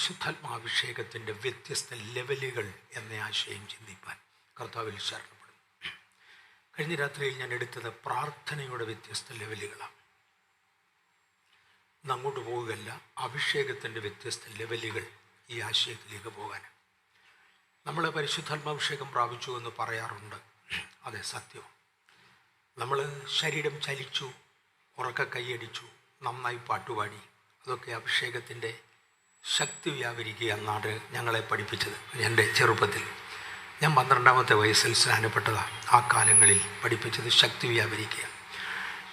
പരിശുദ്ധാത്മാഭിഷേകത്തിൻ്റെ വ്യത്യസ്ത ലെവലുകൾ എന്ന ആശയം ചിന്തിപ്പാൻ കർത്താവിൽ ശരണപ്പെടും. കഴിഞ്ഞ രാത്രിയിൽ ഞാൻ എടുത്തത് പ്രാർത്ഥനയുടെ വ്യത്യസ്ത ലെവലുകളാണ്. ഇന്ന് അങ്ങോട്ട് പോവുകയല്ല, അഭിഷേകത്തിൻ്റെ വ്യത്യസ്ത ലെവലുകൾ ഈ ആശയത്തിലേക്ക് പോകാൻ. നമ്മൾ പരിശുദ്ധാത്മാഭിഷേകം പ്രാപിച്ചു എന്ന് പറയാറുണ്ട്. അതെ, സത്യം. നമ്മൾ ശരീരം ചലിച്ചു, ഉറക്ക കൈയടിച്ചു, നന്നായി പാട്ടുപാടി, അതൊക്കെ അഭിഷേകത്തിൻ്റെ ശക്തി വ്യാപരിക്കുക എന്നാണ് ഞങ്ങളെ പഠിപ്പിച്ചത്. എൻ്റെ ചെറുപ്പത്തിൽ ഞാൻ 12-ാമത്തെ വയസ്സിൽ സ്നാനപ്പെട്ടതാണ്. ആ കാലങ്ങളിൽ പഠിപ്പിച്ചത് ശക്തി വ്യാപരിക്കുക,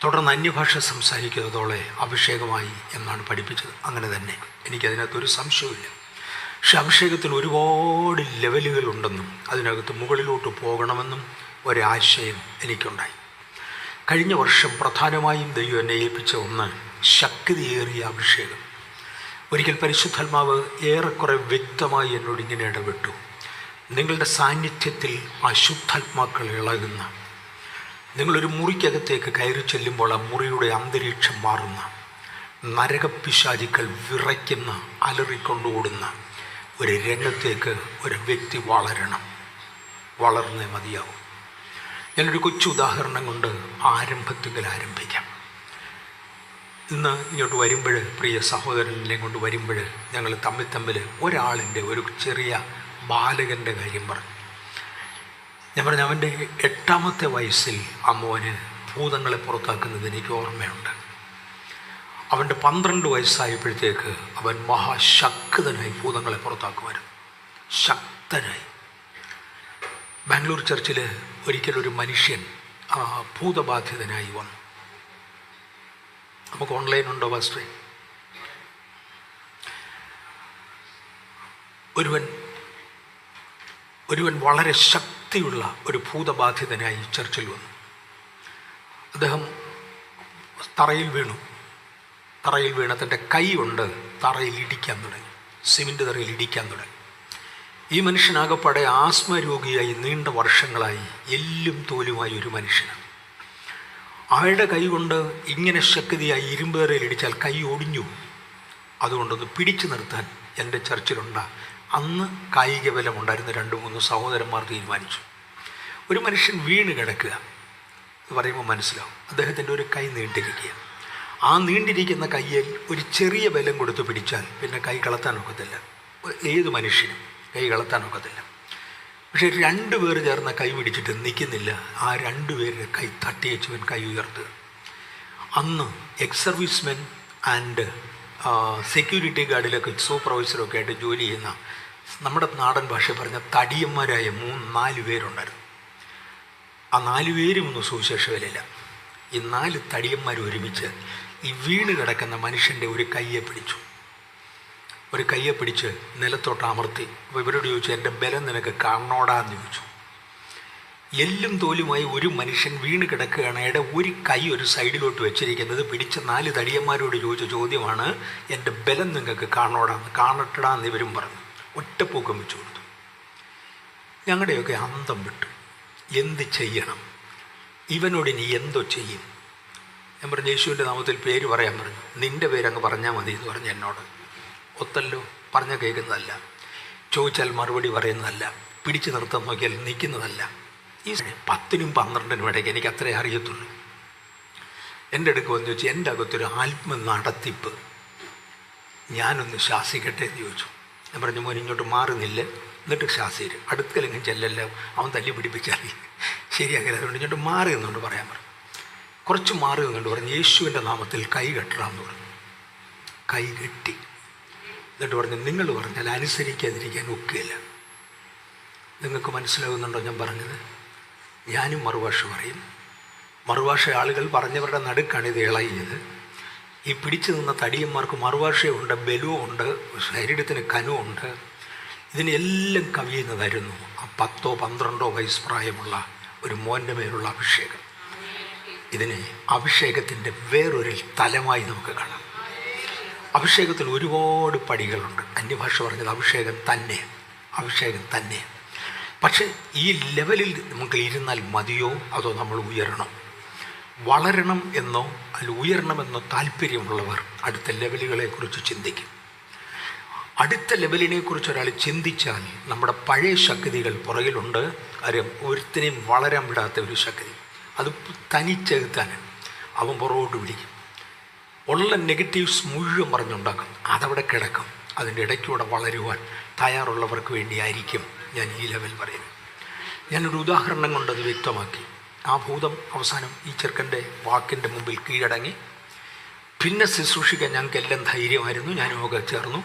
തുടർന്ന് അന്യഭാഷ സംസാരിക്കുന്നതോടെ അഭിഷേകമായി എന്നാണ് പഠിപ്പിച്ചത്. അങ്ങനെ തന്നെ, എനിക്കതിനകത്തൊരു സംശയമില്ല. പക്ഷെ അഭിഷേകത്തിന് ഒരുപാട് ലെവലുകളുണ്ടെന്നും അതിനകത്ത് മുകളിലോട്ട് പോകണമെന്നും ഒരാശയം എനിക്കുണ്ടായി. കഴിഞ്ഞ വർഷം പ്രധാനമായും ദൈവം എന്നെ ഏൽപ്പിച്ച ഒന്ന് ശക്തിയേറിയ അഭിഷേകം. ഒരിക്കൽ പരിശുദ്ധാത്മാവ് ഏറെക്കുറെ വ്യക്തമായി എന്നോട് ഇങ്ങനെ ഇടപെട്ടു: നിങ്ങളുടെ സാന്നിധ്യത്തിൽ അശുദ്ധാത്മാക്കൾ ഇളകുന്ന, നിങ്ങളൊരു മുറിക്കകത്തേക്ക് കയറി ചെല്ലുമ്പോൾ ആ മുറിയുടെ അന്തരീക്ഷം മാറുന്ന, നരകപ്പിശാചുക്കൾ വിറയ്ക്കുന്ന, അലറിക്കൊണ്ടോടുന്ന ഒരു രംഗത്തേക്ക് ഒരു വ്യക്തി വളർന്നേ മതിയാവും. ഞാനൊരു കൊച്ചു ഉദാഹരണം കൊണ്ട് ആരംഭിക്കാം. ഇന്ന് ഇങ്ങോട്ട് വരുമ്പോൾ, പ്രിയ സഹോദരനെ കൊണ്ട് വരുമ്പോൾ, ഞങ്ങൾ തമ്മിൽ ഒരാളിൻ്റെ, ഒരു ചെറിയ ബാലകൻ്റെ കാര്യം പറഞ്ഞു. ഞാൻ പറഞ്ഞു, അവൻ്റെ 8-ാമത്തെ വയസ്സിൽ ആ മോന് ഭൂതങ്ങളെ പുറത്താക്കുന്നത് എനിക്ക് ഓർമ്മയുണ്ട്. അവൻ്റെ 12 വയസ്സായപ്പോഴത്തേക്ക് അവൻ മഹാശക്തനായി ഭൂതങ്ങളെ പുറത്താക്കുമായിരുന്നു. ശക്തനായി. ബാംഗ്ലൂർ ചർച്ചിൽ ഒരിക്കലൊരു മനുഷ്യൻ ഭൂതബാധിതനായി വന്നു. നമുക്ക് ഓൺലൈൻ ഉണ്ടോ പാസ്റ്ററെ? ഒരുവൻ വളരെ ശക്തിയുള്ള ഒരു ഭൂതബാധിതനായി ചർച്ചിൽ വന്നു. അദ്ദേഹം തറയിൽ വീണ് തൻ്റെ കൈ കൊണ്ട് തറയിൽ ഇടിക്കാൻ തുടങ്ങി, സിമെൻ്റ് തറയിൽ ഇടിക്കാൻ തുടങ്ങി. ഈ മനുഷ്യനാകപ്പാടെ ആസ്മ രോഗിയായി നീണ്ട വർഷങ്ങളായി, എല്ലും തോലുമായി ഒരു മനുഷ്യനാണ്. അയാളുടെ കൈ കൊണ്ട് ഇങ്ങനെ ശക്തിയായി ഇരുമ്പ് തറയിൽ ഇടിച്ചാൽ കൈ ഒടിഞ്ഞു. അതുകൊണ്ടൊന്ന് പിടിച്ചു നിർത്താൻ എൻ്റെ ചർച്ചിലുണ്ട്. അന്ന് കായിക ബലമുണ്ടായിരുന്ന 2-3 സഹോദരന്മാർ തീരുമാനിച്ചു. ഒരു മനുഷ്യൻ വീണ് കിടക്കുക എന്ന് പറയുമ്പോൾ മനസ്സിലാവും. അദ്ദേഹത്തിൻ്റെ ഒരു കൈ നീണ്ടിരിക്കുക. ആ നീണ്ടിരിക്കുന്ന കയ്യിൽ ഒരു ചെറിയ ബലം കൊടുത്ത് പിടിച്ചാൽ പിന്നെ കൈ കളത്താനൊക്കത്തില്ല. ഏത് മനുഷ്യനും കൈ കളത്താനൊക്കത്തില്ല. പക്ഷേ 2 പേർ ചേർന്ന കൈ പിടിച്ചിട്ട് നിൽക്കുന്നില്ല. ആ 2 പേരുടെ കൈ തട്ടി വെച്ചവൻ കൈ ഉയർത്തുക. അന്ന് എക്സ് സർവീസ്മെൻ ആൻഡ് സെക്യൂരിറ്റി ഗാർഡിലൊക്കെ സൂപ്പർവൈസറൊക്കെ ആയിട്ട് ജോലി ചെയ്യുന്ന, നമ്മുടെ നാടൻ ഭാഷ പറഞ്ഞ തടിയന്മാരായ 3-4 പേരുണ്ടായിരുന്നു. ആ 4 പേരും ഒന്നും സുവിശേഷ വിലയില്ല. ഈ 4 തടിയന്മാർ ഒരുമിച്ച് ഈ വീണ് കിടക്കുന്ന മനുഷ്യൻ്റെ ഒരു കയ്യെ പിടിച്ച് നിലത്തോട്ട് അമർത്തി. അപ്പോൾ ഇവരോട് ചോദിച്ചു, എൻ്റെ ബലം നിനക്ക് കാണോടാന്ന് ചോദിച്ചു. എല്ലും തോലുമായി ഒരു മനുഷ്യൻ വീണ് കിടക്കുകയാണ്. അയാളുടെ ഒരു കൈ ഒരു സൈഡിലോട്ട് വെച്ചിരിക്കുന്നത്. പിടിച്ച 4 തടിയന്മാരോട് ചോദിച്ച ചോദ്യമാണ്, എൻ്റെ ബലം നിങ്ങൾക്ക് കാണട്ടടാന്ന് ഇവരും പറഞ്ഞു. ഒറ്റപ്പൂക്കം വെച്ചു കൊടുത്തു. ഞങ്ങളുടെയൊക്കെ അന്തം വിട്ടു. എന്ത് ചെയ്യണം? ഇവനോട് ഇനി എന്തോ ചെയ്യും? ഞാൻ പറഞ്ഞു, യേശുവിൻ്റെ നാമത്തിൽ പേര് പറയാൻ പറഞ്ഞു. നിൻ്റെ പേരങ്ങ് പറഞ്ഞാൽ മതി എന്ന് പറഞ്ഞ് എന്നോട്. ഒത്തല്ലോ, പറഞ്ഞ കേൾക്കുന്നതല്ല, ചോദിച്ചാൽ മറുപടി പറയുന്നതല്ല, പിടിച്ചു നിർത്താൻ നോക്കിയാൽ നിൽക്കുന്നതല്ല. ഈ 10-നും 12-നും ഇടയ്ക്ക് എനിക്ക് അത്രേ അറിയത്തുള്ളൂ. എൻ്റെ അടുക്ക് വന്ന് ചോദിച്ചു, എൻ്റെ അകത്തൊരു ആത്മനടത്തിപ്പ്, ഞാനൊന്ന് ശാസിക്കട്ടെ എന്ന് ചോദിച്ചു. ഞാൻ പറഞ്ഞു, മോൻ ഇങ്ങോട്ട് മാറുന്നില്ല, എന്നിട്ട് ശാസിരും, അടുക്കലെങ്കിലും ചെല്ലല്ലോ, അവൻ തല്ലി പിടിപ്പിച്ചാൽ ശരിയാക്കില്ല. അതുകൊണ്ട് ഇങ്ങോട്ട് മാറി എന്നുകൊണ്ട് പറയാൻ പറഞ്ഞു. കുറച്ച് മാറി എന്നുകൊണ്ട് പറഞ്ഞു, യേശുവിൻ്റെ നാമത്തിൽ കൈ കെട്ടണമെന്ന് പറഞ്ഞു. കൈ കെട്ടി. എന്നിട്ട് പറഞ്ഞു, നിങ്ങൾ പറഞ്ഞാൽ അനുസരിക്കാതിരിക്കാൻ ഒക്കുകയില്ല. നിങ്ങൾക്ക് മനസ്സിലാകുന്നുണ്ടോ ഞാൻ പറഞ്ഞത്? ഞാനും മറുഭാഷ പറയും. മറുഭാഷ ആളുകൾ പറഞ്ഞവരുടെ നടുക്കാണ് ഇത് ഇളകിയത്. ഈ പിടിച്ചു നിന്ന തടിയന്മാർക്ക് മറുഭാഷയുണ്ട്, ബലവുമുണ്ട്, ശരീരത്തിന് കനുവുണ്ട്. ഇതിനെല്ലാം കവിയുന്നതായിരുന്നു ആ 10-12 വയസ്സ് പ്രായമുള്ള ഒരു മോൻ്റെ മേലുള്ള അഭിഷേകം. ഇതിനെ അഭിഷേകത്തിൻ്റെ വേറൊരു തലമായി നമുക്ക് കാണാം. അഭിഷേകത്തിൽ ഒരുപാട് പടികളുണ്ട്. അന്യഭാഷ പറഞ്ഞത് അഭിഷേകം തന്നെ. പക്ഷേ ഈ ലെവലിൽ നമുക്ക് ഇരുന്നാൽ മതിയോ, അതോ നമ്മൾ ഉയരണം? വളരണം എന്നോ അല്ല ഉയരണമെന്നോ താല്പര്യമുള്ളവർ അടുത്ത ലെവലുകളെക്കുറിച്ച് ചിന്തിക്കും. അടുത്ത ലെവലിനെ കുറിച്ച് ഒരാൾ ചിന്തിച്ചാൽ നമ്മുടെ പഴയ ശക്തികൾ പുറകിലുണ്ട്. കാര്യം ഒരുത്തിനെയും വളരാൻ വിടാത്ത ഒരു ശക്തി, അത് തനിച്ചെകുത്താൻ അവൻ പുറകോട്ട് പിടിക്കും. ഉള്ള നെഗറ്റീവ്സ് മുഴുവൻ പറഞ്ഞുണ്ടാക്കും, അതവിടെ കിടക്കും. അതിൻ്റെ ഇടയ്ക്കൂടെ വളരുവാൻ തയ്യാറുള്ളവർക്ക് വേണ്ടിയായിരിക്കും ഞാൻ ഈ ലെവൽ പറയുന്നത്. ഞാനൊരു ഉദാഹരണം കൊണ്ടത് വ്യക്തമാക്കി. ആ ഭൂതം അവസാനം ഈ ചെറുക്കൻ്റെ വാക്കിൻ്റെ മുമ്പിൽ കീഴടങ്ങി. പിന്നെ ശുശ്രൂഷിക്കാൻ ഞങ്ങൾക്കെല്ലാം ധൈര്യമായിരുന്നു. ഞാനുമൊക്കെ ചേർന്നു.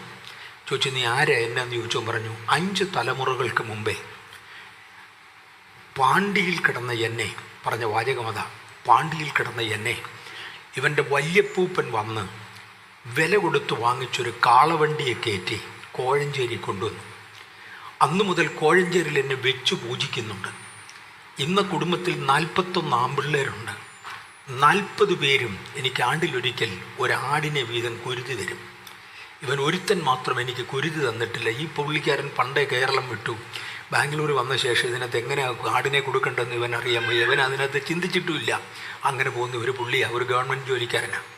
ചോദിച്ചു, നീ ആരാ എന്നാന്ന് ചോദിച്ചോ. പറഞ്ഞു, 5 തലമുറകൾക്ക് മുമ്പേ പാണ്ടിയിൽ കിടന്ന എന്നെ, പറഞ്ഞ വാചകമതാ, പാണ്ടിയിൽ കിടന്ന എന്നെ ഇവൻ്റെ വല്യപ്പൂപ്പൻ വന്ന് വില കൊടുത്ത് വാങ്ങിച്ചൊരു കാളവണ്ടിയെ കയറ്റി കോഴഞ്ചേരി കൊണ്ടുവന്നു. അന്നു മുതൽ കോഴഞ്ചേരിയിൽ എന്നെ വെച്ചു പൂജിക്കുന്നുണ്ട്. ഇന്ന് കുടുംബത്തിൽ 41 ആൺപിള്ളേരുണ്ട്. 40 പേരും എനിക്ക് ആണ്ടിലൊരിക്കൽ ഒരാടിനെ വീതം കുരുതി തരും. ഇവൻ ഒരുത്തൻ മാത്രം എനിക്ക് കുരുതി തന്നിട്ടില്ല. ഈ പുള്ളിക്കാരൻ പണ്ടേ കേരളം വിട്ടു, ബാംഗ്ലൂർ വന്ന ശേഷം ഇതിനകത്ത് എങ്ങനെ ആടിനെ കൊടുക്കേണ്ടതെന്ന് ഇവൻ അറിയാൻ വയ്യ. ഇവൻ അതിനകത്ത് ചിന്തിച്ചിട്ടുമില്ല. അങ്ങനെ പോകുന്ന ഒരു പുള്ളിയാണ്, ഒരു ഗവൺമെൻറ് ജോലിക്കാരനാണ്.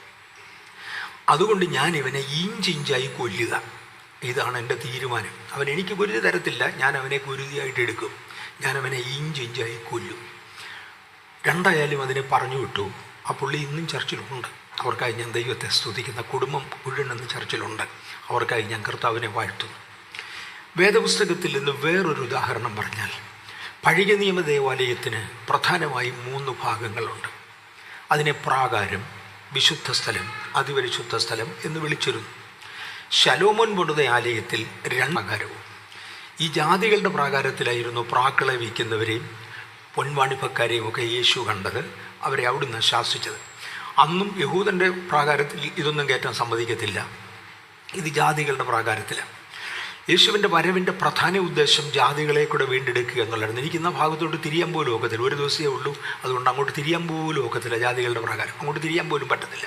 അതുകൊണ്ട് ഞാൻ ഇവനെ ഇഞ്ചിഞ്ചായി കൊല്ലുക, ഇതാണ് എൻ്റെ തീരുമാനം. അവൻ എനിക്ക് കുരുതി തരത്തില്ല, ഞാൻ അവനെ കുരുതിയായിട്ട് എടുക്കും. ഞാൻ അവനെ ഇഞ്ചിഞ്ചായി കൊല്ലും. രണ്ടായാലും അതിനെ പറഞ്ഞു വിട്ടു. ആ പുള്ളി ഇന്നും ചർച്ചിലുണ്ട്. അവർക്കായി ഞാൻ ദൈവത്തെ സ്തുതിക്കുന്ന കുടുംബം മുഴുവൻ ഇന്ന് ചർച്ചിലുണ്ട്. അവർക്കായി ഞാൻ കർത്താവിനെ വാഴ്ത്തുന്നു. വേദപുസ്തകത്തിൽ നിന്ന് വേറൊരു ഉദാഹരണം പറഞ്ഞാൽ, പഴയ നിയമ ദേവാലയത്തിന് പ്രധാനമായും 3 ഭാഗങ്ങളുണ്ട്. അതിനെ പ്രാകാരം, വിശുദ്ധ സ്ഥലം, അതിപരിശുദ്ധ സ്ഥലം എന്ന് വിളിച്ചിരുന്നു. ശലോമോൻ പണിത ആലയത്തിൽ 2 പ്രാകാരവും. ഈ ജാതികളുടെ പ്രാകാരത്തിലായിരുന്നു പ്രാക്കളെ വയ്ക്കുന്നവരെയും പൊൻവാണിപ്പക്കാരെയും ഒക്കെ യേശു കണ്ടത്. അവരെ അവിടുന്ന് ശാസിച്ചത്. അന്നും യഹൂദൻ്റെ പ്രാകാരത്തിൽ ഇതൊന്നും കയറ്റാൻ സമ്മതിക്കത്തില്ല. ഇത് ജാതികളുടെ പ്രാകാരത്തിലാണ്. യേശുവിൻ്റെ വരവിൻ്റെ പ്രധാന ഉദ്ദേശം ജാതികളെ കൂടെ വീണ്ടെടുക്കുക എന്നുള്ളതാണ്. എനിക്കിന്ന ഭാഗത്തോട്ട് തിരിയാൻ പോലും ഒക്കത്തില്ല. ഒരു ദിവസമേ ഉള്ളൂ. അതുകൊണ്ട് അങ്ങോട്ട് തിരിയാൻ പോലും ഒക്കത്തില്ല. ജാതികളുടെ പ്രകാരം അങ്ങോട്ട് തിരിയാൻ പോലും പറ്റത്തില്ല.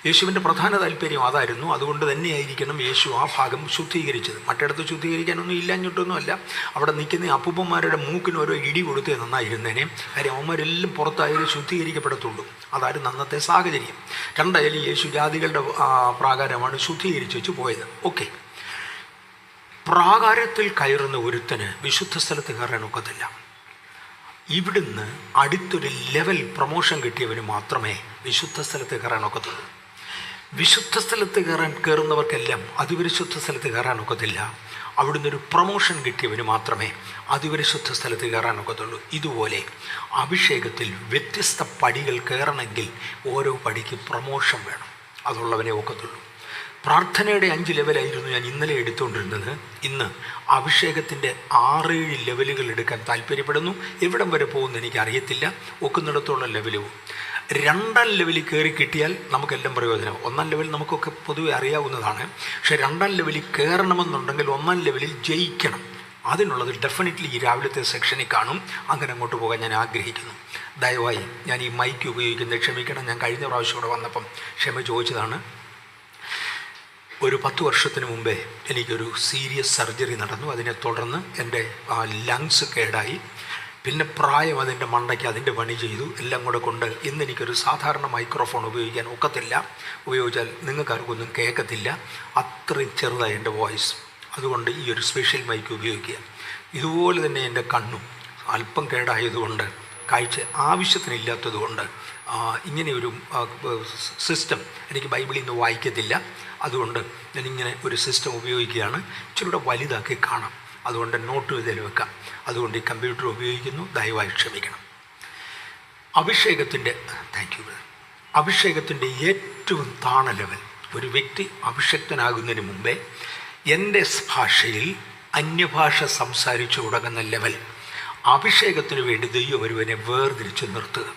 യേശുവിൻ്റെ പ്രധാന താല്പര്യം അതായിരുന്നു. അതുകൊണ്ട് തന്നെയായിരിക്കണം യേശു ആ ഭാഗം ശുദ്ധീകരിച്ചത്. മറ്റിടത്ത് ശുദ്ധീകരിക്കാനൊന്നും ഇല്ലഞ്ഞിട്ടൊന്നും അല്ല. അവിടെ നിൽക്കുന്ന അപ്പൂപ്പന്മാരുടെ മൂക്കിന് ഓരോ ഇടി കൊടുത്തേ നന്നായിരുന്നേനെ. കാര്യം അവന്മാരെല്ലാം പുറത്തായാലും ശുദ്ധീകരിക്കപ്പെടത്തുള്ളൂ. അതായിരുന്നു അന്നത്തെ സാഹചര്യം. രണ്ടായാലും യേശു ജാതികളുടെ പ്രാകാരമാണ് ശുദ്ധീകരിച്ച് വെച്ച് പോയത്. ഓക്കെ, പ്രാകാരത്തിൽ കയറുന്ന ഒരുത്തന് വിശുദ്ധ സ്ഥലത്ത് കയറാൻ ഒക്കത്തില്ല. ഇവിടുന്ന് അടുത്തൊരു ലെവൽ പ്രൊമോഷൻ കിട്ടിയവന് മാത്രമേ വിശുദ്ധ സ്ഥലത്ത് കയറാൻ ഒക്കത്തുള്ളൂ. വിശുദ്ധ സ്ഥലത്ത് കയറുന്നവർക്കെല്ലാം അതിപരിശുദ്ധ സ്ഥലത്ത് കയറാൻ ഒക്കത്തില്ല. അവിടുന്ന് ഒരു പ്രൊമോഷൻ കിട്ടിയവന് മാത്രമേ അതിപരിശുദ്ധ സ്ഥലത്ത് കയറാൻ ഒക്കത്തുള്ളൂ. ഇതുപോലെ അഭിഷേകത്തിൽ വ്യത്യസ്ത പടികൾ കയറണമെങ്കിൽ ഓരോ പടിക്ക് പ്രൊമോഷൻ വേണം. അതുള്ളവനെ ഒക്കത്തുള്ളൂ. പ്രാർത്ഥനയുടെ 5 ലെവലായിരുന്നു ഞാൻ ഇന്നലെ എടുത്തുകൊണ്ടിരുന്നത്. ഇന്ന് അഭിഷേകത്തിൻ്റെ 6-7 ലെവലുകൾ എടുക്കാൻ താല്പര്യപ്പെടുന്നു. എവിടം വരെ പോകുമെന്ന് എനിക്കറിയത്തില്ല. ഒക്കുന്നിടത്തോളം ലെവലും 2-ാം ലെവലിൽ കയറി കിട്ടിയാൽ നമുക്കെല്ലാം പ്രയോജനം. 1-ാം ലെവൽ നമുക്കൊക്കെ പൊതുവെ അറിയാവുന്നതാണ്. പക്ഷേ 2-ാം ലെവലിൽ കയറണമെന്നുണ്ടെങ്കിൽ 1-ാം ലെവലിൽ ജയിക്കണം. അതിനുള്ളത് ഡെഫിനറ്റ്ലി ഈ രാവിലത്തെ സെക്ഷനിൽ കാണും. അങ്ങനെ അങ്ങോട്ട് പോകാൻ ഞാൻ ആഗ്രഹിക്കുന്നു. ദയവായി ഞാൻ ഈ മൈക്ക് ഉപയോഗിക്കുന്നത് ക്ഷമിക്കണം. ഞാൻ കഴിഞ്ഞ പ്രാവശ്യം ഇവിടെ വന്നപ്പം ക്ഷമ ചോദിച്ചതാണ്. ഒരു 10 വർഷത്തിന് മുമ്പേ എനിക്കൊരു സീരിയസ് സർജറി നടന്നു. അതിനെ തുടർന്ന് എൻ്റെ ലങ്സ് കേടായി. പിന്നെ പ്രായം അതിൻ്റെ മണ്ടയ്ക്ക് അതിൻ്റെ പണി ചെയ്തു. എല്ലാം കൂടെ കൊണ്ട് ഇന്ന് എനിക്കൊരു സാധാരണ മൈക്രോഫോൺ ഉപയോഗിക്കാൻ ഒക്കത്തില്ല. ഉപയോഗിച്ചാൽ നിങ്ങൾക്കാർക്കൊന്നും കേൾക്കത്തില്ല. അത്രയും ചെറുതായി എൻ്റെ വോയിസ്. അതുകൊണ്ട് ഈ ഒരു സ്പെഷ്യൽ മൈക്ക് ഉപയോഗിക്കുക. ഇതുപോലെ തന്നെ എൻ്റെ കണ്ണും അല്പം കേടായതുകൊണ്ട്, കാഴ്ച ആവശ്യത്തിനില്ലാത്തതുകൊണ്ട് ഇങ്ങനെയൊരു സിസ്റ്റം എനിക്ക് ബൈബിളിൽ നിന്ന് വായിക്കത്തില്ല. അതുകൊണ്ട് ഞാനിങ്ങനെ ഒരു സിസ്റ്റം ഉപയോഗിക്കുകയാണ്. ഇച്ചിരൂടെ വലുതാക്കി കാണാം. അതുകൊണ്ട് നോട്ട് ഇതിൽ വെക്കാം. അതുകൊണ്ട് ഈ കമ്പ്യൂട്ടർ ഉപയോഗിക്കുന്നു. ദയവായി ക്ഷമിക്കണം. അഭിഷേകത്തിൻ്റെ ഏറ്റവും താണ ലെവൽ, ഒരു വ്യക്തി അഭിഷക്തനാകുന്നതിന് മുമ്പേ എൻ്റെ ഭാഷയിൽ അന്യഭാഷ സംസാരിച്ചു തുടങ്ങുന്ന ലെവൽ, അഭിഷേകത്തിന് വേണ്ടി ദൈവം ഒരുവനെ വേർതിരിച്ച് നിർത്തുക.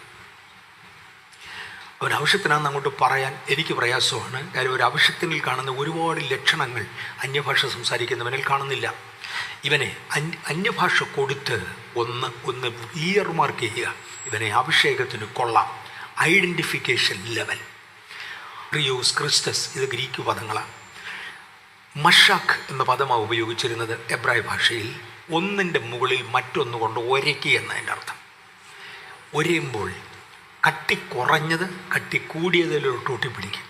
ഒരു അഭിഷക്തനാണെന്ന് അങ്ങോട്ട് പറയാൻ എനിക്ക് പ്രയാസമാണ്. കാര്യം ഒരു അഭിഷക്തനിൽ കാണുന്ന ഒരുപാട് ലക്ഷണങ്ങൾ അന്യഭാഷ സംസാരിക്കുന്നവനിൽ കാണുന്നില്ല. ഇവനെ അന്യഭാഷ കൊടുത്ത് ഒന്ന് ഇയർ മാർക്ക് ചെയ്യുക. ഇവനെ അഭിഷേകത്തിന് കൊള്ളാം. Identification level. റിയോസ് ക്രിസ്റ്റസ്, ഇത് ഗ്രീക്ക് പദങ്ങളാണ്. മഷാഖ് എന്ന പദമാണ് ഉപയോഗിച്ചിരുന്നത് എബ്രായ ഭാഷയിൽ. ഒന്നിൻ്റെ മുകളിൽ മറ്റൊന്നുകൊണ്ട് ഒരയ്ക്കുക എന്നതിൻ്റെ അർത്ഥം. ഒരയുമ്പോൾ കട്ടി കുറഞ്ഞത് കട്ടി കൂടിയതിലോട്ട് ഒട്ടിപ്പിടിക്കും.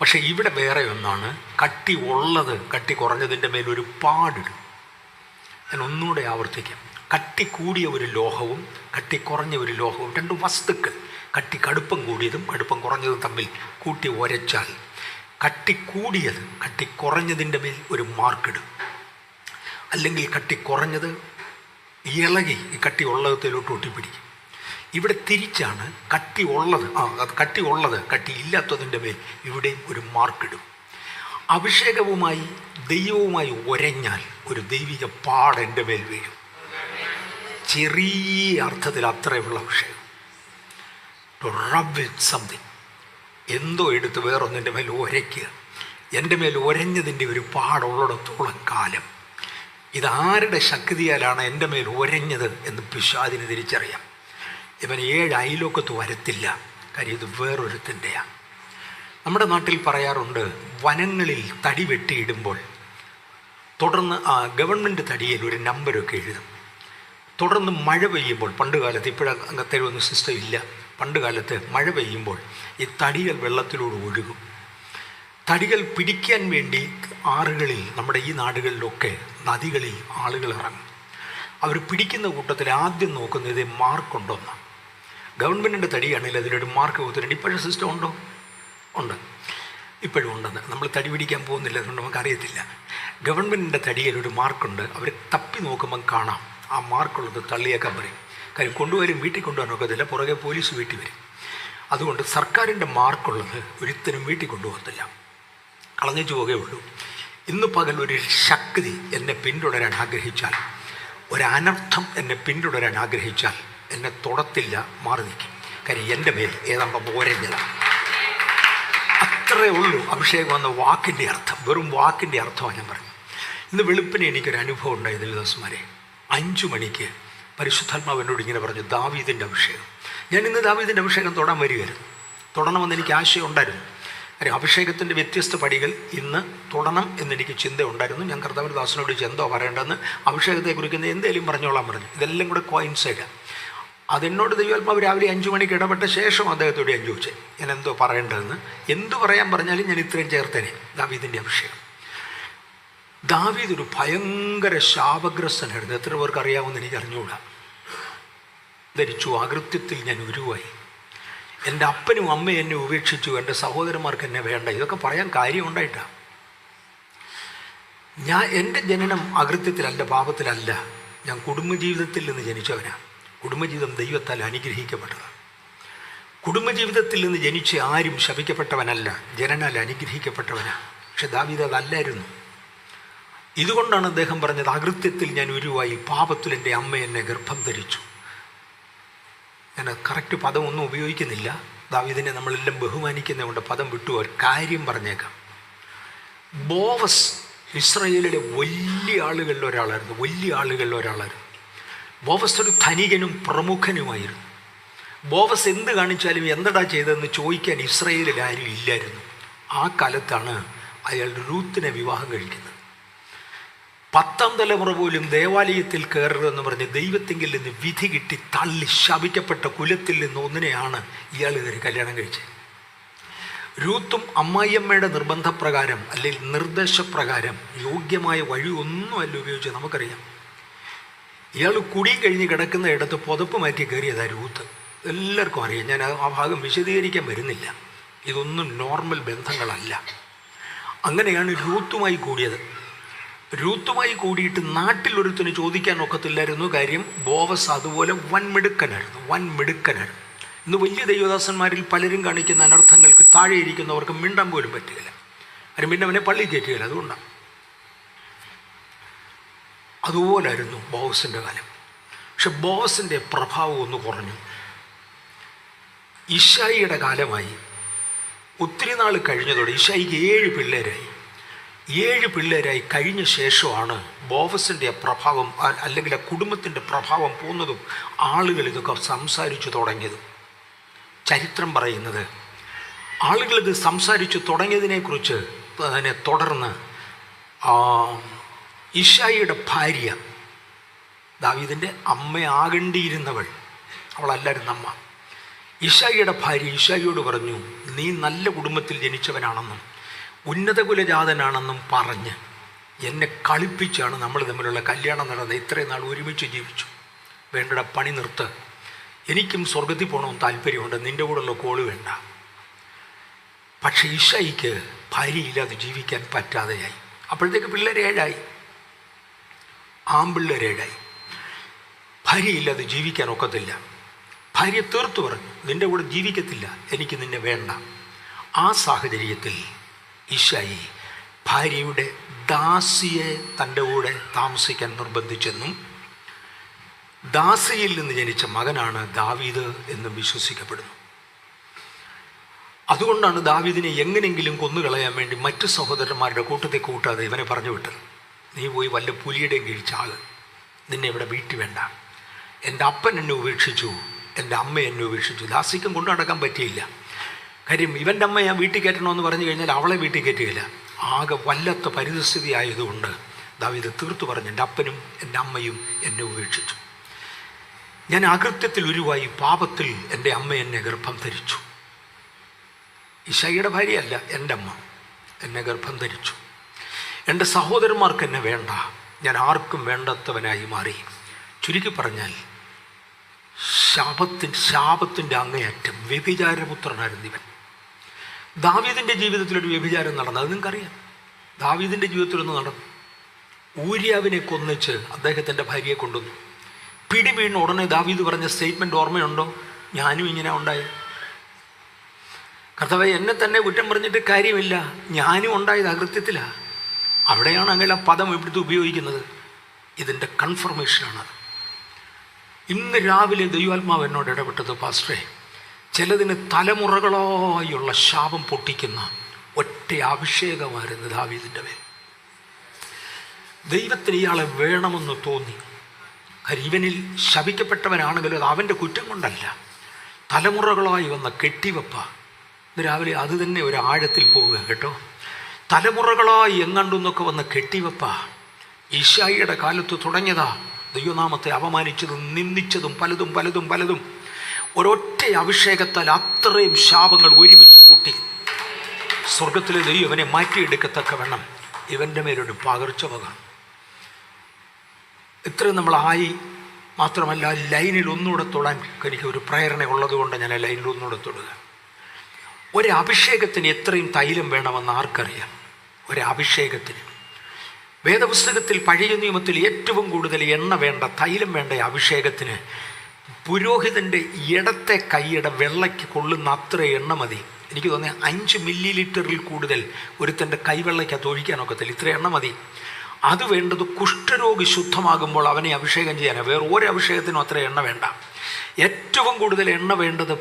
പക്ഷേ ഇവിടെ വേറെ ഒന്നാണ്, കട്ടി ഉള്ളത് കട്ടി കുറഞ്ഞതിൻ്റെ മേലൊരു പാടിടും. ഞാൻ ഒന്നുകൂടെ ആവർത്തിക്കാം. കട്ടി കൂടിയ ഒരു ലോഹവും കട്ടി കുറഞ്ഞ ഒരു ലോഹവും, രണ്ട് വസ്തുക്കൾ കട്ടി കടുപ്പം കൂടിയതും കടുപ്പം കുറഞ്ഞതും തമ്മിൽ കൂട്ടി ഉരച്ചാൽ കട്ടി കൂടിയത് കട്ടി കുറഞ്ഞതിൻ്റെ മേൽ ഒരു മാർക്കിടും. അല്ലെങ്കിൽ കട്ടി കുറഞ്ഞത് ഇളകി ഈ കട്ടി ഉള്ളതിലോട്ട് ഒട്ടിപ്പിടിക്കും. ഇവിടെ തിരിച്ചാണ്, കട്ടി ഉള്ളത് കട്ടി ഇല്ലാത്തതിൻ്റെ മേൽ ഇവിടെയും ഒരു മാർക്കിടും. അഭിഷേകവുമായി ദൈവവുമായി ഉരഞ്ഞാൽ ഒരു ദൈവിക പാട് എൻ്റെ മേൽ വീഴും. ചെറിയ അർത്ഥത്തിൽ അത്രയുള്ള അഭിഷേകം. ടു റബ് വിത്ത് സംതിങ്, എന്തോ എടുത്ത് വേറൊന്നിൻ്റെ മേൽ ഉരയ്ക്കുക. എൻ്റെ മേൽ ഉരഞ്ഞതിൻ്റെ ഒരു പാടുള്ളിടത്തോളം കാലം ഇതാരുടെ ശക്തിയാലാണ് എൻ്റെ മേൽ ഉരഞ്ഞത് എന്ന് പിശാചിന് തിരിച്ചറിയാം. ഇവൻ 7 അയലോക്കത്ത് വരത്തില്ല, കാര്യം ഇത് വേറൊരുത്തിൻ്റെയാണ്. നമ്മുടെ നാട്ടിൽ പറയാറുണ്ട്, വനങ്ങളിൽ തടി വെട്ടിയിടുമ്പോൾ തുടർന്ന് ഗവൺമെൻറ് തടിയിൽ ഒരു നമ്പരൊക്കെ എഴുതും. തുടർന്ന് മഴ പെയ്യുമ്പോൾ, പണ്ട് കാലത്ത്, ഇപ്പോഴങ്ങനത്തെ ഒന്നും സിസ്റ്റം ഇല്ല, പണ്ട് കാലത്ത് മഴ പെയ്യുമ്പോൾ ഈ തടികൾ വെള്ളത്തിലൂടെ ഒഴുകും. തടികൾ പിടിക്കാൻ വേണ്ടി ആറുകളിൽ, നമ്മുടെ ഈ നാടുകളിലൊക്കെ നദികളിൽ ആളുകൾ ഇറങ്ങും. അവർ പിടിക്കുന്ന കൂട്ടത്തിൽ ആദ്യം നോക്കുന്നത് മാർക്കുണ്ടോന്നാണ്. ഗവൺമെൻറ്റിൻ്റെ തടിയാണെങ്കിൽ അതിലൊരു മാർക്ക് കൊടുത്തിട്ടുണ്ട്. ഇപ്പോഴും സിസ്റ്റം ഉണ്ടോ? ഉണ്ട്, ഇപ്പോഴും ഉണ്ടെന്ന്. നമ്മൾ തടി പിടിക്കാൻ പോകുന്നില്ല, അതുകൊണ്ട് നമുക്കറിയത്തില്ല. ഗവൺമെൻറ്റിൻ്റെ തടിയിൽ ഒരു മാർക്കുണ്ട്. അവർ തപ്പി നോക്കുമ്പം കാണാം ആ മാർക്കുള്ളത് തള്ളിയേക്കാൻ പറയും. കാര്യം കൊണ്ടുവരും, വീട്ടിൽ കൊണ്ടുപോകാൻ നോക്കത്തില്ല, പുറകെ പോലീസ് വീട്ടിൽ വരും. അതുകൊണ്ട് സർക്കാരിൻ്റെ മാർക്കുള്ളത് ഒരുത്തനും വീട്ടിൽ കൊണ്ടുപോകത്തില്ല, കളഞ്ഞേച്ചു പോകുകയുള്ളൂ. ഇന്ന് പകൽ ഒരു ശക്തി എന്നെ പിന്തുടരാൻ ആഗ്രഹിച്ചാൽ, ഒരനർത്ഥം എന്നെ പിന്തുടരാൻ ആഗ്രഹിച്ചാൽ എന്നെ തൊടത്തില്ല, മാറി നിൽക്കും. കാര്യം എൻ്റെ മേൽ ഏതാണ്ട് പോരഞ്ഞതാണ്. അത്രയേ ഉള്ളൂ അഭിഷേകം എന്ന വാക്കിൻ്റെ അർത്ഥം. വെറും വാക്കിൻ്റെ അർത്ഥമാണ് ഞാൻ പറഞ്ഞു. ഇന്ന് വെളുപ്പിന് എനിക്കൊരു അനുഭവം ഉണ്ടായത്. ദിവസമാരെ 5 മണിക്ക് പരിശുദ്ധാത്മാവ് എന്നോട് ഇങ്ങനെ പറഞ്ഞു, ദാവീദിൻ്റെ അഭിഷേകം. ഞാൻ ഇന്ന് ദാവീദിൻ്റെ അഭിഷേകം തൊടാൻ വരികയായിരുന്നു. തൊടണമെന്ന് എനിക്ക് ആശയം ഉണ്ടായിരുന്നു. കാര്യം അഭിഷേകത്തിൻ്റെ വ്യത്യസ്ത പടികൾ ഇന്ന് തൊടണം എന്നെനിക്ക് ചിന്തയുണ്ടായിരുന്നു. ഞാൻ കർത്താവിൻ്റെ ദാസനോട് എന്തോ പറയേണ്ടതെന്ന്, അഭിഷേകത്തെ കുറിക്കുന്ന എന്തേലും പറഞ്ഞോളാൻ പറഞ്ഞു. ഇതെല്ലാം കൂടെ കോയിൻസൈഡാണ്. അതെന്നോട് ദൈവാത്മാവ് രാവിലെ 5 മണിക്ക് ഇടപെട്ട ശേഷം അദ്ദേഹത്തോട് ഞാൻ ചോദിച്ചത് ഞാൻ എന്തോ പറയേണ്ടതെന്ന്. എന്തു പറയാൻ പറഞ്ഞാലും ഞാൻ ഇത്രയും ചേർത്തേനെ. ദാവീദിൻ്റെ അഭിഷേകം. ദാവീദ് ഒരു ഭയങ്കര ശാപഗ്രസ്തനായിരുന്നു. എത്ര പേർക്ക് അറിയാമെന്ന് എനിക്ക് അറിഞ്ഞുകൂടാ. ധരിച്ചു, അകൃത്യത്തിൽ ഞാൻ ഉരുവായി, എൻ്റെ അപ്പനും അമ്മയും എന്നെ ഉപേക്ഷിച്ചു, എൻ്റെ സഹോദരന്മാർക്ക് എന്നെ വേണ്ട. ഇതൊക്കെ പറയാൻ കാര്യമുണ്ടായിട്ടാണ്. എൻ്റെ ജനനം അകൃത്യത്തിലല്ല, പാപത്തിലല്ല. ഞാൻ കുടുംബജീവിതത്തിൽ നിന്ന് ജനിച്ചവനാണ്. കുടുംബജീവിതം ദൈവത്താൽ അനുഗ്രഹിക്കപ്പെട്ടതാണ്. കുടുംബജീവിതത്തിൽ നിന്ന് ജനിച്ച് ആരും ശപിക്കപ്പെട്ടവനല്ല, ജനനാൽ അനുഗ്രഹിക്കപ്പെട്ടവനാണ്. പക്ഷെ ദാവീദ് അതല്ലായിരുന്നു. ഇതുകൊണ്ടാണ് അദ്ദേഹം പറഞ്ഞത്, അകൃത്യത്തിൽ ഞാൻ ഉരുവായി, പാപത്തിൽ എൻ്റെ അമ്മ എന്നെ ഗർഭം ധരിച്ചു. ഞാൻ കറക്റ്റ് പദം ഒന്നും ഉപയോഗിക്കുന്നില്ല. ദാവീദിനെ നമ്മളെല്ലാം ബഹുമാനിക്കുന്നതുകൊണ്ട് പദം വിട്ടു ഒരു കാര്യം പറഞ്ഞേക്കാം. ബോവസ് ഇസ്രായേലിലെ വലിയ ആളുകളിൽ ഒരാളായിരുന്നു. ബോവസ് ഒരു ധനികനും പ്രമുഖനുമായിരുന്നു. ബോവസ് എന്ത് കാണിച്ചാലും എന്തടാ ചെയ്തതെന്ന് ചോദിക്കാൻ ഇസ്രായേലിൽ ആരും ഇല്ലായിരുന്നു. ആ കാലത്താണ് അയാൾ റൂത്തിനെ വിവാഹം കഴിക്കുന്നത്. 10ാം തലമുറ പോലും ദേവാലയത്തിൽ കയറരുതെന്ന് പറഞ്ഞ് ദൈവത്തിങ്കിൽ നിന്ന് വിധി കിട്ടി തള്ളി ശപിക്കപ്പെട്ട കുലത്തിൽ നിന്ന് ഒന്നിനെയാണ് ഇയാൾ കയറി കല്യാണം കഴിച്ചത്. രൂത്തും അമ്മായിയമ്മയുടെ നിർബന്ധപ്രകാരം അല്ലെങ്കിൽ നിർദ്ദേശപ്രകാരം യോഗ്യമായ വഴി ഒന്നുമല്ല ഉപയോഗിച്ച് നമുക്കറിയാം. ഇയാൾ കുടിയും കഴിഞ്ഞ് കിടക്കുന്ന ഇടത്ത് പുതപ്പ് മാറ്റി കയറിയതാണ് രൂത്ത്. എല്ലാവർക്കും അറിയാം. ഞാൻ ആ ഭാഗം വിശദീകരിക്കാൻ വരുന്നില്ല. ഇതൊന്നും നോർമൽ ബന്ധങ്ങളല്ല. അങ്ങനെയാണ് രൂത്തുമായി കൂടിയത്. രൂത്തുമായി കൂടിയിട്ട് നാട്ടിലൊരുത്തിന് ചോദിക്കാൻ ഒക്കത്തില്ലായിരുന്നു. കാര്യം ബോവസ് അതുപോലെ വൻമിടുക്കനായിരുന്നു. ഇന്ന് വലിയ ദൈവദാസന്മാരിൽ പലരും കാണിക്കുന്ന അനർത്ഥങ്ങൾക്ക് താഴെ ഇരിക്കുന്നവർക്ക് മിണ്ടാൻ പോലും പറ്റുകയില്ല. ആരും പിന്നെ അവനെ പള്ളി കയറ്റുകയില്ല. അതുകൊണ്ടാണ്. അതുപോലായിരുന്നു ബോവസിൻ്റെ കാലം. പക്ഷെ ബോവസിൻ്റെ പ്രഭാവം ഒന്ന് കുറഞ്ഞു. ഇശായിയുടെ കാലമായി. ഒത്തിരി നാൾ കഴിഞ്ഞതോടെ ഇശായിക്ക് 7 പിള്ളേരായി കഴിഞ്ഞ ശേഷമാണ് ബോവസിൻ്റെ പ്രഭാവം അല്ലെങ്കിൽ ആ കുടുംബത്തിൻ്റെ പ്രഭാവം പോകുന്നതും ആളുകൾ ഇതൊക്കെ സംസാരിച്ചു തുടങ്ങിയതും. ചരിത്രം പറയുന്നത് ആളുകളിത് സംസാരിച്ചു തുടങ്ങിയതിനെക്കുറിച്ച് അതിനെ തുടർന്ന് ഇശായിയുടെ ഭാര്യ, ദാവീദിൻ്റെ അമ്മയാകേണ്ടിയിരുന്നവൾ, അവളല്ലായിരുന്നു അമ്മ, ഇശായിയുടെ ഭാര്യ ഇശായിയോട് പറഞ്ഞു, നീ നല്ല കുടുംബത്തിൽ ജനിച്ചവനാണെന്നും ഉന്നത കുലജാതനാണെന്നും പറഞ്ഞ് എന്നെ കളിപ്പിച്ചാണ് നമ്മൾ തമ്മിലുള്ള കല്യാണം നടന്നത്. ഇത്രയും നാൾ ഒരുമിച്ച് ജീവിച്ചു. വേണ്ടട, പണി നിർത്ത്. എനിക്കും സ്വർഗത്തിൽ പോകണമെന്ന് താല്പര്യമുണ്ട്, നിൻ്റെ കൂടെയുള്ള കോള് വേണ്ട. പക്ഷേ ഇശായിക്ക് ഭാര്യയില്ലാതെ ജീവിക്കാൻ പറ്റാതെയായി. അപ്പോഴത്തേക്ക് പിള്ളേരേഴായി, ആമ്പിള്ളേരേഴായി. ഭാര്യയില്ലാതെ ജീവിക്കാൻ ഒക്കത്തില്ല. ഭാര്യ തീർത്തു പറഞ്ഞു, നിൻ്റെ കൂടെ ജീവിക്കത്തില്ല, എനിക്ക് നിന്നെ വേണ്ട. ആ സാഹചര്യത്തിൽ ഇശായി ഭാര്യയുടെ ദാസിയെ തൻ്റെ കൂടെ താമസിക്കാൻ നിർബന്ധിച്ചെന്നും ദാസിയിൽ നിന്ന് ജനിച്ച മകനാണ് ദാവീദ് എന്നും വിശ്വസിക്കപ്പെടുന്നു. അതുകൊണ്ടാണ് ദാവീദിനെ എങ്ങനെയെങ്കിലും കൊന്നുകളയാൻ വേണ്ടി മറ്റു സഹോദരന്മാരുടെ കൂട്ടത്തെ കൂട്ടാതെ ഇവനെ പറഞ്ഞു വിട്ടത്. നീ പോയി വല്ല പുലിയുടെയും കഴിച്ചാൽ നിന്നെ ഇവിടെ വീട്ടിൽ വേണ്ട. എൻ്റെ അപ്പൻ എന്നെ ഉപേക്ഷിച്ചു, എൻ്റെ അമ്മ എന്നെ ഉപേക്ഷിച്ചു. ദാസിക്കും കൊണ്ടു നടക്കാൻ പറ്റിയില്ല. കാര്യം ഇവൻ്റെ അമ്മ ഞാൻ വീട്ടിൽ കയറ്റണമെന്ന് പറഞ്ഞു കഴിഞ്ഞാൽ അവളെ വീട്ടിൽ കയറ്റുകയില്ല. ആകെ വല്ലാത്ത പരിതസ്ഥിതി ആയതുകൊണ്ട് ദാവീദ് തീർത്തു പറഞ്ഞു, എൻ്റെ അപ്പനും എൻ്റെ അമ്മയും എന്നെ ഉപേക്ഷിച്ചു. ഞാൻ അകൃത്യത്തിൽ ഉരുവായി, പാപത്തിൽ എൻ്റെ അമ്മ എന്നെ ഗർഭം ധരിച്ചു. ഇശായിയുടെ ഭാര്യയല്ല, എൻ്റെ അമ്മ എന്നെ ഗർഭം ധരിച്ചു. എൻ്റെ സഹോദരന്മാർക്ക് എന്നെ വേണ്ട, ഞാൻ ആർക്കും വേണ്ടാത്തവനായി മാറി. ചുരുക്കി പറഞ്ഞാൽ ശാപത്തിൻ്റെ അങ്ങേയറ്റം വ്യഭിചാരപുത്രനായിരുന്നു ഇവൻ. ദാവീദിൻ്റെ ജീവിതത്തിലൊരു വ്യഭിചാരം നടന്നു, അത് നിങ്ങൾക്കറിയാം. ദാവീദിൻ്റെ ജീവിതത്തിലൊന്ന് നടന്നു. ഊര്യാവിനെ കൊന്നിച്ച് അദ്ദേഹത്തിൻ്റെ ഭാര്യയെ കൊണ്ടുവന്നു. പിടി വീണ് ഉടനെ ദാവീദ് പറഞ്ഞ സ്റ്റേറ്റ്മെൻറ്റ് ഓർമ്മയുണ്ടോ? ഞാനും ഇങ്ങനെ ഉണ്ടായി. കർത്താവേ, എന്നെ തന്നെ കുറ്റം പറഞ്ഞിട്ട് കാര്യമില്ല, ഞാനും ഉണ്ടായത് അകൃത്യത്തിലാണ്. അവിടെയാണ് അങ്ങനെ ആ പദം ഇവിടുത്തെ ഉപയോഗിക്കുന്നത്. ഇതിൻ്റെ കൺഫർമേഷനാണത്. ഇന്ന് രാവിലെ ദൈവാത്മാവ് എന്നോട് ഇടപെട്ടത്, പാസ്റ്ററേ, ചിലതിന് തലമുറകളായുള്ള ശാപം പൊട്ടിക്കുന്ന ഒറ്റ അഭിഷേകമായിരുന്നു ദാവീദിൻ്റെ മേൽ. ദൈവത്തിന് ഇയാളെ വേണമെന്ന് തോന്നി. കാര്യം ഇവനിൽ ശപിക്കപ്പെട്ടവനാണെങ്കിലും അത് അവൻ്റെ കുറ്റം കൊണ്ടല്ല, തലമുറകളായി വന്ന കെട്ടിവെപ്പ. ഇന്ന് രാവിലെ അത് തന്നെ ഒരു ആഴത്തിൽ പോവുക കേട്ടോ. തലമുറകളായി എങ്ങണ്ടുന്നൊക്കെ വന്ന കെട്ടിവെപ്പ ഇശായിയുടെ കാലത്ത് തുടങ്ങിയതാ. ദൈവനാമത്തെ അപമാനിച്ചതും നിന്ദിച്ചതും പലതും ഒരൊറ്റ അഭിഷേകത്താൽ അത്രയും ശാപങ്ങൾ ഒരുമിച്ച് പൊട്ടി. സ്വർഗത്തിലെ ദൈവം ഇവനെ മാറ്റിയെടുക്കത്തക്ക വേണം ഇവൻ്റെ മേലൊരു പകർച്ചവക. ഇത്രയും നമ്മളായി. മാത്രമല്ല, ലൈനിൽ ഒന്നുകൂടെ തൊടാൻ എനിക്ക് ഒരു പ്രേരണ ഉള്ളതുകൊണ്ട് ഞാൻ ആ ലൈനിൽ ഒന്നുകൂടെ തൊടുക. ഒരഭിഷേകത്തിന് എത്രയും തൈലം വേണമെന്ന് ആർക്കറിയാം? ഒരഭിഷേകത്തിന് വേദപുസ്തകത്തിൽ പഴയ നിയമത്തിൽ ഏറ്റവും കൂടുതൽ എണ്ണ വേണ്ട, തൈലം വേണ്ട അഭിഷേകത്തിന് പുരോഹിതൻ്റെ ഇടത്തെ കൈയുടെ വെള്ളയ്ക്ക് കൊള്ളുന്ന അത്ര എണ്ണ മതി. എനിക്ക് തോന്നിയ 5 മില്ലി ലിറ്ററിൽ കൂടുതൽ ഒരുത്തൻ്റെ കൈവെള്ളയ്ക്കകത്ത് ഒഴിക്കാനൊക്കത്തില്ല. ഇത്ര എണ്ണ മതി. അത് വേണ്ടത് കുഷ്ഠരോഗി ശുദ്ധമാകുമ്പോൾ അവനെ അഭിഷേകം ചെയ്യാനാണ്. വേറെ ഒരു അഭിഷേകത്തിനും അത്ര എണ്ണ വേണ്ട. ഏറ്റവും കൂടുതൽ എണ്ണ വേണ്ടത്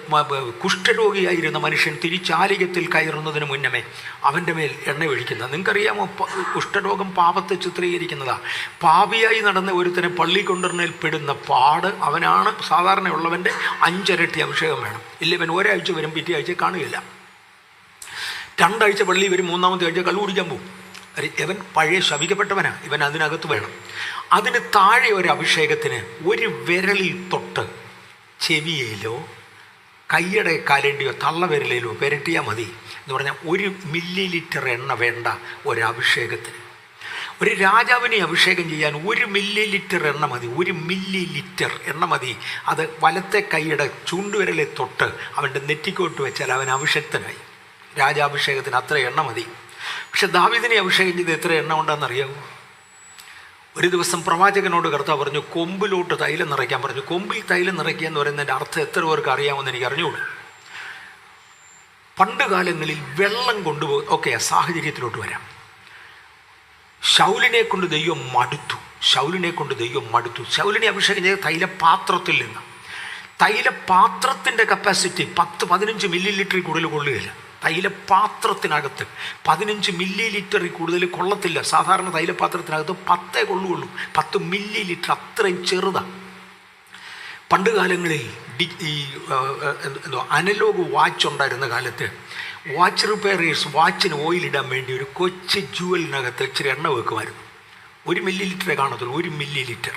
കുഷ്ഠരോഗിയായിരുന്ന മനുഷ്യൻ തിരിച്ചാലികത്തിൽ കയറുന്നതിന് മുന്നമേ അവൻ്റെ മേൽ എണ്ണ ഒഴിക്കുന്നത്. നിങ്ങൾക്കറിയാമോ, കുഷ്ഠരോഗം പാപത്തെ ചിത്രീകരിക്കുന്നതാണ്. പാപിയായി നടന്ന ഒരുത്തനെ പള്ളി കൊണ്ടുവരുന്നതിൽ പെടുന്ന പാട് അവനാണ്. സാധാരണയുള്ളവൻ്റെ 5 ഇരട്ടി അഭിഷേകം വേണം. ഇല്ല, ഇവൻ ഒരാഴ്ച വരും, പിറ്റേ ആഴ്ച കാണുകയില്ല. 2 ആഴ്ച പള്ളി വരും, 3-ാമത്തെ ആഴ്ച കള്ളു കുടിക്കാൻ പോകും. ഇവൻ പഴയ ശപിക്കപ്പെട്ടവനാ, ഇവൻ അതിനകത്ത് വേണം. അതിന് താഴെ ഒരു അഭിഷേകത്തിന് ഒരു വിരലിൽ തൊട്ട് ചെവിയിലോ കയ്യുടെ കാലേണ്ടിയോ തള്ളവിരലിലോ പുരട്ടിയാൽ മതി എന്ന് പറഞ്ഞാൽ 1 മില്ലി ലിറ്റർ എണ്ണ വേണ്ട ഒരഭിഷേകത്തിന്. ഒരു രാജാവിനെ അഭിഷേകം ചെയ്യാൻ 1 മില്ലി ലിറ്റർ എണ്ണ മതി. 1 മില്ലി ലിറ്റർ എണ്ണ മതി. അത് വലത്തെ കൈയുടെ ചൂണ്ടുവിരലെ തൊട്ട് അവൻ്റെ നെറ്റിക്കോട്ട് വെച്ചാൽ അവൻ അഭിഷക്തനായി. രാജാഭിഷേകത്തിന് അത്ര എണ്ണ മതി. പക്ഷെ ദാവീദിനെ അഭിഷേകം ചെയ്ത് എത്ര എണ്ണ ഉണ്ടെന്നറിയാമോ? ഒരു ദിവസം പ്രവാചകനോട് കർത്താവ് പറഞ്ഞു, കൊമ്പിലോട്ട് തൈലം നിറയ്ക്കാൻ പറഞ്ഞു. കൊമ്പിൽ തൈലം നിറയ്ക്കുക എന്ന് പറയുന്നതിൻ്റെ അർത്ഥം എത്ര പേർക്ക് അറിയാമെന്ന് എനിക്ക് അറിഞ്ഞുകൂടും. പണ്ട് കാലങ്ങളിൽ വെള്ളം കൊണ്ടുപോകും. ആ സാഹചര്യത്തിലോട്ട് വരാം. ശൗലിനെ കൊണ്ട് ദൈവം മടുത്തു. ശൗലിനെ അഭിഷേകം ചെയ്ത തൈലപാത്രത്തിൽ നിന്ന്. തൈലപാത്രത്തിൻ്റെ കപ്പാസിറ്റി 10-15 മില്ലി ലിറ്ററിൽ കൂടുതൽ കൊള്ളുകയില്ല. തൈലപാത്രത്തിനകത്ത് 15 മില്ലി ലിറ്ററിൽ കൂടുതൽ കൊള്ളത്തില്ല. സാധാരണ തൈലപാത്രത്തിനകത്ത് 10 കൊള്ളുകയുള്ളൂ. 10 മില്ലി ലിറ്റർ, അത്രയും ചെറുതാണ്. പണ്ട് കാലങ്ങളിൽ അനലോഗ് വാച്ച് ഉണ്ടായിരുന്ന കാലത്ത് വാച്ച് റിപ്പയറേഴ്സ് വാച്ചിന് ഓയിലിടാൻ വേണ്ടി ഒരു കൊച്ചു ജുവലിനകത്ത് ഇച്ചിരി എണ്ണ വെക്കുമായിരുന്നു. 1 മില്ലി ലിറ്ററേ കാണത്തുള്ളൂ, 1 മില്ലി ലിറ്റർ.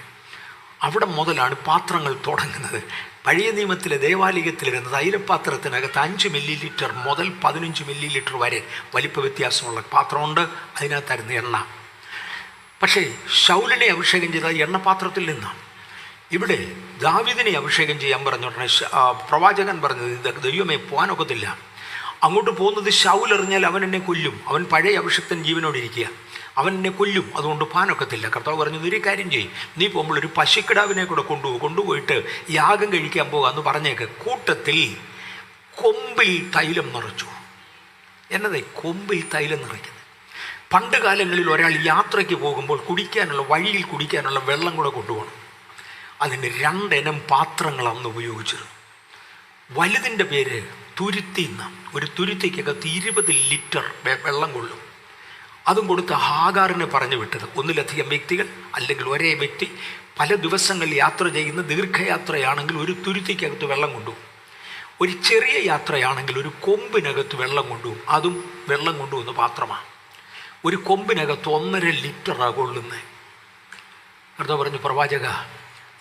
അവിടെ മുതലാണ് പാത്രങ്ങൾ തുടങ്ങുന്നത്. പഴയ നിയമത്തിലെ ദേവാലയത്തിലിരുന്ന തൈലപാത്രത്തിനകത്ത് 5 മില്ലി ലിറ്റർ മുതൽ 15 മില്ലി ലിറ്റർ വരെ വലിപ്പ വ്യത്യാസമുള്ള പാത്രമുണ്ട്. അതിനകത്തായിരുന്നു എണ്ണ. പക്ഷേ ശൗലിനെ അഭിഷേകം ചെയ്ത എണ്ണപാത്രത്തിൽ നിന്നാണ്. ഇവിടെ ദാവീദിനെ അഭിഷേകം ചെയ്യാൻ പറഞ്ഞ ഉടനെ പ്രവാചകൻ പറഞ്ഞത്, ദൈവമേ പോകാനൊക്കത്തില്ല, അങ്ങോട്ട് പോകുന്നത് ശൗൽ അറിഞ്ഞാൽ അവൻ എന്നെ കൊല്ലും, അവൻ പഴയ അഭിഷക്തൻ ജീവനോടിരിക്കുക, അവൻ എന്നെ കൊല്ലും, അതുകൊണ്ട് പോകാനൊക്കത്തില്ല. കർത്താവ് പറഞ്ഞത്, ഒരു കാര്യം ചെയ്യും, നീ പോകുമ്പോൾ ഒരു പശുക്കിടാവിനെ കൂടെ കൊണ്ടുപോയിട്ട് യാഗം കഴിക്കാൻ പോകാമെന്ന് പറഞ്ഞേക്ക്. കൂട്ടത്തിൽ കൊമ്പിൽ തൈലം നിറച്ചു. എന്നതേ കൊമ്പിൽ തൈലം നിറയ്ക്കുന്നത്? പണ്ട് കാലങ്ങളിൽ ഒരാൾ യാത്രയ്ക്ക് പോകുമ്പോൾ വഴിയിൽ കുടിക്കാനുള്ള വെള്ളം കൂടെ കൊണ്ടുപോകണം. അതിന് 2 ഇനം പാത്രങ്ങൾ അന്ന് ഉപയോഗിച്ചിരുന്നു. വലുതിൻ്റെ പേര് തുരുത്തി എന്നാണ്. ഒരു തുരുത്തിക്കകത്ത് 20 ലിറ്റർ വെള്ളം കൊള്ളും. അതും കൊടുത്ത് ഹാഗാറിനെ പറഞ്ഞു വിട്ടത്. ഒന്നിലധികം വ്യക്തികൾ അല്ലെങ്കിൽ ഒരേ വ്യക്തി പല ദിവസങ്ങൾ യാത്ര ചെയ്യുന്ന ദീർഘയാത്രയാണെങ്കിൽ ഒരു തുരുത്തിക്കകത്ത് വെള്ളം കൊണ്ടുപോകും. ഒരു ചെറിയ യാത്രയാണെങ്കിൽ ഒരു കൊമ്പിനകത്ത് വെള്ളം കൊണ്ടുപോകും. അതും വെള്ളം കൊണ്ടുപോകുന്ന പാത്രമാണ്. ഒരു കൊമ്പിനകത്ത് 1.5 ലിറ്ററാണ് കൊള്ളുന്നത്. കർത്താവ് പറഞ്ഞു, പ്രവാചക,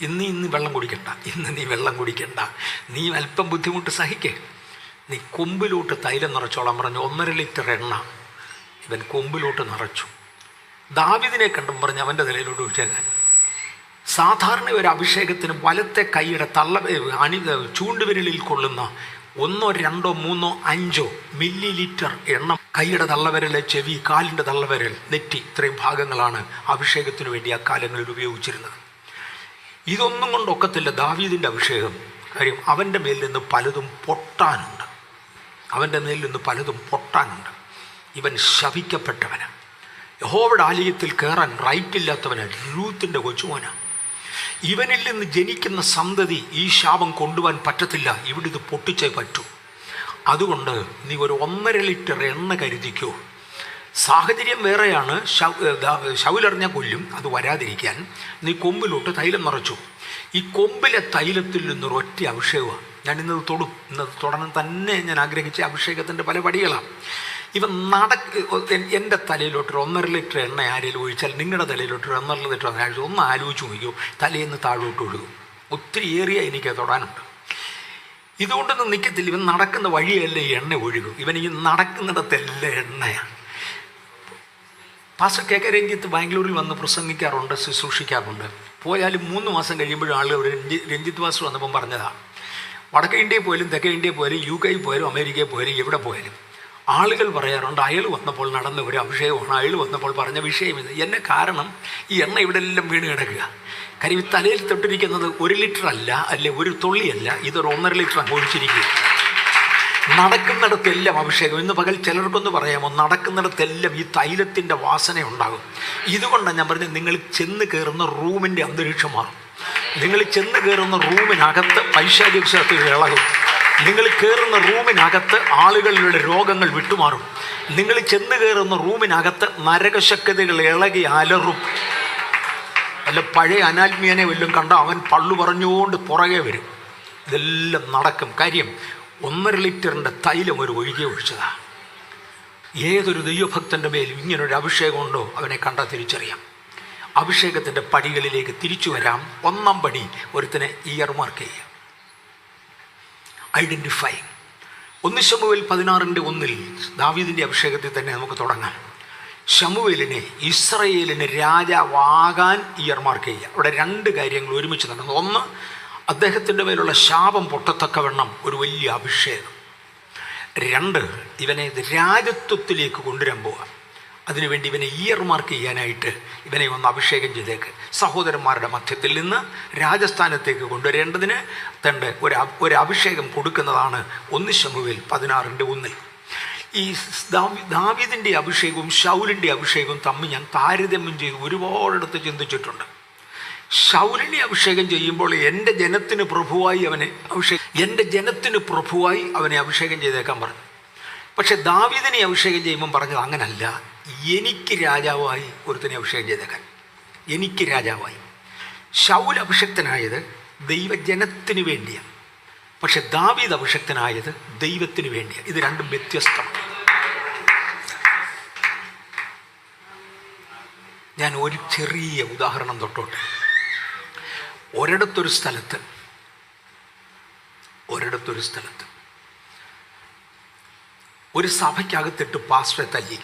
ഇന്ന് വെള്ളം കുടിക്കണ്ട, നീ വെള്ളം കുടിക്കണ്ട, നീ അല്പം ബുദ്ധിമുട്ട് സഹിക്കേ, നീ കൊമ്പിലോട്ട് തൈലം നിറച്ചോളാൻ പറഞ്ഞു. 1.5 ലിറ്റർ എണ്ണ ഇവൻ കൊമ്പിലോട്ട് നിറച്ചു. ദാവീദിനെ കണ്ടും പറഞ്ഞ് അവൻ്റെ തലയിലോട്ട് ഒഴിച്ചേക്കാൻ. സാധാരണ ഒരു അഭിഷേകത്തിന് വലത്തെ കൈയുടെ ചൂണ്ടുവിരലിൽ കൊള്ളുന്ന 1, 2, 3, 5 മില്ലി ലിറ്റർ എണ്ണ കൈയുടെ തള്ളവിരൽ, ചെവി, കാലിൻ്റെ തള്ളവിരൽ, നെറ്റി, ഇത്രയും ഭാഗങ്ങളാണ് അഭിഷേകത്തിന് വേണ്ടി ആ കാലങ്ങളിൽ ഉപയോഗിച്ചിരുന്നത്. ഇതൊന്നും കൊണ്ടൊക്കത്തില്ല ദാവീദിൻ്റെ അഭിഷേകം. കാര്യം അവൻ്റെ മേലിൽ നിന്ന് പലതും പൊട്ടാനുണ്ട്. ഇവൻ ശപിക്കപ്പെട്ടവനാണ്. യഹോവയുടെ ആലയത്തിൽ കയറാൻ റൈറ്റില്ലാത്തവനാണ്. രൂത്തിൻ്റെ കൊച്ചുമോനാണ്. ഇവനിൽ നിന്ന് ജനിക്കുന്ന സന്തതി ഈ ശാപം കൊണ്ടുപോകാൻ പറ്റത്തില്ല. ഇവിടെ ഇത് പൊട്ടിച്ചേ പറ്റൂ. അതുകൊണ്ട് നീ ഒരു 1.5 ലിറ്റർ എണ്ണ കരുതിക്കോ. സാഹചര്യം വേറെയാണ്. ശൗലറിഞ്ഞാൽ കൊല്ലും, അത് വരാതിരിക്കാൻ നീ കൊമ്പിലോട്ട് തൈലം നിറച്ചു. ഈ കൊമ്പിലെ തൈലത്തിൽ നിന്നൊരൊറ്റ അഭിഷേകമാണ്. ഞാൻ ഇന്നത് തൊടണം തന്നെ ഞാൻ ആഗ്രഹിച്ച അഭിഷേകത്തിൻ്റെ പല പടികളാണ്. ഇവൻ എൻ്റെ തലയിലോട്ടൊരു 1.5 ലിറ്റർ എണ്ണ ആരെങ്കിലും ഒഴിച്ചാൽ നിങ്ങളുടെ തലയിലോട്ടൊരു 1.5 ലിറ്റർ എണ്ണ ആഴ്ച ഒന്ന് ആലോചിച്ച് നോക്കിയോ, തലേന്ന് താഴോട്ട് ഒഴുകും. ഒത്തിരി ഏറിയ എനിക്ക് തൊടാനുണ്ട്. ഇതുകൊണ്ടൊന്നും നിൽക്കത്തില്ല. ഇവൻ നടക്കുന്ന വഴിയെല്ലാം എണ്ണ ഒഴുകും. ഇവൻ ഈ നടക്കുന്നിടത്തെല്ലാം എണ്ണയാണ്. പാസ്റ്റർ കെ രഞ്ജിത്ത് ബാംഗ്ലൂരിൽ വന്ന് പ്രസംഗിക്കാറുണ്ട്, ശുശ്രൂഷിക്കാറുണ്ട്. പോയാലും 3 മാസം കഴിയുമ്പോഴും ആളുകൾ രഞ്ജിത്ത് പാസ്റ്റർ വന്നപ്പം പറഞ്ഞതാണ്, വടക്കേ ഇന്ത്യയിൽ പോയാലും തെക്കേ ഇന്ത്യയിൽ പോയാലും UK പോയാലും അമേരിക്കയിൽ പോയാലും എവിടെ പോയാലും ആളുകൾ പറയാറുണ്ട്, അയാൾ വന്നപ്പോൾ നടന്ന ഒരു അഭിഷേകമാണ്, അയാൾ വന്നപ്പോൾ പറഞ്ഞ വിഷയം ഇത്. എന്നെ കാരണം ഈ എണ്ണ ഇവിടെ എല്ലാം വീണ് കിടക്കുക. കാര്യം ഈ തലയിൽ തൊട്ടിരിക്കുന്നത് 1 ലിറ്റർ അല്ല, ഒരു തുള്ളിയല്ല, ഇതൊരു 1.5 ലിറ്റർ ഒഴിച്ചിരിക്കുക. നടക്കുന്നിടത്തെല്ലാം അഭിഷേകം. ഇന്ന് പകൽ ചിലർക്കൊന്ന് പറയാമോ, നടക്കുന്നിടത്തെല്ലാം ഈ തൈലത്തിൻ്റെ വാസന ഉണ്ടാകും. ഇതുകൊണ്ടാണ് ഞാൻ പറഞ്ഞത്, നിങ്ങൾ ചെന്ന് കയറുന്ന റൂമിൻ്റെ അന്തരീക്ഷം മാറും. നിങ്ങൾ ചെന്ന് കയറുന്ന റൂമിനകത്ത് പൈശാചിക ശക്തികൾ ഇളകും. നിങ്ങൾ കയറുന്ന റൂമിനകത്ത് ആളുകളുടെ രോഗങ്ങൾ വിട്ടുമാറും. നിങ്ങൾ ചെന്ന് കയറുന്ന റൂമിനകത്ത് നരകശക്തികൾ ഇളകി അലറും. അല്ല പഴയ അനാത്മീയനെ വല്ലതും കണ്ട അവൻ പള്ളു പറഞ്ഞുകൊണ്ട് പുറകെ വരും. ഇതെല്ലാം നടക്കും. കാര്യം 1.5 ലിറ്ററിൻ്റെ തൈലം ഒരു ഒഴിച്ചതാണ്. ഏതൊരു ദൈവഭക്തൻ്റെ മേലും ഇങ്ങനൊരു അഭിഷേകമുണ്ടോ അവനെ കണ്ടാൽ തിരിച്ചറിയാം. അഭിഷേകത്തിൻ്റെ പടികളിലേക്ക് തിരിച്ചു വരാം. 1-ാം പടി ഒരുത്തനെ ഇയർ മാർക്ക് ചെയ്യുക, ഐഡൻറ്റിഫൈ. 1 ശമൂവേൽ 16:1 ദാവീദിൻ്റെ അഭിഷേകത്തിൽ തന്നെ നമുക്ക് തുടങ്ങാം. ശമൂവേലിനെ ഇസ്രായേലിന് രാജാവാകാൻ ഇയർ മാർക്ക് ചെയ്യുക. അവിടെ 2 കാര്യങ്ങൾ ഒരുമിച്ച് നടന്നു. 1, അദ്ദേഹത്തിൻ്റെ മേലുള്ള ശാപം പൊട്ടത്തക്കവണ്ണം ഒരു വലിയ അഭിഷേകം. 2, ഇവനെ രാജത്വത്തിലേക്ക് കൊണ്ടുവരാൻ പോവുക. അതിനുവേണ്ടി ഇവനെ ഇയർ മാർക്ക് ചെയ്യാനായിട്ട് ഇവനെ ഒന്ന് അഭിഷേകം ചെയ്തേക്ക്. സഹോദരന്മാരുടെ മധ്യത്തിൽ നിന്ന് രാജസ്ഥാനത്തേക്ക് കൊണ്ടുവരേണ്ടതിന് തൻ്റെ ഒരു അഭിഷേകം കൊടുക്കുന്നതാണ് 1 ശമൂവേൽ 16:1. ഈ ദാവീദിൻ്റെ അഭിഷേകവും ശൗലിൻ്റെ അഭിഷേകവും തമ്മിൽ ഞാൻ താരതമ്യം ചെയ്ത് ഒരുപാടിടത്ത് ചിന്തിച്ചിട്ടുണ്ട്. ശൗലിനെ അഭിഷേകം ചെയ്യുമ്പോൾ എൻ്റെ ജനത്തിന് പ്രഭുവായി അവനെ അഭിഷേകം ചെയ്തേക്കാൻ പറഞ്ഞു. പക്ഷെ ദാവീദിനെ അഭിഷേകം ചെയ്യുമ്പം പറഞ്ഞത് അങ്ങനല്ല, എനിക്ക് രാജാവായി ഒരുത്തനെ അഭിഷേകം ചെയ്തേക്കാൻ. എനിക്ക് രാജാവായി. ശൗൽ അഭിഷക്തനായത് ദൈവജനത്തിന് വേണ്ടിയാണ്, പക്ഷെ ദാവീദ് അഭിഷക്തനായത് ദൈവത്തിന് വേണ്ടിയാണ്. ഇത് രണ്ടും വ്യത്യസ്തമാണ്. ഞാൻ ഒരു ചെറിയ ഉദാഹരണം തൊട്ടോട്ടെ. ഒരിടത്തൊരു സ്ഥലത്ത് ഒരിടത്തൊരു സ്ഥലത്ത് ഒരു സഭയ്ക്കകത്തിട്ട് പാസ്റ്ററെ തല്ലി.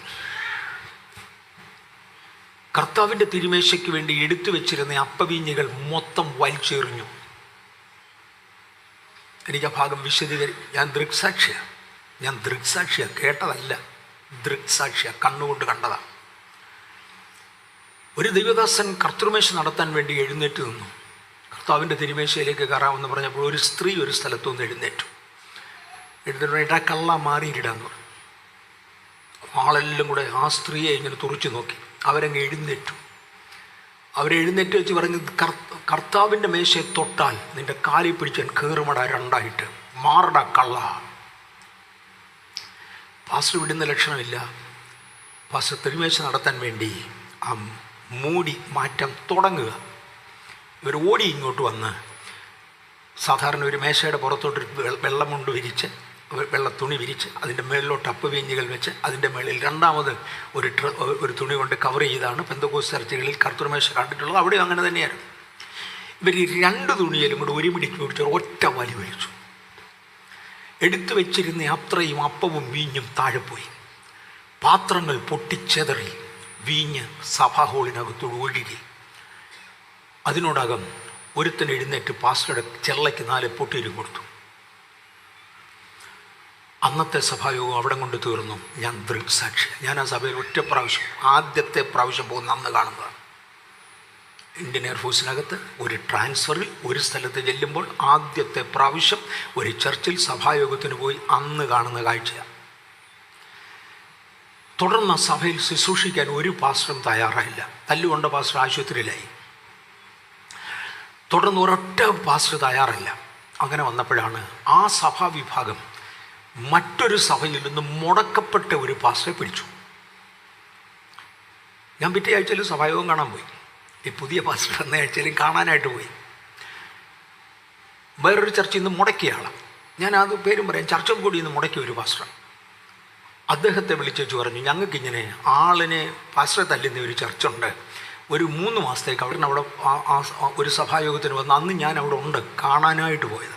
കർത്താവിൻ്റെ തിരുമേശയ്ക്ക് വേണ്ടി എടുത്തു വെച്ചിരുന്ന അപ്പവീഞ്ഞികൾ മൊത്തം വലിച്ചെറിഞ്ഞു. എനിക്ക് ആ ഭാഗം ഞാൻ ദൃക്സാക്ഷിയാണ്, കേട്ടതല്ല, ദൃക്സാക്ഷിയാണ്, കണ്ണുകൊണ്ട് കണ്ടതാണ്. ഒരു ദൈവദാസൻ കർത്തൃമേശ നടത്താൻ വേണ്ടി എഴുന്നേറ്റ് നിന്നു. കർത്താവിൻ്റെ തിരുമേശയിലേക്ക് കയറാമെന്ന് പറഞ്ഞപ്പോൾ ഒരു സ്ത്രീ ഒരു സ്ഥലത്തുനിന്ന് എഴുന്നേറ്റു. ഇടാ കള്ള മാറിയിടാന്ന് പറഞ്ഞു. ആളെല്ലാം കൂടെ ആ സ്ത്രീയെ ഇങ്ങനെ തുറച്ചു നോക്കി. അവരങ്ങ് എഴുന്നേറ്റു. അവരെഴുന്നേറ്റ് വെച്ച് പറഞ്ഞ്, കർത്താവിൻ്റെ മേശയെ തൊട്ടാൽ നിൻ്റെ കാലിൽ പിടിച്ചാൽ കയറുമട രണ്ടായിട്ട്, മാറട കള്ള. പാസ്റ്റർ വിടുന്ന ലക്ഷണമില്ല. പാസ്റ്റർ തിരുമേശ നടത്താൻ വേണ്ടി ആ മൂടി മാറ്റം തുടങ്ങുക. ഇവർ ഓടി ഇങ്ങോട്ട് വന്ന് സാധാരണ ഒരു മേശയുടെ പുറത്തോട്ട് വെള്ളമുണ്ട് വിരിച്ച്, വെള്ള തുണി വിരിച്ച് അതിൻ്റെ മേളിലോട്ട് അപ്പവീഞ്ഞികൾ വെച്ച് അതിൻ്റെ മേളിൽ രണ്ടാമത് ഒരു തുണി കൊണ്ട് കവർ ചെയ്താണ് പെന്തക്കോസ്ത് ചർച്ചകളിൽ കർത്തൃമേശ കണ്ടിട്ടുള്ളത്. അവിടെയും അങ്ങനെ തന്നെയായിരുന്നു. ഇവർ ഈ രണ്ട് തുണിയിലും കൂടെ ഒരുമിടിച്ച് പിടിച്ച് ഒറ്റ വലി വലിച്ചു. എടുത്തു വെച്ചിരുന്ന അത്രയും അപ്പവും വീഞ്ഞും താഴെ പോയി. പാത്രങ്ങൾ പൊട്ടിച്ചെതറി, വീഞ്ഞ് സഭാ ഹോളിനകത്തോട് ഒഴുകി. അതിനോടകം ഒരുത്തൻ എഴുന്നേറ്റ് പാസ്റ്ററുടെ ചെള്ളയ്ക്ക് 4 പൊട്ടിയിലും കൊടുത്തു. അന്നത്തെ സഭായോഗം അവിടെ കൊണ്ട് തീർന്നു. ഞാൻ ദൃക്സാക്ഷി. ഞാൻ ആ സഭയിൽ ആദ്യത്തെ പ്രാവശ്യം പോകുന്ന അന്ന് കാണുന്നതാണ്. ഇന്ത്യൻ എയർഫോഴ്സിനകത്ത് ഒരു ട്രാൻസ്ഫറിൽ ഒരു സ്ഥലത്ത് ചെല്ലുമ്പോൾ ആദ്യത്തെ പ്രാവശ്യം ഒരു ചർച്ചിൽ സഭായോഗത്തിന് പോയി അന്ന് കാണുന്ന കാഴ്ചയാണ്. തുടർന്ന് ആ സഭയിൽ ശുശ്രൂഷിക്കാൻ ഒരു പാസ്റ്ററും തയ്യാറായില്ല. തല്ലുകൊണ്ട പാസ്റ്റർ ആശുപത്രിയിലായി. തുടർന്ന് ഒരൊറ്റ പാസ്റ്റർ തയ്യാറില്ല. അങ്ങനെ വന്നപ്പോഴാണ് ആ സഭാ വിഭാഗം മറ്റൊരു സഭയിൽ നിന്ന് മുടക്കപ്പെട്ട ഒരു പാസ്റ്ററെ പിടിച്ചു. ഞാൻ പിറ്റേ ആഴ്ചയിൽ സഭായോഗം കാണാൻ പോയി. ഈ പുതിയ പാസ്റ്റർ അന്ന ആഴ്ചയിലും കാണാനായിട്ട് പോയി. വേറൊരു ചർച്ചയിൽ നിന്ന് മുടക്കിയ ആളാണ്. ഞാൻ അത് പേരും പറയാം. ചർച്ച കൂടി നിന്ന് മുടക്കിയ ഒരു പാസ്റ്റർ. അദ്ദേഹത്തെ വിളിച്ചു പറഞ്ഞു, ഞങ്ങൾക്കിങ്ങനെ ആളിനെ പാസ്റ്ററെ തല്ലുന്ന ഒരു ചർച്ച ഉണ്ട്, ഒരു 3 മാസത്തേക്ക് അവിടെ ഒരു സഭായോഗത്തിന് വന്ന് അന്ന് ഞാൻ അവിടെ ഉണ്ട് കാണാനായിട്ട് പോയത്.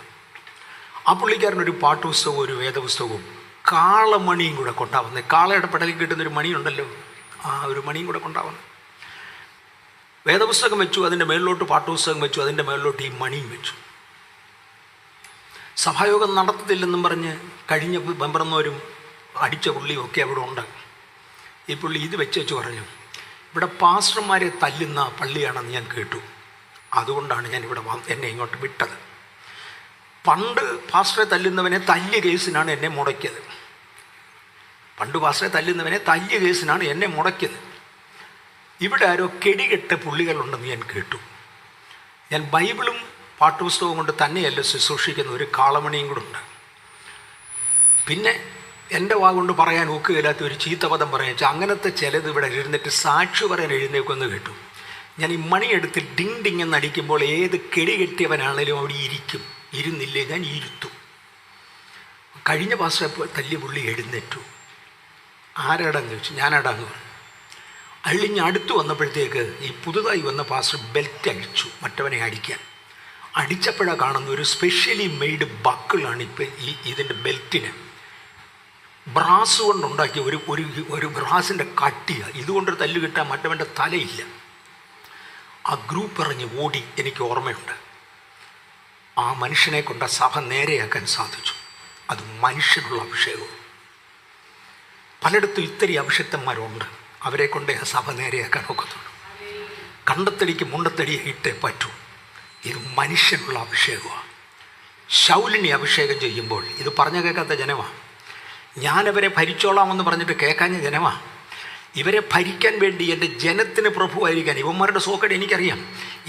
ആ പുള്ളിക്കാരനൊരു പാട്ടുപുസ്തകവും ഒരു വേദപുസ്തകവും കാളമണിയും കൂടെ കൊണ്ടാവുന്നത്. കാളയുടെ പെടലിൽ കിട്ടുന്നൊരു മണിയുണ്ടല്ലോ, ആ ഒരു മണിയും കൂടെ കൊണ്ടാവുന്നത്. വേദപുസ്തകം വെച്ചു, അതിൻ്റെ മേളിലോട്ട് പാട്ടുപുസ്തകം വെച്ചു, അതിൻ്റെ മേളിലോട്ട് ഈ മണിയും വെച്ചു. സഭായോഗം നടത്തത്തില്ലെന്നും പറഞ്ഞ് കഴിഞ്ഞ മെമ്പർന്നവരും അടിച്ച പുള്ളിയും ഒക്കെ അവിടെ ഉണ്ട്. ഈ പുള്ളി ഇത് വെച്ചു പറഞ്ഞു, ഇവിടെ പാസ്റ്റർമാരെ തല്ലുന്ന പള്ളിയാണെന്ന് ഞാൻ കേട്ടു, അതുകൊണ്ടാണ് ഞാൻ ഇവിടെ എന്നെ ഇങ്ങോട്ട് വിട്ടത്. പണ്ട് പാസ്റ്ററെ തല്ലുന്നവനെ തല്ലിയ കേസിനാണ് എന്നെ മുടക്കിയത്. ഇവിടെ ആരോ കെടികെട്ട പുള്ളികളുണ്ടെന്ന് ഞാൻ കേട്ടു. ഞാൻ ബൈബിളും പാട്ടുപുസ്തകവും കൊണ്ട് തന്നെയല്ല ശുശ്രൂഷിക്കുന്ന, ഒരു കാളമണിയും കൂടെ ഉണ്ട്. പിന്നെ എൻ്റെ കൊണ്ട് പറയാൻ ഒക്കുകയില്ലാത്ത ഒരു ചീത്തപദം പറയാൻ വെച്ചാൽ അങ്ങനത്തെ ചിലത് ഇവിടെ എഴുന്നേറ്റ് സാക്ഷി പറയാൻ എഴുന്നേക്കുമെന്ന് കേട്ടു. ഞാൻ ഈ മണിയെടുത്ത് ഡിങ് ഡിങ് എന്നടിക്കുമ്പോൾ ഏത് കെടി കെട്ടിയവനാണേലും അവിടെ ഇരിക്കും. ഇരുന്നില്ലേ ഞാൻ ഇരുത്തും. കഴിഞ്ഞ പാസ്റ്ററെ തല്ലിയ പുള്ളി എഴുന്നേറ്റു. ആരാടാന്ന് ചോദിച്ചു. ഞാനാടാന്ന് പറഞ്ഞു. അഴിഞ്ഞ് അടുത്ത് വന്നപ്പോഴത്തേക്ക് ഈ പുതുതായി വന്ന പാസ്റ്റർ ബെൽറ്റ് അടിച്ചു മറ്റവനെ അടിക്കാൻ. അടിച്ചപ്പോഴാണ് കാണുന്ന ഒരു സ്പെഷ്യലി മെയ്ഡ് ബക്കിളാണ് ഇപ്പം ഇതിൻ്റെ ബെൽറ്റിന്. ബ്രാസ് കൊണ്ടുണ്ടാക്കിയ ഒരു ബ്രാസിൻ്റെ കട്ടിയാണ്. ഇതുകൊണ്ടൊരു തല്ല് കിട്ടാൻ മറ്റവൻ്റെ തലയില്ല. ആ ഗ്രൂപ്പ് ഇറങ്ങി ഓടി. എനിക്ക് ഓർമ്മയുണ്ട്. ആ മനുഷ്യനെ കൊണ്ട് സഭ നേരെയാക്കാൻ സാധിച്ചു. അത് മനുഷ്യനുള്ള അഭിഷേകവും. പലയിടത്തും ഇത്തിരി അഭിഷിക്തന്മാരുണ്ട്, അവരെ കൊണ്ട് ആ സഭ നേരെയാക്കാൻ ഒക്കത്തുള്ളൂ. കണ്ടത്തടിക്ക് മുണ്ടത്തടിയെ ഇട്ടേ പറ്റൂ. ഇത് മനുഷ്യനുള്ള അഭിഷേകമാണ്. ശൗലിനെ അഭിഷേകം ചെയ്യുമ്പോൾ ഇത് പറഞ്ഞു കേൾക്കാത്ത ജനമാണ്. ഞാനവരെ ഭരിച്ചോളാമെന്ന് പറഞ്ഞിട്ട് കേൾക്കാഞ്ഞ ജനമാണ്. ഇവരെ ഭരിക്കാൻ വേണ്ടി എൻ്റെ ജനത്തിന് പ്രഭുവായിരിക്കാൻ ഇവന്മാരുടെ സോക്കട് എനിക്കറിയാം.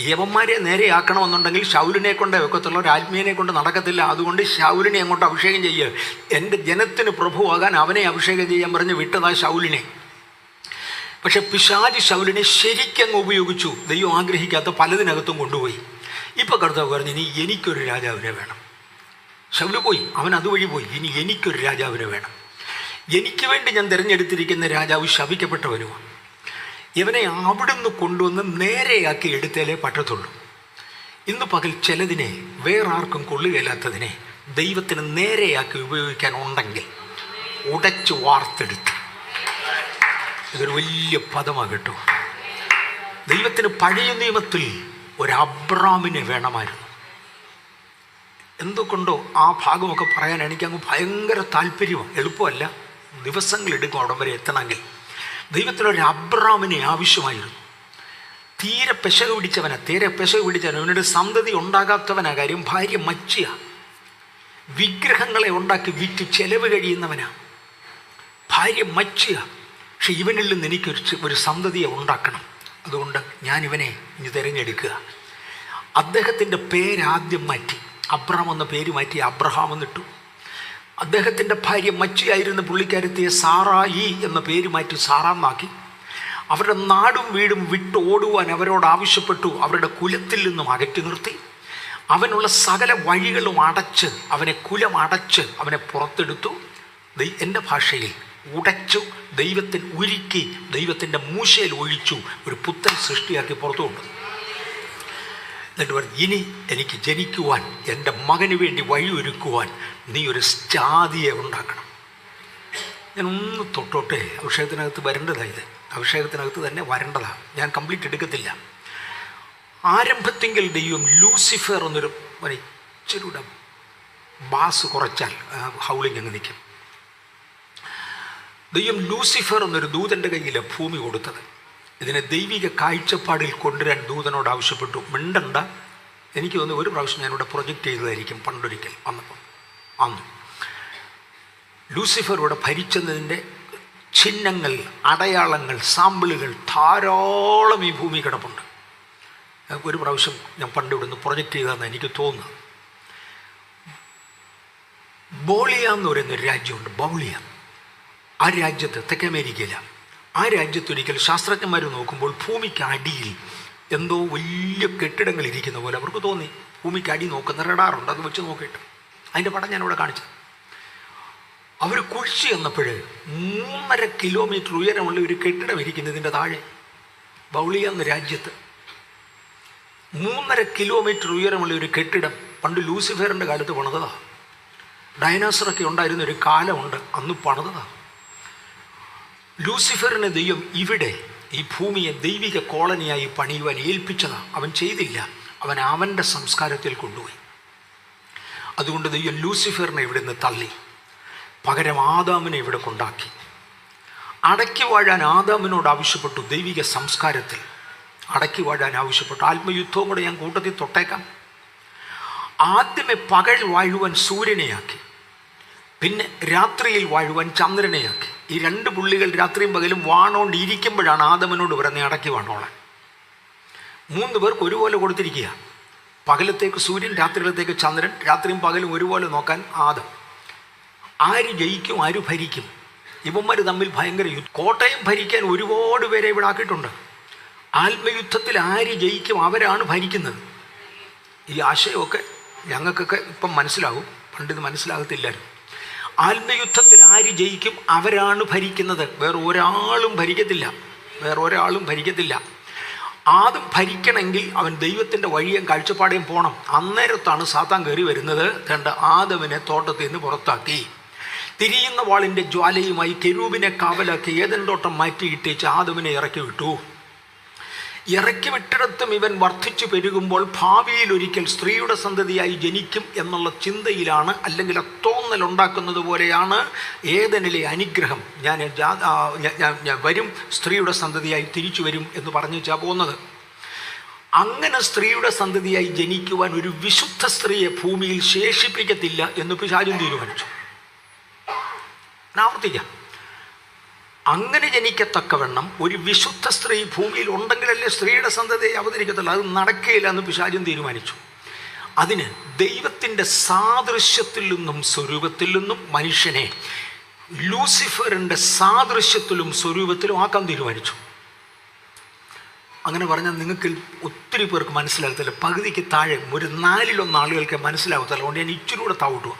യവന്മാരെ നേരെയാക്കണമെന്നുണ്ടെങ്കിൽ ശൗലിനെ കൊണ്ടേ ഒക്കത്തുള്ള, ഒരു ആത്മീയനെ കൊണ്ട് നടക്കത്തില്ല. അതുകൊണ്ട് ശൗലിനെ അങ്ങോട്ട് അഭിഷേകം ചെയ്യുക. എൻ്റെ ജനത്തിന് പ്രഭുവാകാൻ അവനെ അഭിഷേകം ചെയ്യാൻ പറഞ്ഞ് വിട്ടതാ ശൗലിനെ. പക്ഷെ പിശാചി ശൗലിനെ ശരിക്കങ്ങ് ഉപയോഗിച്ചു. ദൈവം ആഗ്രഹിക്കാത്ത പലതിനകത്തും കൊണ്ടുപോയി. ഇപ്പം കർത്താവ് പറഞ്ഞു, ഇനി എനിക്കൊരു രാജാവിനെ വേണം. ശൗല് പോയി, അവൻ അതുവഴി പോയി. ഇനി എനിക്കൊരു രാജാവിനെ വേണം. എനിക്ക് വേണ്ടി ഞാൻ തിരഞ്ഞെടുത്തിരിക്കുന്ന രാജാവ് ശപിക്കപ്പെട്ടവനുമാണ്. ഇവനെ അവിടുന്ന് കൊണ്ടുവന്ന് നേരെയാക്കി എടുത്താലേ പറ്റത്തുള്ളൂ. ഇന്ന് പകൽ ചിലതിനെ, വേറെ ആർക്കും കൊള്ളുകയില്ലാത്തതിനെ ദൈവത്തിന് നേരെയാക്കി ഉപയോഗിക്കാനുണ്ടെങ്കിൽ ഉടച്ചു വാർത്തെടുത്ത്. ഇതൊരു വലിയ പദമാണ് കേട്ടോ. ദൈവത്തിന് പഴയ നിയമത്തിൽ ഒരു അബ്രാമിനെ വേണമായിരുന്നു. എന്തുകൊണ്ടോ ആ ഭാഗമൊക്കെ പറയാൻ എനിക്കങ്ങ് ഭയങ്കര താല്പര്യമാണ്. എളുപ്പമല്ല, ദിവസങ്ങളെടുക്കും അവിടം വരെ എത്തണമെങ്കിൽ. ദൈവത്തിനൊരു അബ്രാമിനെ ആവശ്യമായിരുന്നു. തീരെ പെശക് പിടിച്ചവൻ, അവനൊരു സന്തതി ഉണ്ടാകാത്തവനാ. കാര്യം ഭാര്യ മച്ചിയ, വിഗ്രഹങ്ങളെ ഉണ്ടാക്കി വിറ്റ് ചെലവ് കഴിയുന്നവനാ. ഭാര്യ മച്ചിയ. പക്ഷെ ഇവനിൽ നിന്ന് എനിക്കൊരു സന്തതിയെ ഉണ്ടാക്കണം. അതുകൊണ്ട് ഞാൻ ഇവനെ ഇനി തിരഞ്ഞെടുക്കുക. അദ്ദേഹത്തിൻ്റെ പേരാദ്യം മാറ്റി, അബ്രാം എന്ന പേര് മാറ്റി അബ്രഹാം എന്നിട്ടു. അദ്ദേഹത്തിൻ്റെ ഭാര്യ മച്ചിയായിരുന്ന പുള്ളിക്കാരത്തിയെ സാറായി എന്ന പേര് മാറ്റി സാറാന്നാക്കി. അവരുടെ നാടും വീടും വിട്ട് ഓടുവാൻ അവരോട് ആവശ്യപ്പെട്ടു. അവരുടെ കുലത്തിൽ നിന്നും അകറ്റി നിർത്തി. അവനുള്ള സകല വഴികളും അടച്ച്, അവനെ കുലം അടച്ച് അവനെ പുറത്തെടുത്തു. എൻ്റെ ഭാഷയിൽ ഉടച്ചു, ദൈവത്തിന് ഉരുക്കി, ദൈവത്തിൻ്റെ മൂശയിൽ ഒഴിച്ചു, ഒരു പുത്തൻ സൃഷ്ടിയാക്കി പുറത്തു കൊണ്ടു. എന്നിട്ട് പറഞ്ഞു, ഇനി എനിക്ക് ജനിക്കുവാൻ, എൻ്റെ മകന് വേണ്ടി വഴിയൊരുക്കുവാൻ നീ ഒരു ജാതിയെ ഉണ്ടാക്കണം. ഞാൻ ഒന്ന് തൊട്ടോട്ടെ, അഭിഷേകത്തിനകത്ത് വരേണ്ടതാണ്. ഇത് അഭിഷേകത്തിനകത്ത് തന്നെ വരേണ്ടതാണ്. ഞാൻ കംപ്ലീറ്റ് എടുക്കത്തില്ല. ആരംഭത്തെങ്കിൽ ദൈവം ലൂസിഫർ എന്നൊരു ഇച്ചിരൂടെ ബാസ് കുറച്ചാൽ ഹൗളിങ് അങ്ങ് നിൽക്കും. ദൈവം ലൂസിഫർ എന്നൊരു ദൂതൻ്റെ കയ്യിലാണ് ഭൂമി കൊടുത്തത്. ഇതിനെ ദൈവിക കാഴ്ചപ്പാടിൽ കൊണ്ടുവരാൻ ദൂതനോട് ആവശ്യപ്പെട്ടു. മിണ്ടണ്ട. എനിക്ക് തോന്നുന്നു ഒരു പ്രാവശ്യം ഞാനിവിടെ പ്രൊജക്റ്റ് ചെയ്തതായിരിക്കും പണ്ടൊരിക്കൽ വന്നപ്പോൾ. അന്ന് ലൂസിഫർ ഇവിടെ ഭരിച്ചതിൻ്റെ ചിഹ്നങ്ങൾ, അടയാളങ്ങൾ, സാമ്പിളുകൾ ധാരാളം ഈ ഭൂമി കിടപ്പുണ്ട്. ഒരു പ്രാവശ്യം ഞാൻ പണ്ട് ഇവിടുന്ന് പ്രൊജക്റ്റ് ചെയ്തതെന്ന് എനിക്ക് തോന്നുന്നത്. ബോളിയ എന്ന് പറയുന്നൊരു രാജ്യമുണ്ട്, ബൗളിയ. ആ രാജ്യത്ത്, തെക്കേ അമേരിക്കയിലാണ്. ആ രാജ്യത്തൊരിക്കൽ ശാസ്ത്രജ്ഞന്മാർ നോക്കുമ്പോൾ ഭൂമിക്ക് അടിയിൽ എന്തോ വലിയ കെട്ടിടങ്ങൾ ഇരിക്കുന്ന പോലെ അവർക്ക് തോന്നി. ഭൂമിക്ക് അടി നോക്കുന്ന റഡാറുണ്ട്, അത് വെച്ച് നോക്കിയിട്ട് അതിൻ്റെ പടം ഞാനിവിടെ കാണിച്ചു. അവർ കുഴിച്ച് ചെന്നപ്പോൾ 3.5 കിലോമീറ്റർ ഉയരമുള്ള ഒരു കെട്ടിടം ഇരിക്കുന്നതിൻ്റെ താഴെ, ബൗളിയ എന്ന രാജ്യത്ത് 3.5 കിലോമീറ്റർ ഉയരമുള്ള ഒരു കെട്ടിടം പണ്ട് ലൂസിഫറിൻ്റെ കാലത്ത് പണിതതാണ്. ഡൈനോസറൊക്കെ ഉണ്ടായിരുന്ന ഒരു കാലമുണ്ട്, അന്ന് പണിതതാണ്. ലൂസിഫറിനെ ദൈവം ഇവിടെ ഈ ഭൂമിയെ ദൈവിക കോളനിയായി പണിയുവാൻ ഏൽപ്പിച്ചതാണ്. അവൻ ചെയ്തില്ല, അവൻ അവൻ്റെ സംസ്കാരത്തിൽ കൊണ്ടുപോയി. അതുകൊണ്ട് ദൈവം ലൂസിഫറിനെ ഇവിടെ നിന്ന് തള്ളി, പകരം ആദാമിനെ ഇവിടെ കൊണ്ടാക്കി. അടക്കി വാഴാൻ ആദാമിനോട് ആവശ്യപ്പെട്ടു. ദൈവിക സംസ്കാരത്തിൽ അടക്കി വാഴാൻ ആവശ്യപ്പെട്ടു. ആത്മയുദ്ധവും കൂടെ ഞാൻ കൂട്ടത്തിൽ തൊട്ടേക്കാം. ആദ്യമേ പകൽ വാഴുവാൻ സൂര്യനെയാക്കി, പിന്നെ രാത്രിയിൽ വാഴുവാൻ ചന്ദ്രനെയാക്കി. ഈ 2 പുള്ളികൾ രാത്രിയും പകലും വാണോണ്ടിരിക്കുമ്പോഴാണ് ആദമിനോട് പറയുന്നത് അടക്കി വാണോളാൻ. 3 പേർക്ക് ഒരുപോലെ കൊടുത്തിരിക്കുക. പകലത്തേക്ക് സൂര്യൻ, രാത്രിയിലത്തേക്ക് ചന്ദ്രൻ, രാത്രിയും പകലും ഒരുപോലെ നോക്കാൻ ആദം. ആര് ജയിക്കും, ആര് ഭരിക്കും? ഇവന്മാർ തമ്മിൽ ഭയങ്കര യുദ്ധം. കോട്ടയം ഭരിക്കാൻ ഒരുപാട് പേരെ ഇവിടെ ആക്കിയിട്ടുണ്ട്. ആത്മയുദ്ധത്തിൽ ആര് ജയിക്കും, അവരാണ് ഭരിക്കുന്നത്. ഈ ആശയമൊക്കെ ഞങ്ങൾക്കൊക്കെ ഇപ്പം മനസ്സിലാകും, പണ്ടിത് മനസ്സിലാകത്തില്ലായിരുന്നു. ആത്മയുദ്ധത്തിൽ ആര് ജയിക്കും, അവരാണ് ഭരിക്കുന്നത്. വേറെ ഒരാളും ഭരിക്കത്തില്ല. ആദ്യം ഭരിക്കണമെങ്കിൽ അവൻ ദൈവത്തിൻ്റെ വഴിയും കാഴ്ചപ്പാടേയും പോകണം. അന്നേരത്താണ് സാത്താൻ കയറി വരുന്നത്. കണ്ട ആദമിനെ തോട്ടത്തിൽ നിന്ന് പുറത്താക്കി. തിരിയുന്ന വാളിൻ്റെ ജ്വാലയുമായി കെരൂബിനെ കാവലാക്കി ഏദൻ തോട്ടം മാറ്റിയിട്ടേച്ച് ആദമിനെ ഇറക്കി വിട്ടു. ഇറക്കി വിട്ടിടത്തും ഇവൻ വർദ്ധിച്ചു പെരുകുമ്പോൾ ഭാവിയിൽ ഒരിക്കൽ സ്ത്രീയുടെ സന്തതിയായി ജനിക്കും എന്നുള്ള ചിന്തയിലാണ്, അല്ലെങ്കിൽ തോന്നലുണ്ടാക്കുന്നത് പോലെയാണ് ഏദനിലെ അനുഗ്രഹം. ഞാൻ വരും, സ്ത്രീയുടെ സന്തതിയായി തിരിച്ചു വരും എന്ന് പറഞ്ഞാ പോകുന്നത്. അങ്ങനെ സ്ത്രീയുടെ സന്തതിയായി ജനിക്കുവാൻ ഒരു വിശുദ്ധ സ്ത്രീയെ ഭൂമിയിൽ ശേഷിപ്പിക്കത്തില്ല എന്ന് പിശാചും തീരുമാനിച്ചു. ആവർത്തിക്കാം. അങ്ങനെ ജനിക്കത്തക്കവണ്ണം ഒരു വിശുദ്ധ സ്ത്രീ ഭൂമിയിൽ ഉണ്ടെങ്കിലല്ലേ സ്ത്രീയുടെ സന്തതിയെ അവതരിക്കത്തുള്ളൂ. അത് നടക്കുകയില്ല എന്ന് പിശാചും തീരുമാനിച്ചു. അതിന് ദൈവത്തിൻ്റെ സാദൃശ്യത്തിൽ നിന്നും സ്വരൂപത്തിൽ നിന്നും മനുഷ്യനെ ലൂസിഫറിൻ്റെ സാദൃശ്യത്തിലും സ്വരൂപത്തിലും ആക്കാൻ തീരുമാനിച്ചു. അങ്ങനെ പറഞ്ഞാൽ നിങ്ങൾക്ക് ഒത്തിരി പേർക്ക് മനസ്സിലാകത്തില്ല. പകുതിക്ക് താഴെ ഒരു 4/1 ആളുകൾക്ക് മനസ്സിലാകത്തില്ല. അതുകൊണ്ട് ഞാൻ ഇച്ചിരി കൂടെ താവിട്ടു.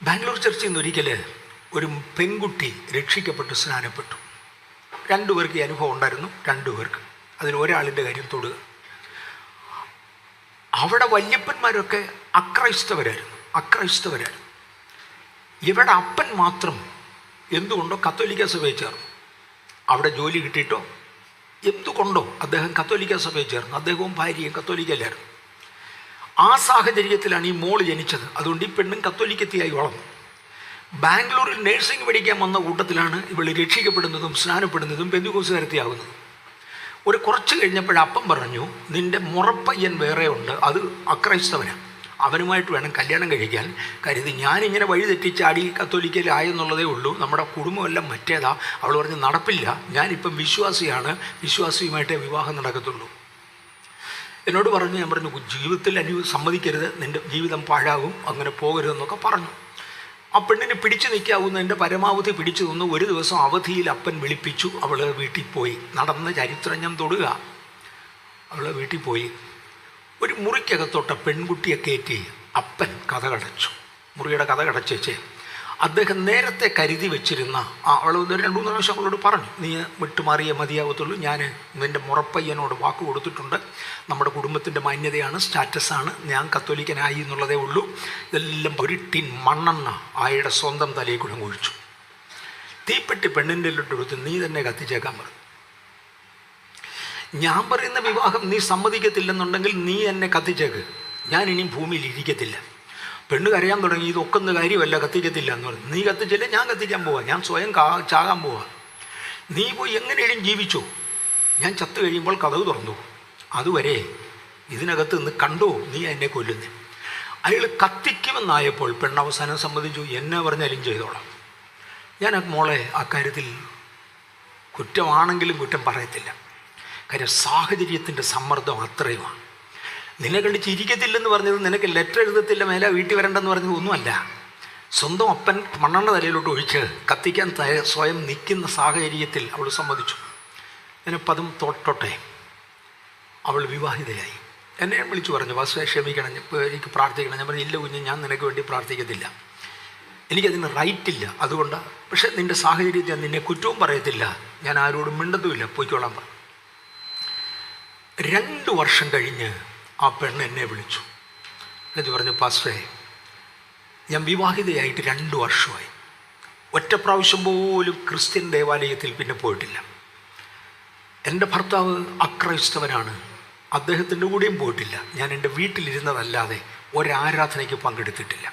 ബാംഗ്ലൂർ ചർച്ചിൽ നിന്ന് ഒരിക്കൽ ഒരു പെൺകുട്ടി രക്ഷിക്കപ്പെട്ട് സ്നാനപ്പെട്ടു. 2 പേർക്ക് ഈ അനുഭവം ഉണ്ടായിരുന്നു. 2 പേർക്ക്. അതിൽ ഒരാളിൻ്റെ കാര്യം തൊടുക. അവിടെ വല്യപ്പന്മാരൊക്കെ അക്രൈസ്തവരായിരുന്നു. അക്രൈസ്തവരായിരുന്നു. ഇവരുടെ അപ്പൻ മാത്രം എന്തുകൊണ്ടോ കത്തോലിക്ക സഭയിൽ ചേർന്നു. അവിടെ ജോലി കിട്ടിയിട്ടോ എന്തുകൊണ്ടോ അദ്ദേഹം കത്തോലിക്ക സഭയിൽ ചേർന്നു. അദ്ദേഹവും ഭാര്യയും കത്തോലിക്കല്ലായിരുന്നു. ആ സാഹചര്യത്തിലാണ് ഈ മോള് ജനിച്ചത്. അതുകൊണ്ട് ഈ പെണ്ണും കത്തോലിക്കത്തിയായി വളർന്നു. ബാംഗ്ലൂരിൽ നഴ്സിംഗ് പഠിക്കാൻ വന്ന കൂട്ടത്തിലാണ് ഇവൾ രക്ഷിക്കപ്പെടുന്നതും സ്നാനപ്പെടുന്നതും പെന്തിക്കോസ്തുകാരത്തിയാകുന്നതും. ഒരു കുറച്ച് കഴിഞ്ഞപ്പോൾ അപ്പം പറഞ്ഞു, നിൻ്റെ മുറപ്പയ്യൻ വേറെ ഉണ്ട്, അത് അക്രൈസ്തവനാണ്, അവനുമായിട്ട് വേണം കല്യാണം കഴിക്കാൻ. കരുതി ഞാനിങ്ങനെ വഴി തെറ്റിച്ചാടി കത്തോലിക്കലായെന്നുള്ളതേ ഉള്ളൂ, നമ്മുടെ കുടുംബമെല്ലാം മറ്റേതാ. അവൾ പറഞ്ഞ് നടപ്പില്ല, ഞാനിപ്പം വിശ്വാസിയാണ്, വിശ്വാസിയുമായിട്ടേ വിവാഹം നടക്കത്തുള്ളൂ. എന്നോട് പറഞ്ഞു, ഞാൻ പറഞ്ഞു ജീവിതത്തിൽ സമ്മതിക്കരുത്, നിൻ്റെ ജീവിതം പാഴാകും, അങ്ങനെ പോകരുതെന്നൊക്കെ പറഞ്ഞു. ആ പെണ്ണിനെ പിടിച്ചു നിൽക്കാവുന്നതിൻ്റെ പരമാവധി പിടിച്ചു നിന്ന് ഒരു ദിവസം അവധിയിൽ അപ്പൻ വിളിപ്പിച്ചു. അവൾ വീട്ടിൽ പോയി. നടന്ന ചരിത്രം ഞാൻ തൊടുക. അവൾ വീട്ടിൽ പോയി. ഒരു മുറിക്കകത്തോട്ട പെൺകുട്ടിയെ കയറ്റി അപ്പൻ കതകടച്ചു. മുറിയുടെ കതകടച്ചേച്ച് അദ്ദേഹം നേരത്തെ കരുതി വെച്ചിരുന്ന അവൾ 2-3 പ്രാവശ്യം അവളോട് പറഞ്ഞു, നീ വിട്ടുമാറിയേ മതിയാവത്തുള്ളൂ, ഞാൻ നിൻ്റെ മുറപ്പയ്യനോട് വാക്ക് കൊടുത്തിട്ടുണ്ട്, നമ്മുടെ കുടുംബത്തിൻ്റെ മാന്യതയാണ്, സ്റ്റാറ്റസാണ്, ഞാൻ കത്തോലിക്കനായി എന്നുള്ളതേ ഉള്ളൂ. ഇതെല്ലാം ഒരു ടിൻ മണ്ണെണ്ണ ആയുടെ സ്വന്തം തലയിൽ കൂടെ ഒഴിച്ചു. തീപ്പെട്ടി പെണ്ണിൻ്റെ എടുത്ത് നീ തന്നെ കത്തിച്ചേക്കാൻ പറഞ്ഞു. ഞാൻ പറയുന്ന വിവാഹം നീ സമ്മതിക്കത്തില്ലെന്നുണ്ടെങ്കിൽ നീ എന്നെ കത്തിച്ചേക്ക്, ഞാൻ ഇനിയും ഭൂമിയിൽ ഇരിക്കത്തില്ല. പെണ്ണ് കരയാൻ തുടങ്ങി, ഇതൊക്കൊന്ന് കാര്യമല്ല, കത്തിക്കത്തില്ല എന്ന് പറഞ്ഞു. നീ കത്തിച്ചില്ല, ഞാൻ കത്തിക്കാൻ പോവാ, ഞാൻ സ്വയം ചാകാൻ പോവാ, നീ പോയി എങ്ങനെയും ജീവിച്ചു, ഞാൻ ചത്തു കഴിയുമ്പോൾ കതവ് തുറന്നു, അതുവരെ ഇതിനകത്ത് നിന്ന് കണ്ടോ നീ എന്നെ കൊല്ലുന്നേ. അയാൾ കത്തിക്കുമെന്നായപ്പോൾ പെണ്ണവസാനം സമ്മതിച്ചു, എന്നെ പറഞ്ഞാലും ചെയ്തോളാം, ഞാൻ മോളെ അക്കാര്യത്തിൽ കുറ്റമാണെങ്കിലും കുറ്റം പറയത്തില്ല. കാര്യം സാഹചര്യത്തിൻ്റെ സമ്മർദ്ദം അത്രയുമാണ്. നിന്നെ കണ്ട് ചിരിക്കത്തില്ലെന്ന് പറഞ്ഞത്, നിനക്ക് ലെറ്റർ എഴുതത്തില്ല, മേലെ വീട്ടിൽ വരണ്ടെന്ന് പറഞ്ഞത് ഒന്നുമല്ല. സ്വന്തം അപ്പൻ മണ്ണെണ്ണ തലയിലോട്ട് ഒഴിച്ച് കത്തിക്കാൻ സ്വയം നിൽക്കുന്ന സാഹചര്യത്തിൽ അവൾ സമ്മതിച്ചു. ഞാനിപ്പതും തൊട്ടെ അവൾ വിവാഹിതയായി. എന്നെ വിളിച്ചു പറഞ്ഞു, വാസുവേ ക്ഷമിക്കണം, എനിക്ക് പ്രാർത്ഥിക്കണം. ഞാൻ പറഞ്ഞു, ഇല്ല കുഞ്ഞ്, ഞാൻ നിനക്ക് വേണ്ടി പ്രാർത്ഥിക്കത്തില്ല, എനിക്കതിന് റൈറ്റില്ല, അതുകൊണ്ടാണ്. പക്ഷേ നിൻ്റെ സാഹചര്യത്തിൽ നിന്നെ കുറ്റവും പറയത്തില്ല, ഞാൻ ആരോടും മിണ്ടതുമില്ല, പോയിക്കോളാൻ പറഞ്ഞു. 2 വർഷം കഴിഞ്ഞ് ആ പെണ്ണ് എന്നെ വിളിച്ചു. എന്നിട്ട് പറഞ്ഞു, പാസ്റ്ററേ, ഞാൻ വിവാഹിതയായിട്ട് 2 വർഷമായി, ഒറ്റ പ്രാവശ്യം പോലും ക്രിസ്ത്യൻ ദേവാലയത്തിൽ പിന്നെ പോയിട്ടില്ല. എൻ്റെ ഭർത്താവ് അക്രൈസ്തവനാണ്, അദ്ദേഹത്തിൻ്റെ കൂടെയും പോയിട്ടില്ല. ഞാൻ എൻ്റെ വീട്ടിലിരുന്നതല്ലാതെ ഒരാരാധനയ്ക്ക് പങ്കെടുത്തിട്ടില്ല.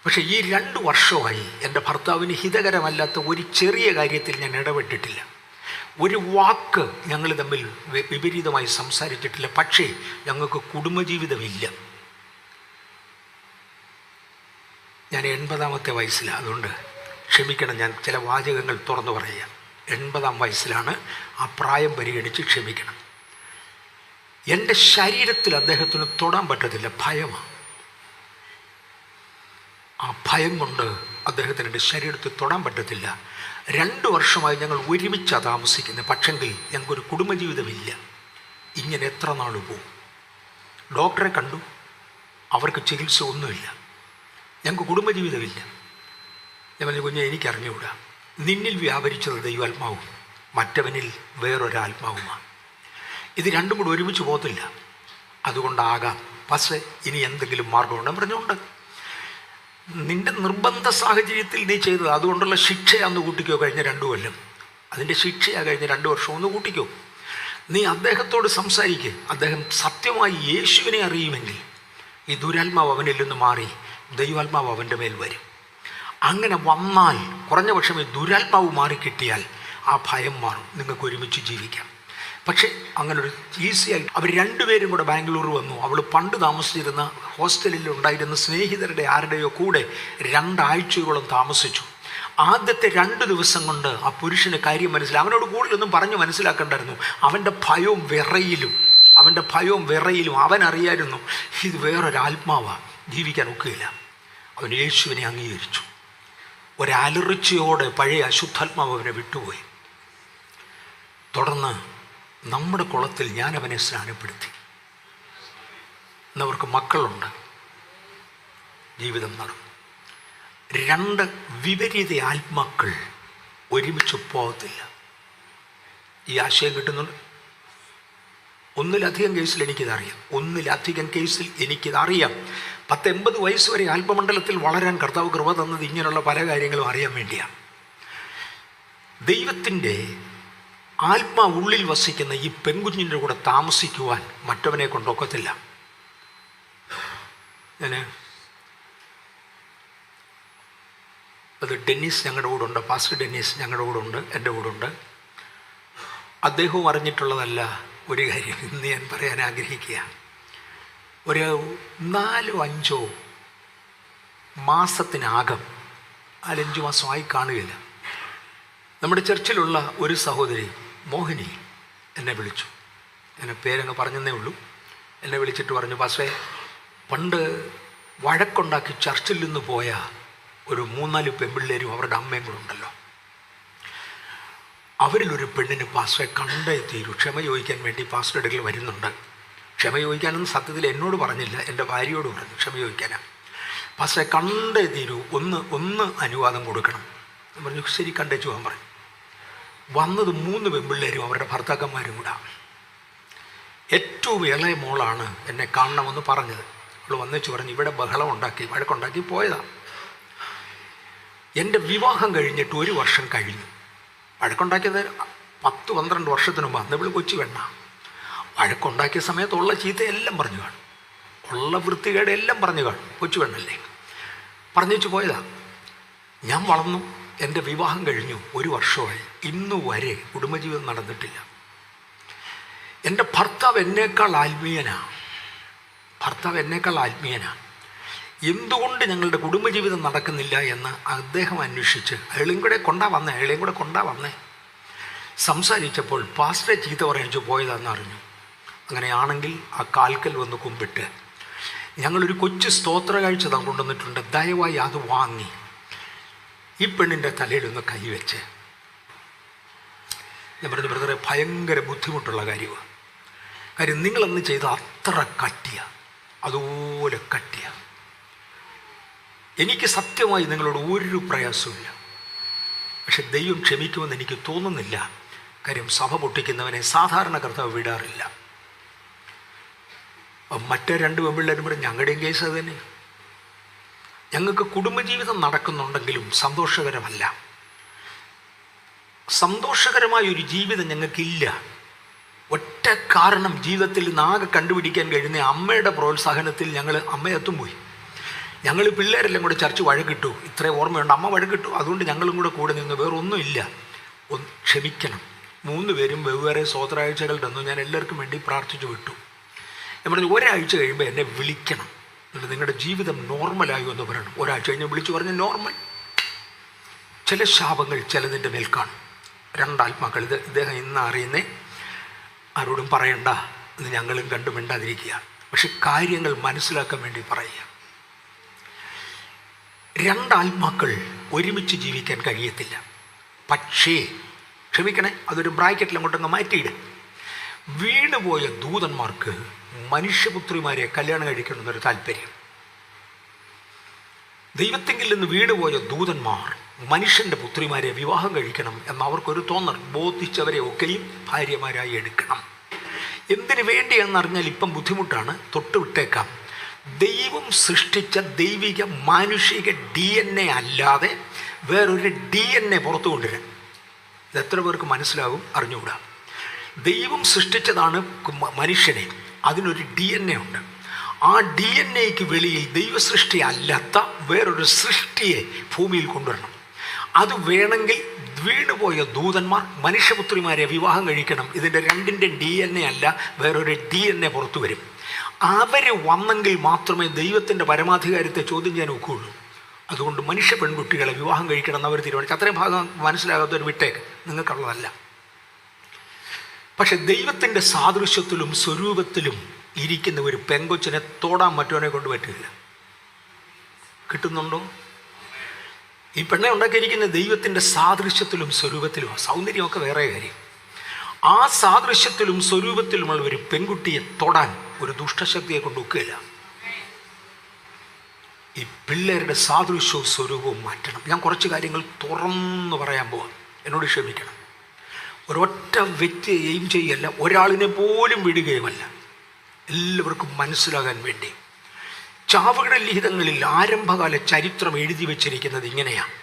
പക്ഷേ ഈ 2 വർഷമായി എൻ്റെ ഭർത്താവിന് ഹിതകരമല്ലാത്ത ഒരു ചെറിയ കാര്യത്തിൽ ഞാൻ ഇടപെട്ടിട്ടില്ല. ഒരു വാക്ക് ഞങ്ങൾ തമ്മിൽ വിപരീതമായി സംസാരിച്ചിട്ടില്ല. പക്ഷേ ഞങ്ങൾക്ക് കുടുംബജീവിതമില്ല. ഞാൻ 80ാമത്തെ വയസ്സിലാണ്, അതുകൊണ്ട് ക്ഷമിക്കണം, ഞാൻ ചില വാചകങ്ങൾ തുറന്നു പറയുക. 80ാം വയസ്സിലാണ്, ആ പ്രായം പരിഗണിച്ച് ക്ഷമിക്കണം. എൻ്റെ ശരീരത്തിൽ അദ്ദേഹത്തിന് തൊടാൻ പറ്റത്തില്ല, ഭയമാണ്. ആ ഭയം കൊണ്ട് അദ്ദേഹത്തിന് എൻ്റെ ശരീരത്തിൽ തൊടാൻ പറ്റത്തില്ല. 2 വർഷമായി ഞങ്ങൾ ഒരുമിച്ചാണ് താമസിക്കുന്നത്. പക്ഷെങ്കിൽ ഞങ്ങൾക്കൊരു കുടുംബജീവിതമില്ല. ഇങ്ങനെ എത്ര നാൾ പോകും? ഡോക്ടറെ കണ്ടു, അവർക്ക് ചികിത്സ ഒന്നുമില്ല, ഞങ്ങൾക്ക് കുടുംബജീവിതമില്ല. ഞാൻ പറഞ്ഞു, കുഞ്ഞെ എനിക്കറിഞ്ഞുകൂടാ, നിന്നിൽ വ്യാപരിച്ചത് ദൈവാത്മാവും മറ്റവനിൽ വേറൊരാത്മാവുമാണ്. ഇത് രണ്ടും കൂടെ ഒരുമിച്ച് പോകത്തില്ല, അതുകൊണ്ടാകാം. പക്ഷേ ഇനി എന്തെങ്കിലും മാർഗമുണ്ടെന്ന് പറഞ്ഞുകൊണ്ട്, നിൻ്റെ നിർബന്ധ സാഹചര്യത്തിൽ നീ ചെയ്തത്, അതുകൊണ്ടുള്ള ശിക്ഷയാന്ന് കൂട്ടിക്കോ. കഴിഞ്ഞ 2 കൊല്ലം അതിൻ്റെ ശിക്ഷയാണ്. കഴിഞ്ഞ 2 വർഷം ഒന്ന് കൂട്ടിക്കോ. നീ അദ്ദേഹത്തോട് സംസാരിക്കുക. അദ്ദേഹം സത്യമായി യേശുവിനെ അറിയുമെങ്കിൽ ഈ ദുരാത്മാവ് അവനിൽ നിന്ന് മാറി ദൈവാത്മാവ് അവൻ്റെ മേൽ വരും. അങ്ങനെ വന്നാൽ കുറഞ്ഞ പക്ഷം ഈ ദുരാത്മാവ് മാറിക്കിട്ടിയാൽ ആ ഭയം മാറും, നിങ്ങൾക്ക് ഒരുമിച്ച് ജീവിക്കാം. പക്ഷേ അങ്ങനൊരു ഈസിയായി അവർ 2 പേരും കൂടെ ബാംഗ്ലൂർ വന്നു. അവൾ പണ്ട് താമസിച്ചിരുന്ന ഹോസ്റ്റലിൽ ഉണ്ടായിരുന്ന സ്നേഹിതരുടെ ആരുടെയോ കൂടെ 2 ആഴ്ചയോളം താമസിച്ചു. ആദ്യത്തെ 2 ദിവസം കൊണ്ട് ആ പുരുഷന് കാര്യം മനസ്സിലായി. അവനോട് കൂടുതലൊന്നും പറഞ്ഞു മനസ്സിലാക്കണ്ടായിരുന്നു. അവൻ്റെ ഭയവും വിറയിലും അവനറിയായിരുന്നു, ഇത് വേറൊരാത്മാവാണ്, ജീവിക്കാൻ ഒക്കുകയില്ല. അവൻ യേശുവിനെ അംഗീകരിച്ചു. ഒരലർച്ചയോടെ പഴയ അശുദ്ധാത്മാവ് അവനെ വിട്ടുപോയി. തുടർന്ന് നമ്മുടെ കുളത്തിൽ ഞാൻ അവനെ സ്നാനപ്പെടുത്തി. ഇന്നവർക്ക് മക്കളുണ്ട്, ജീവിതം നടന്നു. 2 വിപരീത ആത്മാക്കൾ ഒരുമിച്ച് പോകത്തില്ല. ഈ ആശയം കിട്ടുന്നുണ്ട്. ഒന്നിലധികം കേസിൽ എനിക്കിതറിയാം. 10-80 വയസ്സ് വരെ ആത്മമണ്ഡലത്തിൽ വളരാൻ കർത്താവ് കൃപ തന്നത് ഇങ്ങനെയുള്ള പല കാര്യങ്ങളും അറിയാൻ വേണ്ടിയാണ്. ദൈവത്തിൻ്റെ ആത്മാവ് ഉള്ളിൽ വസിക്കുന്ന ഈ പെൺകുഞ്ഞിൻ്റെ കൂടെ താമസിക്കുവാൻ മറ്റവനെ കൊണ്ടൊക്കത്തില്ല. അത് ഡെന്നീസ് ഞങ്ങളുടെ കൂടെ ഉണ്ട്, പാസ്റ്റർ ഡെന്നീസ് ഞങ്ങളുടെ കൂടെ ഉണ്ട്, എൻ്റെ കൂടെ ഉണ്ട്. അദ്ദേഹവും അറിഞ്ഞിട്ടുള്ളതല്ല ഒരു കാര്യം ഇന്ന് ഞാൻ പറയാൻ ആഗ്രഹിക്കുക. ഒരു 4-5 മാസത്തിനകം, 4-5 മാസമായി കാണുകയില്ല, നമ്മുടെ ചർച്ചിലുള്ള ഒരു സഹോദരി മോഹിനി എന്നെ വിളിച്ചു. എന്നെ പേരങ്ങ് പറഞ്ഞതേ ഉള്ളൂ. എന്നെ വിളിച്ചിട്ട് പറഞ്ഞു, പാസ്റ്ററെ, പണ്ട് വഴക്കുണ്ടാക്കി ചർച്ചിൽ നിന്ന് പോയ ഒരു 3-4 പെൺപിള്ളേരും അവരുടെ അമ്മയും കൂടെ ഉണ്ടല്ലോ, അവരിലൊരു പെണ്ണിന് പാസ്റ്ററെ കണ്ടേ തീരൂ, ക്ഷമ ചോദിക്കാൻ വേണ്ടി പാസ്റ്ററുടെ അടുക്കൽ വരുന്നുണ്ട്. ക്ഷമ ചോദിക്കാനൊന്നും സത്യത്തിൽ എന്നോട് പറഞ്ഞില്ല, എൻ്റെ ഭാര്യയോട് പറഞ്ഞു ക്ഷമ ചോദിക്കാനാണ്. പാസ്റ്ററെ കണ്ടേ തീരൂ, ഒന്ന് അനുവാദം കൊടുക്കണം. ഞാൻ പറഞ്ഞു ശരി, കണ്ടേച്ചു പോകാൻ പറഞ്ഞു. വന്നത് 3 പെൺപിള്ളേരും അവരുടെ ഭർത്താക്കന്മാരും കൂടെ. ഏറ്റവും ഇളയ മോളാണ് എന്നെ കാണണമെന്ന് പറഞ്ഞത്. അവൾ വന്നേച്ച് പറഞ്ഞു ഇവിടെ ബഹളം ഉണ്ടാക്കി വഴക്കുണ്ടാക്കി പോയതാണ്. എൻ്റെ വിവാഹം കഴിഞ്ഞിട്ട് 1 വർഷം കഴിഞ്ഞു. വഴക്കുണ്ടാക്കിയത് 10-12 വർഷത്തിന് മുമ്പ്. അന്ന് ഇവൾ കൊച്ചു പെണ്ണ. വഴക്കുണ്ടാക്കിയ സമയത്തുള്ള ചീത്തയെല്ലാം പറഞ്ഞു കാണും, ഉള്ള വൃത്തികേട് എല്ലാം പറഞ്ഞു കാണും. കൊച്ചു പെണ്ണല്ലേ, പറഞ്ഞേച്ച് പോയതാ. ഞാൻ വളർന്നു, എൻ്റെ വിവാഹം കഴിഞ്ഞു 1 വർഷമായി, ഇന്നു വരെ കുടുംബജീവിതം നടന്നിട്ടില്ല. എൻ്റെ ഭർത്താവ് എന്നേക്കാൾ ആത്മീയനാണ്. എന്തുകൊണ്ട് ഞങ്ങളുടെ കുടുംബജീവിതം നടക്കുന്നില്ല എന്ന് അദ്ദേഹം അന്വേഷിച്ച് അയാളെയും കൂടെ കൊണ്ടാ വന്നേ സംസാരിച്ചപ്പോൾ പാസ്റ്ററെ ചീത്ത പറയിച്ചു പോയതാണെന്ന് അറിഞ്ഞു. അങ്ങനെയാണെങ്കിൽ ആ കാൽക്കൽ വന്ന് കുമ്പിട്ട് ഞങ്ങളൊരു കൊച്ചു സ്തോത്ര കാഴ്ച കൊണ്ടുവന്നിട്ടുണ്ട്, ദയവായി അത് വാങ്ങി ഈ പെണ്ണിൻ്റെ തലയിലൊന്ന് കൈവച്ച്. ഞാൻ പറഞ്ഞു ബ്രദറെ, ഭയങ്കര ബുദ്ധിമുട്ടുള്ള കാര്യമാണ്. കാര്യം നിങ്ങളന്ന് ചെയ്ത അത്ര കട്ടിയ, അതുപോലെ കട്ടിയ. എനിക്ക് സത്യമായി നിങ്ങളോട് ഒരു പ്രയാസമില്ല, പക്ഷെ ദൈവം ക്ഷമിക്കുമെന്ന് എനിക്ക് തോന്നുന്നില്ല. കാര്യം സഭ പൊട്ടിക്കുന്നവനെ സാധാരണ കർത്താവ് വിടാറില്ല. മറ്റേ 2 പെൺപിള്ളേരും കൂടെ ഞങ്ങളുടെയും കേസ് അത് തന്നെ. ഞങ്ങൾക്ക് കുടുംബജീവിതം നടക്കുന്നുണ്ടെങ്കിലും സന്തോഷകരമല്ല. സന്തോഷകരമായൊരു ജീവിതം ഞങ്ങൾക്കില്ല. ഒറ്റ കാരണം, ജീവിതത്തിൽ നാകെ കണ്ടുപിടിക്കാൻ കഴിയുന്ന അമ്മയുടെ പ്രോത്സാഹനത്തിൽ ഞങ്ങൾ അമ്മയത്തും പോയി. ഞങ്ങൾ പിള്ളേരെല്ലാം കൂടെ ചർച്ച് വഴക്കിട്ടു. ഇത്രയും ഓർമ്മയുണ്ട്, അമ്മ വഴക്കിട്ടു. അതുകൊണ്ട് ഞങ്ങളും കൂടെ നിന്ന്. വേറൊന്നുമില്ല. ക്ഷമിക്കണം. 3 പേരും വെവ്വേറെ സ്വോത്രാഴ്ചകൾ തന്നു. ഞാൻ എല്ലാവർക്കും വേണ്ടി പ്രാർത്ഥിച്ചു വിട്ടു. ഞാൻ പറഞ്ഞു 1 ആഴ്ച കഴിയുമ്പോൾ എന്നെ വിളിക്കണം, എന്നിട്ട് നിങ്ങളുടെ ജീവിതം നോർമലായി എന്ന് പറയണം. 1 ആഴ്ച കഴിഞ്ഞ് വിളിച്ചു പറഞ്ഞ് നോർമൽ. ചില ശാപങ്ങൾ ചിലതിൻ്റെ മേൽ കാണും. 2 ആത്മാക്കൾ, ഇദ്ദേഹം ഇന്ന് അറിയുന്നേ, ആരോടും പറയണ്ട എന്ന് ഞങ്ങളും കണ്ടു മിണ്ടാതിരിക്കുക. പക്ഷെ കാര്യങ്ങൾ മനസ്സിലാക്കാൻ വേണ്ടി പറയുക. 2 ആത്മാക്കൾ ഒരുമിച്ച് ജീവിക്കാൻ കഴിയത്തില്ല. പക്ഷേ ക്ഷമിക്കണേ, അതൊരു ബ്രാക്കറ്റിൽ അങ്ങോട്ടങ്ങ് മാറ്റിയിടും. വീണുപോയ ദൂതന്മാർക്ക് മനുഷ്യപുത്രിമാരെ കല്യാണം കഴിക്കണമെന്നൊരു താല്പര്യം. ദൈവത്തെങ്കിൽ നിന്ന് വീണുപോയ ദൂതന്മാർ മനുഷ്യൻ്റെ പുത്രിമാരെ വിവാഹം കഴിക്കണം എന്നവർക്കൊരു തോന്നൽ. ബോധിച്ചവരെ ഒക്കെയും ഭാര്യമാരായി എടുക്കണം. എന്തിനു വേണ്ടിയെന്നറിഞ്ഞാൽ ഇപ്പം ബുദ്ധിമുട്ടാണ്, തൊട്ടുവിട്ടേക്കാം. ദൈവം സൃഷ്ടിച്ച ദൈവിക മാനുഷിക DNA അല്ലാതെ വേറൊരു DNA പുറത്തു കൊണ്ടുവരാൻ. ഇതെത്ര പേർക്ക് മനസ്സിലാകും അറിഞ്ഞുകൂടാ. ദൈവം സൃഷ്ടിച്ചതാണ് മനുഷ്യനെ, അതിനൊരു DNA ഉണ്ട്. ആ DNAക്ക് വെളിയിൽ ദൈവസൃഷ്ടി അല്ലാത്ത വേറൊരു സൃഷ്ടിയെ ഭൂമിയിൽ കൊണ്ടുവരണം. അത് വേണമെങ്കിൽ വീണുപോയ ദൂതന്മാർ മനുഷ്യപുത്രിമാരെ വിവാഹം കഴിക്കണം. ഇതിൻ്റെ 2ൻ്റെ DNA അല്ല, വേറൊരു DNA പുറത്തു വരും. അവർ വന്നെങ്കിൽ മാത്രമേ ദൈവത്തിൻ്റെ പരമാധികാരത്തെ ചോദ്യം ചെയ്യാൻ ഒക്കുകയുള്ളൂ. അതുകൊണ്ട് മനുഷ്യ പെൺകുട്ടികളെ വിവാഹം കഴിക്കണം എന്ന് അവർ തീരുമാനിച്ചു. അത്രയും ഭാഗം മനസ്സിലാകാത്തൊരു വിട്ടേക്ക്, നിങ്ങൾക്കുള്ളതല്ല. പക്ഷെ ദൈവത്തിൻ്റെ സാദൃശ്യത്തിലും സ്വരൂപത്തിലും ഇരിക്കുന്ന ഒരു പെങ്കൊച്ചിനെ തൊടാൻ മറ്റവനെ കൊണ്ട് പറ്റില്ല. കിട്ടുന്നുണ്ടോ? ഈ പെണ്ണെ ഉണ്ടാക്കിയിരിക്കുന്ന ദൈവത്തിൻ്റെ സാദൃശ്യത്തിലും സ്വരൂപത്തിലുമാണ്. സൗന്ദര്യമൊക്കെ വേറെ കാര്യം. ആ സാദൃശ്യത്തിലും സ്വരൂപത്തിലുമുള്ള ഒരു പെൺകുട്ടിയെ തൊടാൻ ഒരു ദുഷ്ടശക്തിയെ കൊണ്ട് ഒക്കുകയില്ല. ഈ പിള്ളേരുടെ സാദൃശ്യവും സ്വരൂപവും മാറ്റണം. ഞാൻ കുറച്ച് കാര്യങ്ങൾ തുറന്ന് പറയാൻ പോവാം, എന്നോട് ക്ഷമിക്കണം. ഒരൊറ്റ വ്യക്തിയെ എയിം ചെയ്യല്ല, ഒരാളിനെ പോലും വിടുകയുമല്ല. എല്ലാവർക്കും മനസ്സിലാകാൻ വേണ്ടി ചാവുകടൽ ലിഖിതങ്ങളിൽ ആരംഭകാല ചരിത്രം എഴുതി വച്ചിരിക്കുന്നത് ഇങ്ങനെയാണ്.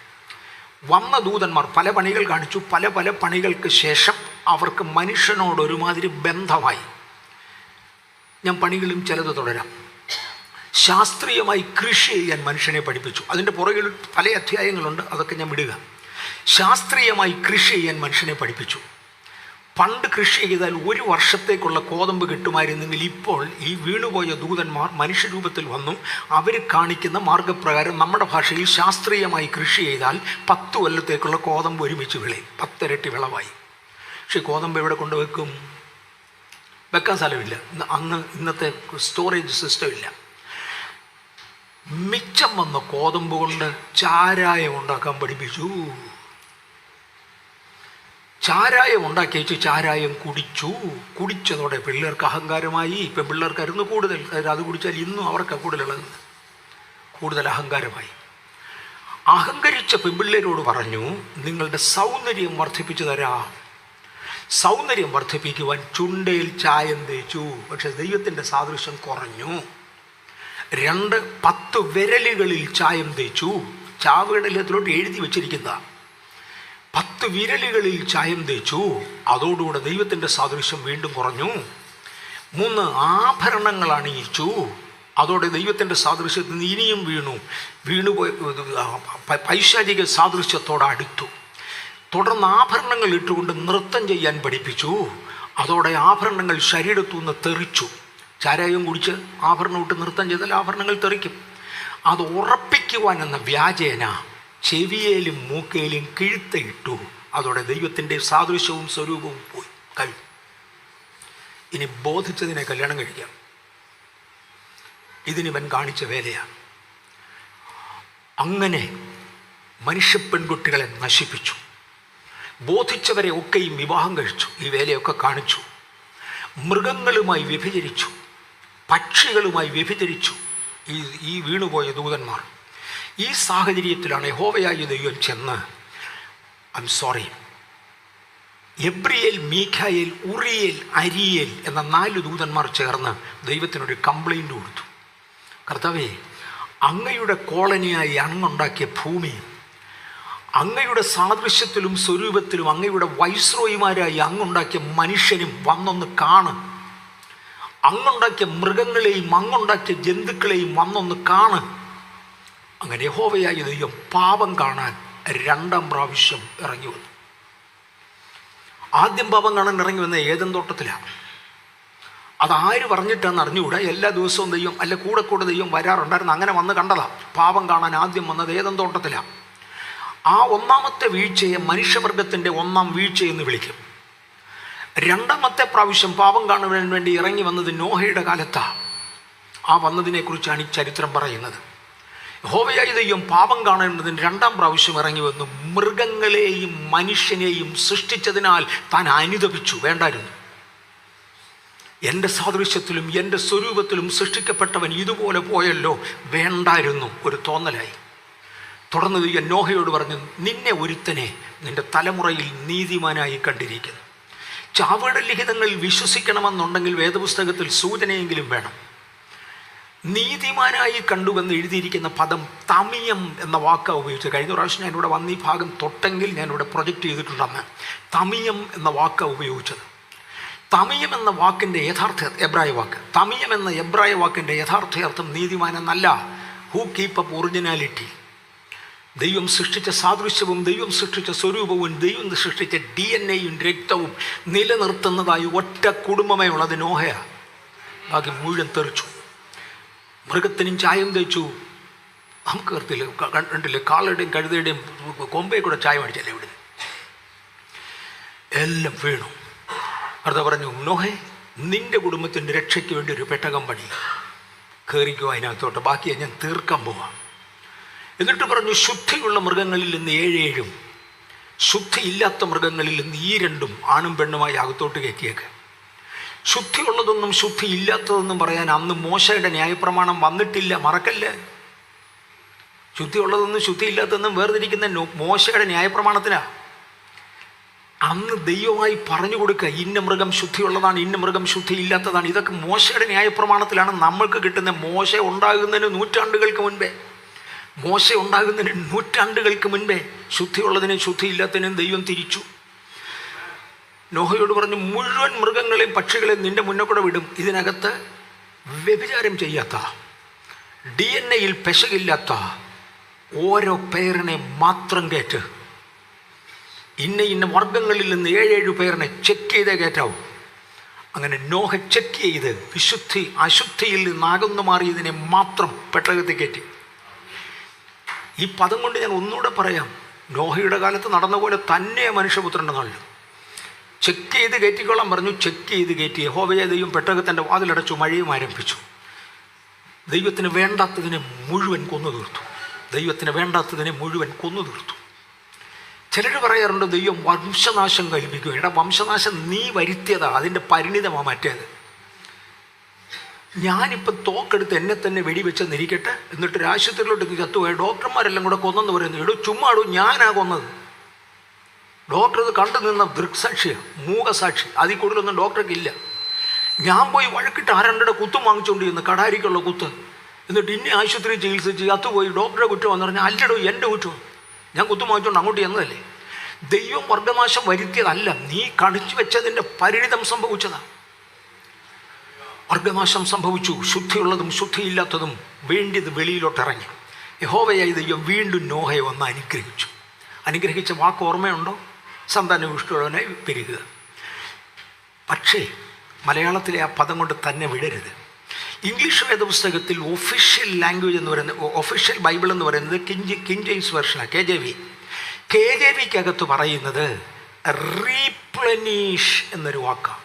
വന്ന ദൂതന്മാർ പല പണികൾ കാണിച്ചു. പല പല പണികൾക്ക് ശേഷം അവർക്ക് മനുഷ്യനോട് ഒരുമാതിരി ബന്ധമായി. ഞാൻ പണികളും ചിലത് തുടരാം. ശാസ്ത്രീയമായി കൃഷി ചെയ്യാൻ മനുഷ്യനെ പഠിപ്പിച്ചു. അതിൻ്റെ പുറകിൽ പല അധ്യായങ്ങളുണ്ട്, അതൊക്കെ ഞാൻ വിടുക. ശാസ്ത്രീയമായി കൃഷി ചെയ്യാൻ മനുഷ്യനെ പഠിപ്പിച്ചു. പണ്ട് കൃഷി ചെയ്താൽ ഒരു വർഷത്തേക്കുള്ള കോതമ്പ് കിട്ടുമായിരുന്നെങ്കിൽ ഇപ്പോൾ ഈ വീണുപോയ ദൂതന്മാർ മനുഷ്യരൂപത്തിൽ വന്നു. അവർ കാണിക്കുന്ന മാർഗപ്രകാരം നമ്മുടെ ഭാഷയിൽ ശാസ്ത്രീയമായി കൃഷി ചെയ്താൽ 10 കൊല്ലത്തേക്കുള്ള കോതമ്പ് ഒരുമിച്ച് വിളയും, 10 ഇരട്ടി വിളവായി. പക്ഷേ കോതമ്പ് എവിടെ കൊണ്ടുവെക്കും? വെക്കാൻ സ്ഥലമില്ല. ഇന്നത്തെ സ്റ്റോറേജ് സിസ്റ്റം ഇല്ല. മിച്ചം വന്ന കോതമ്പ് കൊണ്ട് ചാരായം ഉണ്ടാക്കാൻ പഠിപ്പിച്ചു. ചാരായം ഉണ്ടാക്കി വെച്ച് ചാരായം കുടിച്ചതോടെ പിള്ളേർക്ക് അഹങ്കാരമായി. ഇപ്പം പിള്ളേർക്കായിരുന്നു കൂടുതൽ, അത് കുടിച്ചാൽ ഇന്നും അവർക്ക് കൂടുതൽ അഹങ്കാരമായി. അഹങ്കരിച്ച പെൺപിള്ളേരോട് പറഞ്ഞു, നിങ്ങളുടെ സൗന്ദര്യം വർദ്ധിപ്പിച്ചു തരാം. സൗന്ദര്യം വർദ്ധിപ്പിക്കുവാൻ ചുണ്ടയിൽ ചായം തേച്ചു. പക്ഷെ ദൈവത്തിൻ്റെ സാദൃശ്യം കുറഞ്ഞു. 10 വിരലുകളിൽ ചായം തേച്ചു. ചാവുകടലത്തിലോട്ട് എഴുതി വച്ചിരിക്കുന്ന 10 വിരലുകളിൽ ചായം തേച്ചു. അതോടുകൂടെ ദൈവത്തിൻ്റെ സാദൃശ്യം വീണ്ടും കുറഞ്ഞു. 3 ആഭരണങ്ങൾ അണിയിച്ചു. അതോടെ ദൈവത്തിൻ്റെ സാദൃശ്യത്തിൽ നിന്ന് ഇനിയും വീണുപോയി പൈശാചിക സാദൃശ്യത്തോടെ അടുത്തു. തുടർന്ന് ആഭരണങ്ങൾ ഇട്ടുകൊണ്ട് നൃത്തം ചെയ്യാൻ പഠിപ്പിച്ചു. അതോടെ ആഭരണങ്ങൾ ശരീരത്തു നിന്ന് തെറിച്ചു. ചാരായം കുടിച്ച് ആഭരണം ഇട്ട് നൃത്തം ചെയ്താൽ ആഭരണങ്ങൾ തെറിക്കും. അത് ഉറപ്പിക്കുവാൻ എന്ന വ്യാജേന ചെവിയേലും മൂക്കേലും കിഴുത്തയിട്ടു. അതോടെ ദൈവത്തിൻ്റെ സാദൃശ്യവും സ്വരൂപവും പോയി കഴിഞ്ഞു. ഇനി ബോധിച്ചതിനെ കല്യാണം കഴിക്കാം. ഇതിനിവൻ കാണിച്ച വേലയാണ്. അങ്ങനെ മനുഷ്യ പെൺകുട്ടികളെ നശിപ്പിച്ചു. ബോധിച്ചവരെ ഒക്കെയും വിവാഹം കഴിച്ചു. ഈ വേലയൊക്കെ കാണിച്ചു. മൃഗങ്ങളുമായി വ്യഭിചരിച്ചു, പക്ഷികളുമായി വ്യഭിചരിച്ചു ഈ വീണുപോയ ദൂതന്മാർ. ഈ സാഹചര്യത്തിലാണ് യഹോവയായ ദൈവം ചെന്ന് എബ്രിയേൽ, മീഖായേൽ, ഉറിയേൽ, അരിയേൽ എന്ന 4 ദൂതന്മാർ ചേർന്ന് ദൈവത്തിനൊരു കംപ്ലൈൻറ്റ് കൊടുത്തു. കർത്താവേ, അങ്ങയുടെ കോളനിയായി അങ്ങുണ്ടാക്കിയ ഭൂമി, അങ്ങയുടെ സാദൃശ്യത്തിലും സ്വരൂപത്തിലും അങ്ങയുടെ വൈസ്രോയിമാരായി അങ്ങുണ്ടാക്കിയ മനുഷ്യനും വന്നൊന്ന് കാണ്. അങ്ങുണ്ടാക്കിയ മൃഗങ്ങളെയും അങ്ങുണ്ടാക്കിയ ജന്തുക്കളെയും വന്നൊന്ന് കാണ്. അങ്ങനെ യഹോവയായ ദൈവം പാപം കാണാൻ 2ാം പ്രാവശ്യം ഇറങ്ങി വന്നു. ആദ്യം പാപം കാണാൻ ഇറങ്ങി വന്ന ഏദൻ തോട്ടത്തിലാണ്. അതാര് പറഞ്ഞിട്ടാന്ന് അറിഞ്ഞുകൂടാ. എല്ലാ ദിവസവും ദൈവം കൂടെ ദൈവം വരാറുണ്ടായിരുന്നു. അങ്ങനെ വന്ന് കണ്ടതാണ്. പാപം കാണാൻ ആദ്യം വന്നത് ഏദൻ തോട്ടത്തിലാണ്. ആ 1ാമത്തെ വീഴ്ചയെ മനുഷ്യവർഗത്തിൻ്റെ 1ാം വീഴ്ചയെന്ന് വിളിക്കും. 2ാമത്തെ പ്രാവശ്യം പാപം കാണുവാൻ വേണ്ടി ഇറങ്ങി വന്നത് നോഹയുടെ കാലത്താണ്. ആ വന്നതിനെക്കുറിച്ചാണ് ഈ ചരിത്രം പറയുന്നത്. യഹോവയായ ദൈവം പാപം കാണുന്നതിന് 2ാം പ്രാവശ്യം ഇറങ്ങി വന്നു. മൃഗങ്ങളെയും മനുഷ്യനെയും സൃഷ്ടിച്ചതിനാൽ താൻ അനുതപിച്ചു. വേണ്ടായിരുന്നു. എൻ്റെ സാദൃശ്യത്തിലും എൻ്റെ സ്വരൂപത്തിലും സൃഷ്ടിക്കപ്പെട്ടവൻ ഇതുപോലെ പോയല്ലോ, വേണ്ടായിരുന്നു, ഒരു തോന്നലായി. തുടർന്ന് ദൈവം നോഹയോട് പറഞ്ഞു, നിന്നെ ഒരുത്തനെ നിൻ്റെ തലമുറയിൽ നീതിമാനായി കണ്ടിരിക്കുന്നു. ചാവുകടൽ ലിഖിതങ്ങളിൽ വിശ്വസിക്കണമെന്നുണ്ടെങ്കിൽ വേദപുസ്തകത്തിൽ സൂചനയെങ്കിലും വേണം. നീതിമാനായി കണ്ടുവെന്ന് എഴുതിയിരിക്കുന്ന പദം തമിയം എന്ന വാക്കാണ് ഉപയോഗിച്ചത്. കഴിഞ്ഞ പ്രാവശ്യം ഞാനിവിടെ വന്ന് ഈ ഭാഗം തൊട്ടെങ്കിൽ ഞാനിവിടെ പ്രൊജക്റ്റ് ചെയ്തിട്ടുണ്ടെന്ന്. തമിയം എന്ന വാക്കാണ് ഉപയോഗിച്ചത്. തമിയം എന്ന വാക്കിൻ്റെ യഥാർത്ഥ എബ്രായ വാക്ക്, തമിയം എന്ന എബ്രായ വാക്കിൻ്റെ യഥാർത്ഥ നീതിമാൻ എന്നല്ല. Who keep up originality. ദൈവം സൃഷ്ടിച്ച സാദൃശ്യവും ദൈവം സൃഷ്ടിച്ച സ്വരൂപവും ദൈവം സൃഷ്ടിച്ച DNA-യും രക്തവും നിലനിർത്തുന്നതായി ഒറ്റ കുടുംബമേ ഉള്ളത് നോഹയാണ്. ബാക്കി മുഴുവൻ തെറിച്ചു. മൃഗത്തിനും ചായം തേച്ചു. നമുക്ക് കണ്ടില്ലേ, കാളയുടെയും കഴുതയുടെയും കൊമ്പയെ കൂടെ ചായം അടിച്ചല്ലേ ഇവിടെ. എല്ലാം വീണു. അത് പറഞ്ഞു, നോഹേ, നിന്റെ കുടുംബത്തിൻ്റെ രക്ഷയ്ക്ക് വേണ്ടി ഒരു പെട്ടകം പണി, കയറിക്കോ അതിനകത്തോട്ട്, ബാക്കിയെ ഞാൻ തീർക്കാൻ പോവാം. എന്നിട്ട് പറഞ്ഞു, ശുദ്ധിയുള്ള മൃഗങ്ങളിൽ നിന്ന് 7 ശുദ്ധിയില്ലാത്ത മൃഗങ്ങളിൽ നിന്ന് ഈ 2 ആണും പെണ്ണുമായി അകത്തോട്ട് കയറ്റിയേക്ക്. ശുദ്ധിയുള്ളതൊന്നും ശുദ്ധിയില്ലാത്തതെന്നും പറയാൻ അന്ന് മോശയുടെ ന്യായപ്രമാണം വന്നിട്ടില്ല, മറക്കല്ലേ. ശുദ്ധിയുള്ളതൊന്നും ശുദ്ധിയില്ലാത്തതെന്നും വേർതിരിക്കുന്ന മോശയുടെ ന്യായപ്രമാണത്തിനാണ്. അന്ന് ദൈവമായി പറഞ്ഞു കൊടുക്കുക, ഇന്ന മൃഗം ശുദ്ധിയുള്ളതാണ്, ഇന്ന മൃഗം ശുദ്ധി ഇല്ലാത്തതാണ്. ഇതൊക്കെ മോശയുടെ ന്യായപ്രമാണത്തിലാണ് നമ്മൾക്ക് കിട്ടുന്ന. മോശ ഉണ്ടാകുന്നതിന് നൂറ്റാണ്ടുകൾക്ക് മുൻപേ ശുദ്ധിയുള്ളതിനും ശുദ്ധിയില്ലാത്തതിനും ദൈവം തിരിച്ചു. നോഹയോട് പറഞ്ഞു, മുഴുവൻ മൃഗങ്ങളെയും പക്ഷികളെയും നിന്റെ മുന്നേ കൂടെ വിടും. ഇതിനകത്ത് വ്യഭിചാരം ചെയ്യാത്ത, DNA പെശകില്ലാത്ത ഓരോ പേരിനെ മാത്രം കയറ്റ്. ഇന്ന വർഗങ്ങളിൽ നിന്ന് 7 പേരിനെ ചെക്ക് ചെയ്തേ കയറ്റാവും. അങ്ങനെ നോഹ ചെക്ക് ചെയ്ത് അശുദ്ധിയിൽ നിന്ന് അകന്നു മാറിയതിനെ മാത്രം പെട്ടകത്തിൽ കയറ്റി. ഈ പദം കൊണ്ട് ഞാൻ ഒന്നുകൂടെ പറയാം, നോഹയുടെ കാലത്ത് നടന്ന പോലെ തന്നെ മനുഷ്യപുത്രൻ്റെ നാളിൽ ചെക്ക് ചെയ്ത് കയറ്റിക്കൊള്ളാൻ പറഞ്ഞു. ചെക്ക് ചെയ്ത് കയറ്റി. യഹോവയെ ദൈവം പെട്ടകത്തിൻ്റെ വാതിലടച്ചു, മഴയും ആരംഭിച്ചു. ദൈവത്തിന് വേണ്ടാത്തതിനെ മുഴുവൻ കൊന്നു തീർത്തു. ചിലർ പറയാറുണ്ട് ദൈവം വംശനാശം കൽപ്പിക്കും. വംശനാശം നീ വരുത്തിയതാ, അതിൻ്റെ പരിണിതമാണ് മറ്റേത്. ഞാനിപ്പം തോക്കെടുത്ത് എന്നെ തന്നെ വെടിവെച്ചെന്നിരിക്കട്ടെ, എന്നിട്ട് ആശുപത്രിയിലോട്ട് ചത്തുപോയ ഡോക്ടർമാരെല്ലാം കൂടെ കൊന്നെന്ന് പറയുന്നു. ചുമ്മാടൂ, ഞാനാ കൊന്നത്. ഡോക്ടർ ഇത് കണ്ടു നിന്ന ദൃക്സാക്ഷിയാണ്, മൂകസാക്ഷി. അതിൽ കൂടുതലൊന്നും ഡോക്ടർക്കില്ല. ഞാൻ പോയി വഴക്കിട്ട് 2 കുത്തും വാങ്ങിച്ചുകൊണ്ട് ചെന്ന്, കടാരിക്കുള്ള കുത്ത്. എന്നിട്ട് ഇന്നെ ആശുപത്രി ചികിത്സിച്ച് ചത്തുപോയി. ഡോക്ടറെ കുറ്റമെന്ന് പറഞ്ഞാൽ അല്ലടോ, എൻ്റെ കുറ്റം. ഞാൻ കുത്തും വാങ്ങിച്ചുകൊണ്ട് അങ്ങോട്ട് ചെന്നതല്ലേ. ദൈവം വർഗനാശം വരുത്തിയതല്ല, നീ കടിച്ചു വെച്ചതിൻ്റെ പരിണിതം സംഭവിച്ചതാണ്. വർഗനാശം സംഭവിച്ചു. ശുദ്ധിയുള്ളതും ശുദ്ധിയില്ലാത്തതും വേണ്ടിയത് വെളിയിലോട്ടിറങ്ങി. യഹോവയായി ദൈവം വീണ്ടും നോഹയെ വന്ന് അനുഗ്രഹിച്ചു. അനുഗ്രഹിച്ച വാക്ക് ഓർമ്മയുണ്ടോ? സന്താനവിഷ്ടനായി പെരുകുക. പക്ഷേ മലയാളത്തിലെ ആ പദം കൊണ്ട് തന്നെ വിടരുത്. ഇംഗ്ലീഷ് വേദപുസ്തകത്തിൽ ഒഫീഷ്യൽ ലാംഗ്വേജ് എന്ന് പറയുന്നത്, ഒഫീഷ്യൽ ബൈബിൾ എന്ന് പറയുന്നത് കിങ് ജെയിംസ് വെർഷനാണ്, KJV-ക്കകത്ത് പറയുന്നത് റീപ്ലനീഷ് എന്നൊരു വാക്കാണ്.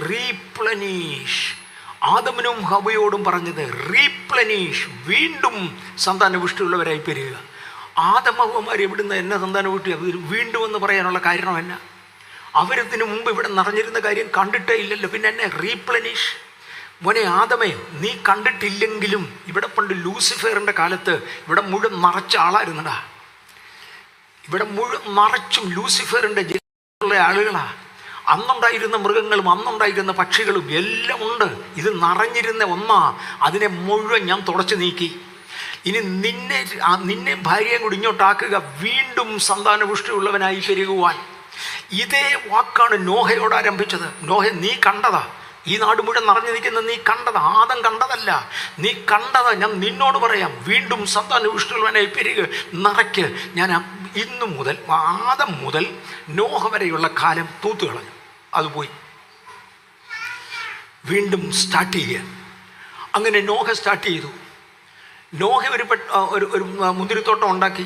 റീപ്ലനീഷ്. ആദമിനും ഹവയോടും പറഞ്ഞത് റീപ്ലനീഷ്, വീണ്ടും സന്താനപുഷ്ടിയുള്ളവരായി പെരുകുക. ആദമഹവമാർ എവിടുന്ന് എന്നെ സന്താനപുഷ്ടി വീണ്ടും എന്ന് പറയാനുള്ള കാരണം എന്നാ? അവരിതിനു മുമ്പ് ഇവിടെ നിറഞ്ഞിരുന്ന കാര്യം കണ്ടിട്ടേ ഇല്ലല്ലോ, പിന്നെ എന്നെ റീപ്ലനീഷ്. മോനെ ആദമേ, നീ കണ്ടിട്ടില്ലെങ്കിലും ഇവിടെ പണ്ട് ലൂസിഫറിൻ്റെ കാലത്ത് ഇവിടെ മുഴുവൻ നിറച്ച ആളായിരുന്നടാ. ഇവിടെ മുഴുവൻ നിറച്ചും ലൂസിഫറിൻ്റെ ജയിലുള്ള ആളുകളാ. അന്നുണ്ടായിരുന്ന മൃഗങ്ങളും അന്നുണ്ടായിരുന്ന പക്ഷികളും എല്ലാം ഉണ്ട്. ഇത് നിറഞ്ഞിരുന്ന ഒന്നാ. അതിനെ മുഴുവൻ ഞാൻ തുടച്ചു നീക്കി. ഇനി നിന്നെ ഭാര്യയും കൂടി ഇങ്ങോട്ടാക്കുക, വീണ്ടും സന്താനപുഷ്ടിയുള്ളവനായി പെരുകുവാൻ. ഇതേ വാക്കാണ് നോഹയോട് ആരംഭിച്ചത്. നോഹ, നീ കണ്ടതാ, ഈ നാട് മുഴുവൻ നിറഞ്ഞു നിൽക്കുന്ന നീ കണ്ടതാ. ആദം കണ്ടതല്ല, നീ കണ്ടതാ. ഞാൻ നിന്നോട് പറയാം, വീണ്ടും സന്താനപുഷ്ടിയുള്ളവനായി പെരുക, നിറയ്ക്ക്. ഞാൻ ഇന്നു മുതൽ, ആദം മുതൽ നോഹ വരെയുള്ള കാലം തൂത്തു കളഞ്ഞു. അത് പോയി. വീണ്ടും സ്റ്റാർട്ട് ചെയ്യുക. അങ്ങനെ നോഹ സ്റ്റാർട്ട് ചെയ്തു. നോഹ ഒരു മുന്തിരിത്തോട്ടം ഉണ്ടാക്കി.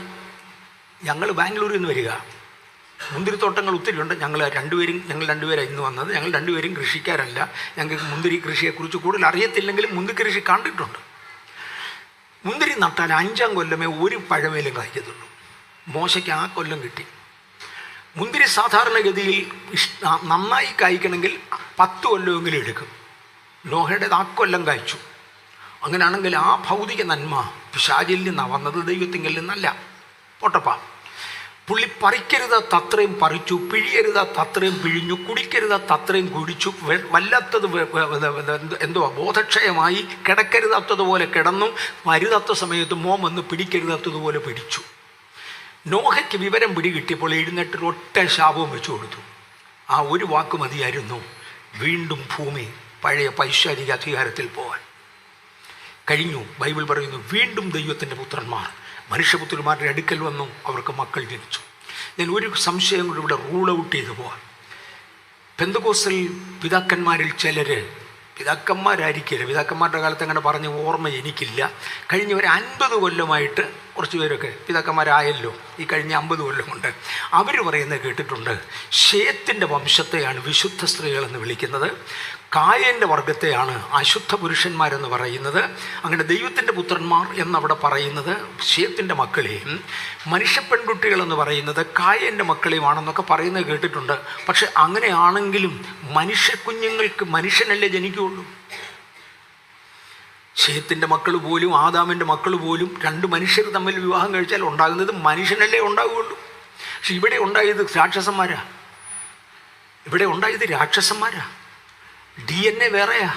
ഞങ്ങൾ ബാംഗ്ലൂരിൽ നിന്ന് വരിക. മുന്തിരിത്തോട്ടങ്ങൾ ഒത്തിരി ഉണ്ട്. ഞങ്ങൾ രണ്ടുപേരാണ് ഇന്ന് വന്നത്. ഞങ്ങൾ രണ്ടുപേരും കൃഷിക്കാരല്ല. ഞങ്ങൾക്ക് മുന്തിരി കൃഷിയെക്കുറിച്ച് കൂടുതൽ അറിയത്തില്ലെങ്കിലും മുന്തിരി കൃഷി കണ്ടിട്ടുണ്ട്. മുന്തിരി നട്ടാൽ 5-ാം കൊല്ലമേ ഒരു പഴമേലും കായ്ക്കത്തുള്ളൂ. മോശയ്ക്ക് ആ കൊല്ലം കിട്ടി. മുന്തിരി സാധാരണഗതിയിൽ നന്നായി കായ്ക്കണമെങ്കിൽ 10 കൊല്ലമെങ്കിലും എടുക്കും. നോഹയുടേത് ആ കൊല്ലം കായ്ച്ചു. അങ്ങനെയാണെങ്കിൽ ആ ഭൗതിക നന്മ പിശാചിൽ നിന്നാണ് വന്നത്, ദൈവത്തിങ്കിൽ നിന്നല്ല. പോട്ടപ്പ. പുള്ളി പറിക്കരുതാത്ത അത്രയും പറിച്ചു, പിഴിയരുതാത്ത അത്രയും പിഴിഞ്ഞു, കുടിക്കരുതാത്ത അത്രയും കുടിച്ചു. വല്ലാത്തത് എന്തുവാ ബോധക്ഷയമായി. കിടക്കരുതാത്തതുപോലെ കിടന്നു. വരുതാത്ത സമയത്ത് മോൻ വന്ന് പിടിക്കരുതാത്തതുപോലെ പിടിച്ചു. നോഹയ്ക്ക് വിവരം പിടികിട്ടിയപ്പോൾ എഴുന്നേറ്റ് ഒറ്റ ശാപവും വെച്ചു കൊടുത്തു. ആ ഒരു വാക്ക് മതിയായിരുന്നു വീണ്ടും ഭൂമി പഴയ പൈശാചിക അധികാരത്തിൽ പോകാൻ. കഴിഞ്ഞു. ബൈബിൾ പറയുന്നു, വീണ്ടും ദൈവത്തിൻ്റെ പുത്രന്മാർ മനുഷ്യപുത്രന്മാരുടെ അടുക്കൽ വന്നു, അവർക്ക് മക്കൾ ജനിച്ചു. ഞാൻ ഒരു സംശയം കൂടി ഇവിടെ റൂൾ ഔട്ട് ചെയ്തു പോകാം. പെന്തക്കോസ്തൽ പിതാക്കന്മാരിൽ ചിലർ, പിതാക്കന്മാരായിരിക്കില്ല, പിതാക്കന്മാരുടെ കാലത്ത് അങ്ങനെ പറഞ്ഞ ഓർമ്മ എനിക്കില്ല. കഴിഞ്ഞ ഒരു 50 കൊല്ലമായിട്ട് കുറച്ച് പേരൊക്കെ പിതാക്കന്മാരായല്ലോ ഈ കഴിഞ്ഞ 50 കൊല്ലം കൊണ്ട്. അവർ പറയുന്നത് കേട്ടിട്ടുണ്ട്, ശേത്തിൻ്റെ വംശത്തെയാണ് വിശുദ്ധ സ്ത്രീകളെന്ന് വിളിക്കുന്നത്, കായൻ്റെ വർഗത്തെയാണ് അശുദ്ധ പുരുഷന്മാരെന്ന് പറയുന്നത്. അങ്ങനെ ദൈവത്തിൻ്റെ പുത്രന്മാർ എന്നവിടെ പറയുന്നത് ശേത്തിൻ്റെ മക്കളെയും മനുഷ്യ പെൺകുട്ടികളെന്ന് പറയുന്നത് കായൻ്റെ മക്കളെയുമാണെന്നൊക്കെ പറയുന്നത് കേട്ടിട്ടുണ്ട്. പക്ഷെ അങ്ങനെയാണെങ്കിലും മനുഷ്യക്കുഞ്ഞുങ്ങൾക്ക് മനുഷ്യനല്ലേ ജനിക്കുകയുള്ളൂ. ശേത്തിൻ്റെ മക്കൾ പോലും ആദാമിൻ്റെ മക്കൾ പോലും 2 മനുഷ്യർ തമ്മിൽ വിവാഹം കഴിച്ചാൽ ഉണ്ടാകുന്നത് മനുഷ്യനല്ലേ ഉണ്ടാവുകയുള്ളൂ. പക്ഷെ ഇവിടെ ഉണ്ടായത് രാക്ഷസന്മാരാ. DNA വേറെയാ.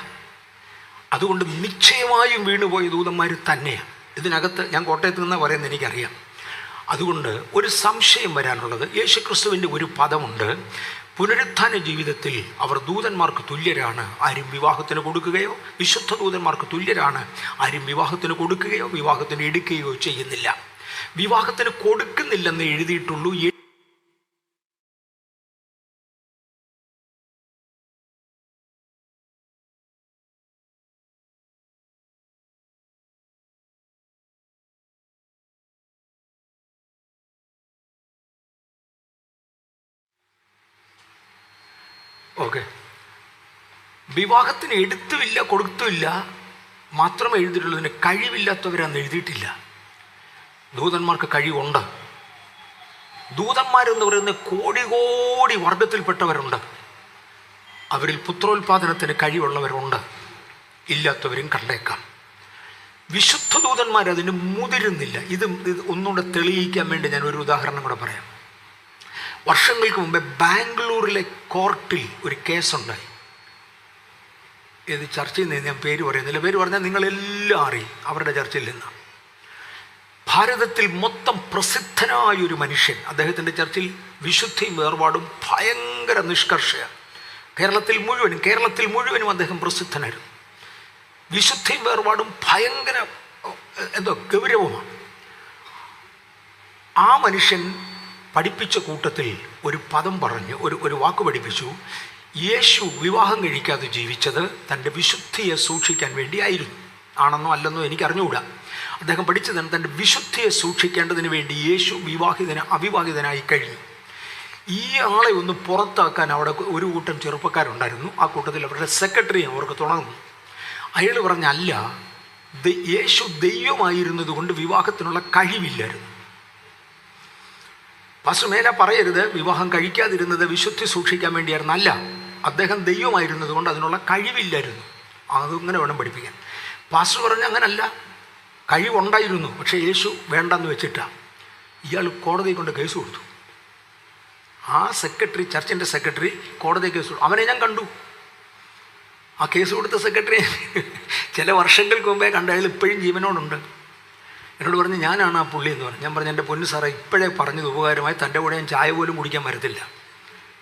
അതുകൊണ്ട് നിശ്ചയമായും വീണുപോയ ദൂതന്മാർ തന്നെയാണ്. ഇതിനകത്ത് ഞാൻ കോട്ടയത്ത് നിന്നാണ് പറയുന്നത്, എനിക്കറിയാം. അതുകൊണ്ട് ഒരു സംശയം വരാനുള്ളത്, യേശുക്രിസ്തുവിൻ്റെ ഒരു പദമുണ്ട്, പുനരുത്ഥാന ജീവിതത്തിൽ അവർ ദൂതന്മാർക്ക് തുല്യരാണ്, ആരും വിവാഹത്തിന് കൊടുക്കുകയോ, വിശുദ്ധ ദൂതന്മാർക്ക് തുല്യരാണ്, ആരും വിവാഹത്തിന് കൊടുക്കുകയോ വിവാഹത്തിന് എടുക്കുകയോ ചെയ്യുന്നില്ല. വിവാഹത്തിന് കൊടുക്കുന്നില്ലെന്ന് എഴുതിയിട്ടുള്ളൂ. ഓക്കെ, വിവാഹത്തിന് എടുത്തുമില്ല കൊടുത്തുമില്ല മാത്രമേ എഴുതിയിട്ടുള്ളതിന് കഴിവില്ലാത്തവരാന്ന് എഴുതിയിട്ടില്ല. ദൂതന്മാർക്ക് കഴിവുണ്ട്. ദൂതന്മാരെന്ന് പറയുന്നത് കോടി വർഗത്തിൽപ്പെട്ടവരുണ്ട്. അവരിൽ പുത്രോത്പാദനത്തിന് കഴിവുള്ളവരുണ്ട്, ഇല്ലാത്തവരും കണ്ടേക്കാം. വിശുദ്ധ ദൂതന്മാരതിന് മുതിരുന്നില്ല. ഇത് ഒന്നുകൂടെ തെളിയിക്കാൻ വേണ്ടി ഞാൻ ഒരു ഉദാഹരണം കൂടെ പറയാം. വർഷങ്ങൾക്ക് മുമ്പേ ബാംഗ്ലൂരിലെ കോർട്ടിൽ ഒരു കേസുണ്ടായി. ഏത് ചർച്ചയിൽ നിന്ന് ഞാൻ പേര് പറയുന്നില്ല, പേര് പറഞ്ഞാൽ നിങ്ങളെല്ലാം അറിയും, അവരുടെ ചർച്ചയിൽ നിന്ന്. ഭാരതത്തിൽ മൊത്തം പ്രസിദ്ധനായൊരു മനുഷ്യൻ, അദ്ദേഹത്തിൻ്റെ ചർച്ചയിൽ വിശുദ്ധിയും വേർപാടും ഭയങ്കര നിഷ്കർഷയാണ്. കേരളത്തിൽ മുഴുവനും അദ്ദേഹം പ്രസിദ്ധനായിരുന്നു. വിശുദ്ധിയും വേർപാടും ഭയങ്കര ഗൗരവമാണ്. ആ മനുഷ്യൻ പഠിപ്പിച്ച കൂട്ടത്തിൽ ഒരു പദം പറഞ്ഞു, ഒരു വാക്ക് പഠിപ്പിച്ചു. യേശു വിവാഹം കഴിക്കാതെ ജീവിച്ചത് തൻ്റെ വിശുദ്ധിയെ സൂക്ഷിക്കാൻ വേണ്ടിയായിരുന്നു. ആണെന്നോ അല്ലെന്നോ എനിക്കറിഞ്ഞുകൂടാ. അദ്ദേഹം പഠിച്ചതാണ്, തൻ്റെ വിശുദ്ധിയെ സൂക്ഷിക്കേണ്ടതിന് വേണ്ടി യേശു അവിവാഹിതനായി കഴിഞ്ഞു. ഈ ആളെ ഒന്ന് പുറത്താക്കാൻ അവിടെ ഒരു കൂട്ടം ചെറുപ്പക്കാരുണ്ടായിരുന്നു. ആ കൂട്ടത്തിൽ അവരുടെ സെക്രട്ടറി അവർക്ക് തുടങ്ങുന്നു. അയാൾ പറഞ്ഞ, അല്ല, യേശു ദൈവമായിരുന്നത് കൊണ്ട് വിവാഹത്തിനുള്ള കഴിവില്ലായിരുന്നു. പാസ്റ്റർ പറയരുത് വിവാഹം കഴിക്കാതിരുന്നത് വിശുദ്ധി സൂക്ഷിക്കാൻ വേണ്ടിയായിരുന്നു. അല്ല, അദ്ദേഹം ദൈവമായിരുന്നത് കൊണ്ട് അതിനുള്ള കഴിവില്ലായിരുന്നു. അതങ്ങനെ വേണം പഠിപ്പിക്കാൻ. പാസ്റ്റർ പറഞ്ഞ അങ്ങനല്ല, കഴിവുണ്ടായിരുന്നു, പക്ഷേ യേശു വേണ്ടെന്ന് വെച്ചിട്ടാണ്. ഇയാൾ കോടതി കൊണ്ട് കേസ് കൊടുത്തു. ആ സെക്രട്ടറി, ചർച്ചിൻ്റെ സെക്രട്ടറി കോടതി കേസ് കൊടുത്തു. അവനെ ഞാൻ കണ്ടു. ആ കേസ് കൊടുത്ത സെക്രട്ടറി ചില വർഷങ്ങൾക്ക് മുമ്പേ കണ്ട. അയാൾ ഇപ്പോഴും ജീവനോടുണ്ട്. എന്നോട് പറഞ്ഞ്, ഞാനാണ് ആ പുള്ളി എന്ന് പറഞ്ഞു. ഞാൻ പറഞ്ഞു, എൻ്റെ പൊന്നു സാറേ, ഇപ്പോഴേ പറഞ്ഞത് ഉപകാരമായി. തൻ്റെ കൂടെ ഞാൻ ചായ പോലും കുടിക്കാൻ വരത്തില്ല.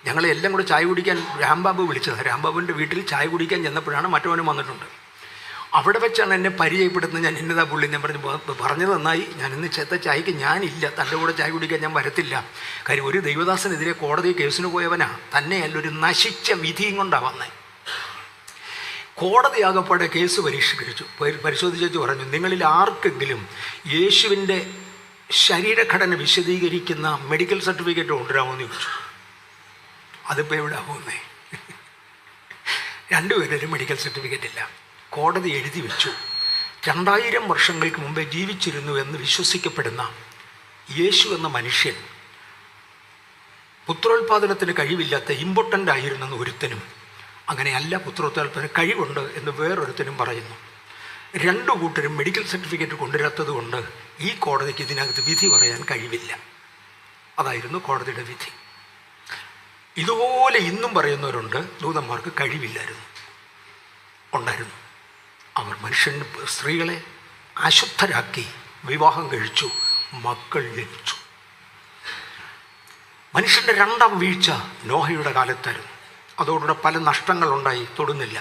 ഞങ്ങളെല്ലാം കൂടെ ചായ കുടിക്കാൻ രാംബാബു വിളിച്ചത്. രാംബാബുവിൻ്റെ വീട്ടിൽ ചായ കുടിക്കാൻ ചെന്നപ്പോഴാണ് മറ്റവനും വന്നിട്ടുണ്ട്. അവിടെ വെച്ചാണ് എന്നെ പരിചയപ്പെടുന്നത്. ഞാൻ എന്നതാ പുള്ളി, ഞാൻ പറഞ്ഞത് നന്നായി, ഞാൻ ഇന്ന് ചായക്ക് ഞാനില്ല, തൻ്റെ കൂടെ ചായ കുടിക്കാൻ ഞാൻ വരത്തില്ല. കാര്യം ഒരു ദൈവദാസനെതിരെ കോടതി കേസിന് പോയവനാ, തന്നെയല്ല ഒരു നശിച്ച വിധിയും കൊണ്ടാണ് വന്നത്. കോടതി ആകപ്പാടെ കേസ് പരിശോധിച്ചു പറഞ്ഞു, നിങ്ങളിൽ ആർക്കെങ്കിലും യേശുവിൻ്റെ ശരീരഘടന വിശദീകരിക്കുന്ന മെഡിക്കൽ സർട്ടിഫിക്കറ്റ് കൊണ്ടുവരാമെന്ന് ചോദിച്ചു. അതിപ്പോൾ എവിടെ ആവുന്നേ? രണ്ടുപേരും മെഡിക്കൽ സർട്ടിഫിക്കറ്റ് ഇല്ല. കോടതി എഴുതി വെച്ചു, 2000 വർഷങ്ങൾക്ക് മുമ്പേ ജീവിച്ചിരുന്നു എന്ന് വിശ്വസിക്കപ്പെടുന്ന യേശു എന്ന മനുഷ്യൻ പുത്രോത്പാദനത്തിന് കഴിവില്ലാത്ത ഇമ്പോർട്ടൻ്റ് ആയിരുന്നെന്ന് ഒരുത്തനും, അങ്ങനെയല്ല, പുത്രോത്പാദനത്തിന് കഴിവുണ്ട് എന്ന് വേറൊരുത്തനും പറയുന്നു. രണ്ടു കൂട്ടരും മെഡിക്കൽ സർട്ടിഫിക്കറ്റ് കൊണ്ടുവരാത്തത് കൊണ്ട് ഈ കോടതിക്ക് ഇതിനകത്ത് വിധി പറയാൻ കഴിവില്ല. അതായിരുന്നു കോടതിയുടെ വിധി. ഇതുപോലെ ഇന്നും പറയുന്നവരുണ്ട്, ദൂതന്മാർക്ക് കഴിവില്ലായിരുന്നു. ഉണ്ടായിരുന്നു. അവർ സ്ത്രീകളെ അശുദ്ധരാക്കി വിവാഹം കഴിച്ചു, മക്കൾ ജനിച്ചു. മനുഷ്യൻ്റെ രണ്ടാം വീഴ്ച നോഹയുടെ കാലത്തായിരുന്നു. അതോടുകൂടെ പല നഷ്ടങ്ങളുണ്ടായി, തൊടുന്നില്ല.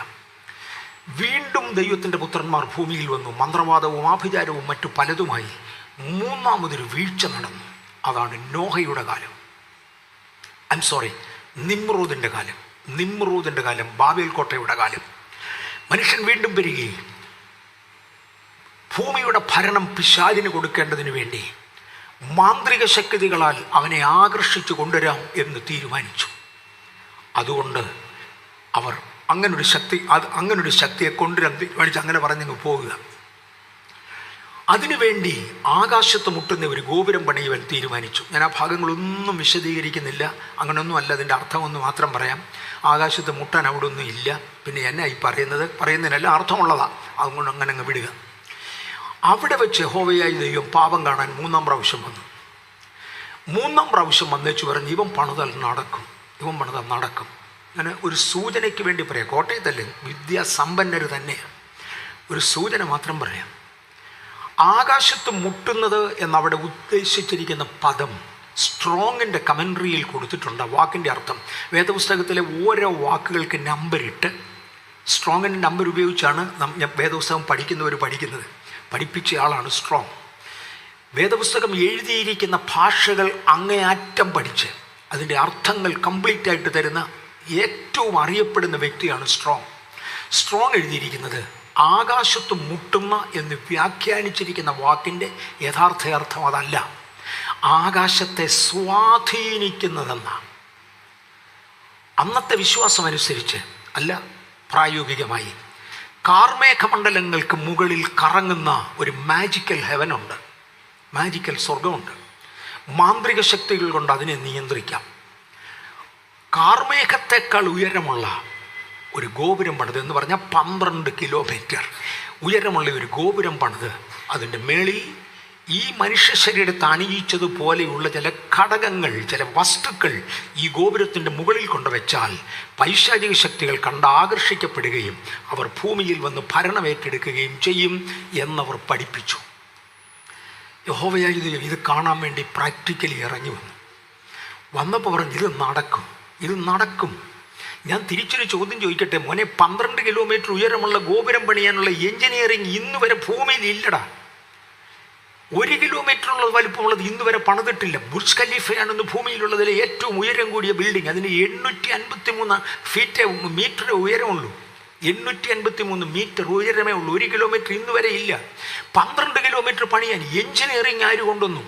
വീണ്ടും ദൈവത്തിൻ്റെ പുത്രന്മാർ ഭൂമിയിൽ വന്നു. മന്ത്രവാദവും ആഭിചാരവും മറ്റു പലതുമായി മൂന്നാമതൊരു വീഴ്ച നടന്നു. അതാണ് നോഹയുടെ കാലം. നിമ്രൂദിൻ്റെ കാലം, ബാബേൽ കോട്ടയുടെ കാലം. മനുഷ്യൻ വീണ്ടും വരികയും ഭൂമിയുടെ ഭരണം പിശാചിന് കൊടുക്കേണ്ടതിന് വേണ്ടി മാന്ത്രിക ശക്തികളാൽ അവനെ ആകർഷിച്ചു കൊണ്ടുവരാം എന്ന് തീരുമാനിച്ചു. അതുകൊണ്ട് അവർ അങ്ങനൊരു ശക്തിയെ കൊണ്ടുവരാൻ തീരുമാനിച്ച് അങ്ങനെ പറഞ്ഞങ്ങ് പോകുക. അതിനുവേണ്ടി ആകാശത്ത് മുട്ടുന്ന ഒരു ഗോപുരം പണിയുവാൻ തീരുമാനിച്ചു. ഞാൻ ആ ഭാഗങ്ങളൊന്നും വിശദീകരിക്കുന്നില്ല, അങ്ങനെയൊന്നും അല്ല, അതിൻ്റെ അർത്ഥമൊന്നും മാത്രം പറയാം. ആകാശത്ത് മുട്ടാൻ അവിടെ ഒന്നും ഇല്ല. പിന്നെ എന്നാ ഈ പറയുന്നതിനെല്ലാം അർത്ഥമുള്ളതാണ്. അതുകൊണ്ട് അങ്ങനെ അങ്ങ് വിടുക. അവിടെ വെച്ച് യഹോവയായ ദൈവം പാപം കാണാൻ 3-ാം പ്രാവശ്യം വന്നു. മൂന്നാം പ്രാവശ്യം വന്നേച്ചു പറഞ്ഞ് ഇവൻ പണിതാൽ നടക്കും. ഞാൻ ഒരു സൂചനയ്ക്ക് വേണ്ടി പറയാം. കോട്ടയത്തല്ലേ, വിദ്യാസമ്പന്നർ തന്നെയാണ്. ഒരു സൂചന മാത്രം പറയാം. ആകാശത്ത് മുട്ടുന്നത് എന്നവിടെ ഉദ്ദേശിച്ചിരിക്കുന്ന പദം സ്ട്രോങ്ങിൻ്റെ കമൻട്രിയിൽ കൊടുത്തിട്ടുണ്ട്. വാക്കിൻ്റെ അർത്ഥം വേദപുസ്തകത്തിലെ ഓരോ വാക്കുകൾക്ക് നമ്പറിട്ട് സ്ട്രോങ്ങിൻ്റെ നമ്പർ ഉപയോഗിച്ചാണ് വേദപുസ്തകം പഠിക്കുന്നത്. പഠിപ്പിച്ച ആളാണ് സ്ട്രോങ്. വേദപുസ്തകം എഴുതിയിരിക്കുന്ന ഭാഷകൾ അങ്ങേയറ്റം പഠിച്ച് അതിൻ്റെ അർത്ഥങ്ങൾ കംപ്ലീറ്റ് ആയിട്ട് തരുന്ന ഏറ്റവും അറിയപ്പെടുന്ന വ്യക്തിയാണ് സ്ട്രോങ് എഴുതിയിരിക്കുന്നത് ആകാശത്ത് മുട്ടുന്ന എന്ന് വ്യാഖ്യാനിച്ചിരിക്കുന്ന വാക്കിൻ്റെ യഥാർത്ഥ അർത്ഥം അതല്ല, ആകാശത്തെ സ്വാധീനിക്കുന്നതെന്ന. അന്നത്തെ വിശ്വാസം അനുസരിച്ച് അല്ല, പ്രായോഗികമായി കാർമേഘമണ്ഡലങ്ങൾക്ക് മുകളിൽ കറങ്ങുന്ന ഒരു മാജിക്കൽ ഹെവനുണ്ട്, മാജിക്കൽ സ്വർഗമുണ്ട്. മാന്ത്രിക ശക്തികൾ കൊണ്ട് അതിനെ നിയന്ത്രിക്കാം. കാർമേഘത്തേക്കാൾ ഉയരമുള്ള ഒരു ഗോപുരം പണിത് എന്ന് പറഞ്ഞാൽ 12 കിലോമീറ്റർ ഉയരമുള്ള ഒരു ഗോപുരം പണിത് അതിൻ്റെ മേളിൽ ഈ മനുഷ്യ ശരീരത്തെ അണിയിച്ചതുപോലെയുള്ള ചില ഘടകങ്ങൾ, ചില വസ്തുക്കൾ ഈ ഗോപുരത്തിൻ്റെ മുകളിൽ കൊണ്ടുവച്ചാൽ പൈശാചിക ശക്തികൾ കണ്ട് ആകർഷിക്കപ്പെടുകയും അവർ ഭൂമിയിൽ വന്ന് ഭരണമേറ്റെടുക്കുകയും ചെയ്യും എന്നവർ പഠിപ്പിച്ചു. യഹോവയായ ഇത് കാണാൻ വേണ്ടി പ്രാക്ടിക്കലി ഇറങ്ങി വന്നപ്പോൾ പറഞ്ഞു ഇത് നടക്കും. ഞാൻ തിരിച്ചൊരു ചോദ്യം ചോദിക്കട്ടെ മോനെ, 12 കിലോമീറ്റർ ഉയരമുള്ള ഗോപുരം പണിയാനുള്ള എഞ്ചിനീയറിങ് ഇന്ന് വരെ ഭൂമിയിൽ ഇല്ലടാ. 1 കിലോമീറ്ററുള്ള വലിപ്പമുള്ളത് ഇന്ന് വരെ പണിതിട്ടില്ല. ബുർജ് ഖലീഫയാണെന്ന് ഭൂമിയിലുള്ളതിലെ ഏറ്റവും ഉയരം കൂടിയ ബിൽഡിംഗ്. അതിന് 853 മീറ്റർ ഉയരമുള്ളൂ. 853 മീറ്റർ ഉയരമേ ഉള്ളൂ. 1 കിലോമീറ്റർ ഇന്ന് വരെ ഇല്ല. 12 കിലോമീറ്റർ പണിയാൻ എഞ്ചിനീയറിങ് ആര് കൊണ്ടുവന്നു?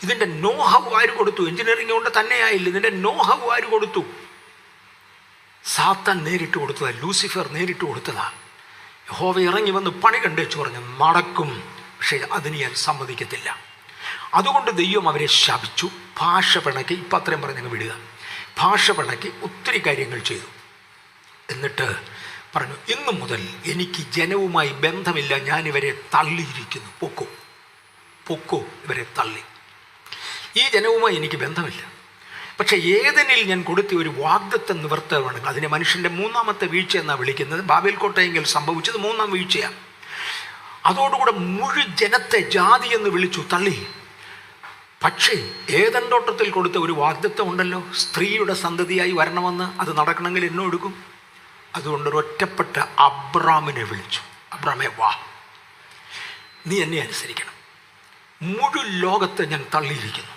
ഇതിൻ്റെ നോഹവ് ആര് കൊടുത്തു? എഞ്ചിനീയറിങ് കൊണ്ട് തന്നെയായില്ല, ഇതിൻ്റെ നോഹവ് ആര് കൊടുത്തു? സാത്താൻ നേരിട്ട് കൊടുത്തതാണ്, ലൂസിഫർ നേരിട്ട് കൊടുത്തതാണ്. യഹോവ ഇറങ്ങി വന്ന് പണി കണ്ടേച്ചു പറഞ്ഞു നടക്കും, പക്ഷേ അതിന് ഞാൻ സമ്മതിക്കത്തില്ല. അതുകൊണ്ട് ദൈവം അവരെ ശപിച്ചു. ഭാഷ പിണക്കി, ഇപ്പം അത്രയും പറഞ്ഞങ്ങ് വിടുക. ഭാഷ പിണക്കി ഒത്തിരി കാര്യങ്ങൾ ചെയ്തു. എന്നിട്ട് പറഞ്ഞു ഇന്നു മുതൽ എനിക്ക് ജനവുമായി ബന്ധമില്ല, ഞാനിവരെ തള്ളിയിരിക്കുന്നു. പൊക്കോ ഇവരെ തള്ളി. ഈ ജനവുമായി എനിക്ക് ബന്ധമില്ല. പക്ഷേ ഏദനിൽ ഞാൻ കൊടുത്ത ഒരു വാഗ്ദത്തം നിവർത്തമാണ്. അതിനെ മനുഷ്യൻ്റെ 3ാമത്തെ വീഴ്ച എന്നാണ് വിളിക്കുന്നത്. ബാബേൽ കോട്ടയെങ്കിൽ സംഭവിച്ചത് 3ാം വീഴ്ചയാണ്. അതോടുകൂടെ മുഴു ജനത്തെ ജാതി എന്ന് വിളിച്ചു തള്ളി. പക്ഷേ ഏദൻ തോട്ടത്തിൽ കൊടുത്ത ഒരു വാഗ്ദത്തം ഉണ്ടല്ലോ, സ്ത്രീയുടെ സന്തതിയായി വരണമെന്ന്. അത് നടക്കണമെങ്കിൽ എന്നെ എടുക്കും. അതുകൊണ്ട് ഒറ്റപ്പെട്ട അബ്രാമിനെ വിളിച്ചു. അബ്രാമേ വാ, നീ എന്നെ അനുസരിക്കണം. മുഴു ലോകത്തെ ഞാൻ തള്ളിയിരിക്കുന്നു.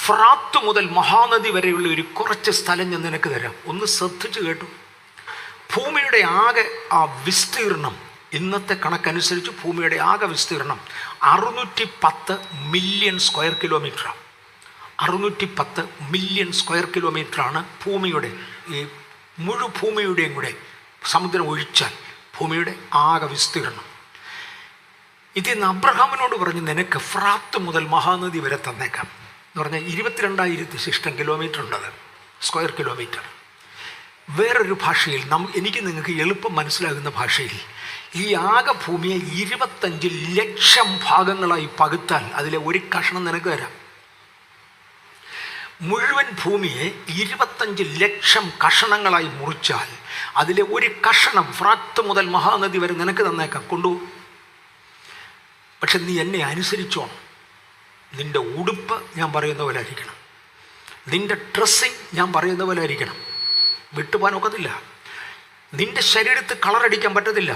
ഫ്രാത്ത് മുതൽ മഹാനദി വരെയുള്ള ഒരു കുറച്ച് സ്ഥലം ഞാൻ നിനക്ക് തരാം. ഒന്ന് ശ്രദ്ധിച്ചു കേട്ടു. ഭൂമിയുടെ ആകെ ആ വിസ്തീർണം, ഇന്നത്തെ കണക്കനുസരിച്ച് ഭൂമിയുടെ ആകെ വിസ്തീർണം 610 മില്യൺ സ്ക്വയർ കിലോമീറ്ററാണ്. 610 മില്യൺ സ്ക്വയർ കിലോമീറ്ററാണ് ഭൂമിയുടെ, ഈ ഭൂമിയുടെയും കൂടെ സമുദ്രം ഒഴിച്ചാൽ ഭൂമിയുടെ ആകെ വിസ്തീർണം. ഇതിന്ന് അബ്രഹാമിനോട് പറഞ്ഞ് നിനക്ക് ഫ്രാത്ത് മുതൽ മഹാനദി വരെ തന്നേക്കാം എന്ന് പറഞ്ഞാൽ 22,000 ശിഷ്ടം കിലോമീറ്റർ ഉണ്ടത്, സ്ക്വയർ കിലോമീറ്റർ. വേറൊരു ഭാഷയിൽ എനിക്ക് നിങ്ങൾക്ക് എളുപ്പം മനസ്സിലാകുന്ന ഭാഷയിൽ ഈ ആകെ ഭൂമിയെ 25 ലക്ഷം ഭാഗങ്ങളായി പകുത്താൽ അതിലെ ഒരു കഷണം നിനക്ക് തരാം. മുഴുവൻ ഭൂമിയെ 25 ലക്ഷം കഷണങ്ങളായി മുറിച്ചാൽ അതിലെ ഒരു കഷണം ഫ്രാത്ത് മുതൽ മഹാനദി വരെ നിനക്ക് തന്നേക്കാം, കൊണ്ടുപോകും. പക്ഷെ നീ എന്നെ അനുസരിച്ചോണം. നിൻ്റെ ഉടുപ്പ് ഞാൻ പറയുന്ന പോലെ ആയിരിക്കണം, നിൻ്റെ ഡ്രസ്സിങ് ഞാൻ പറയുന്ന പോലെ ആയിരിക്കണം. വിട്ടുപോകാനൊക്കത്തില്ല. നിൻ്റെ ശരീരത്ത് കളറടിക്കാൻ പറ്റത്തില്ല,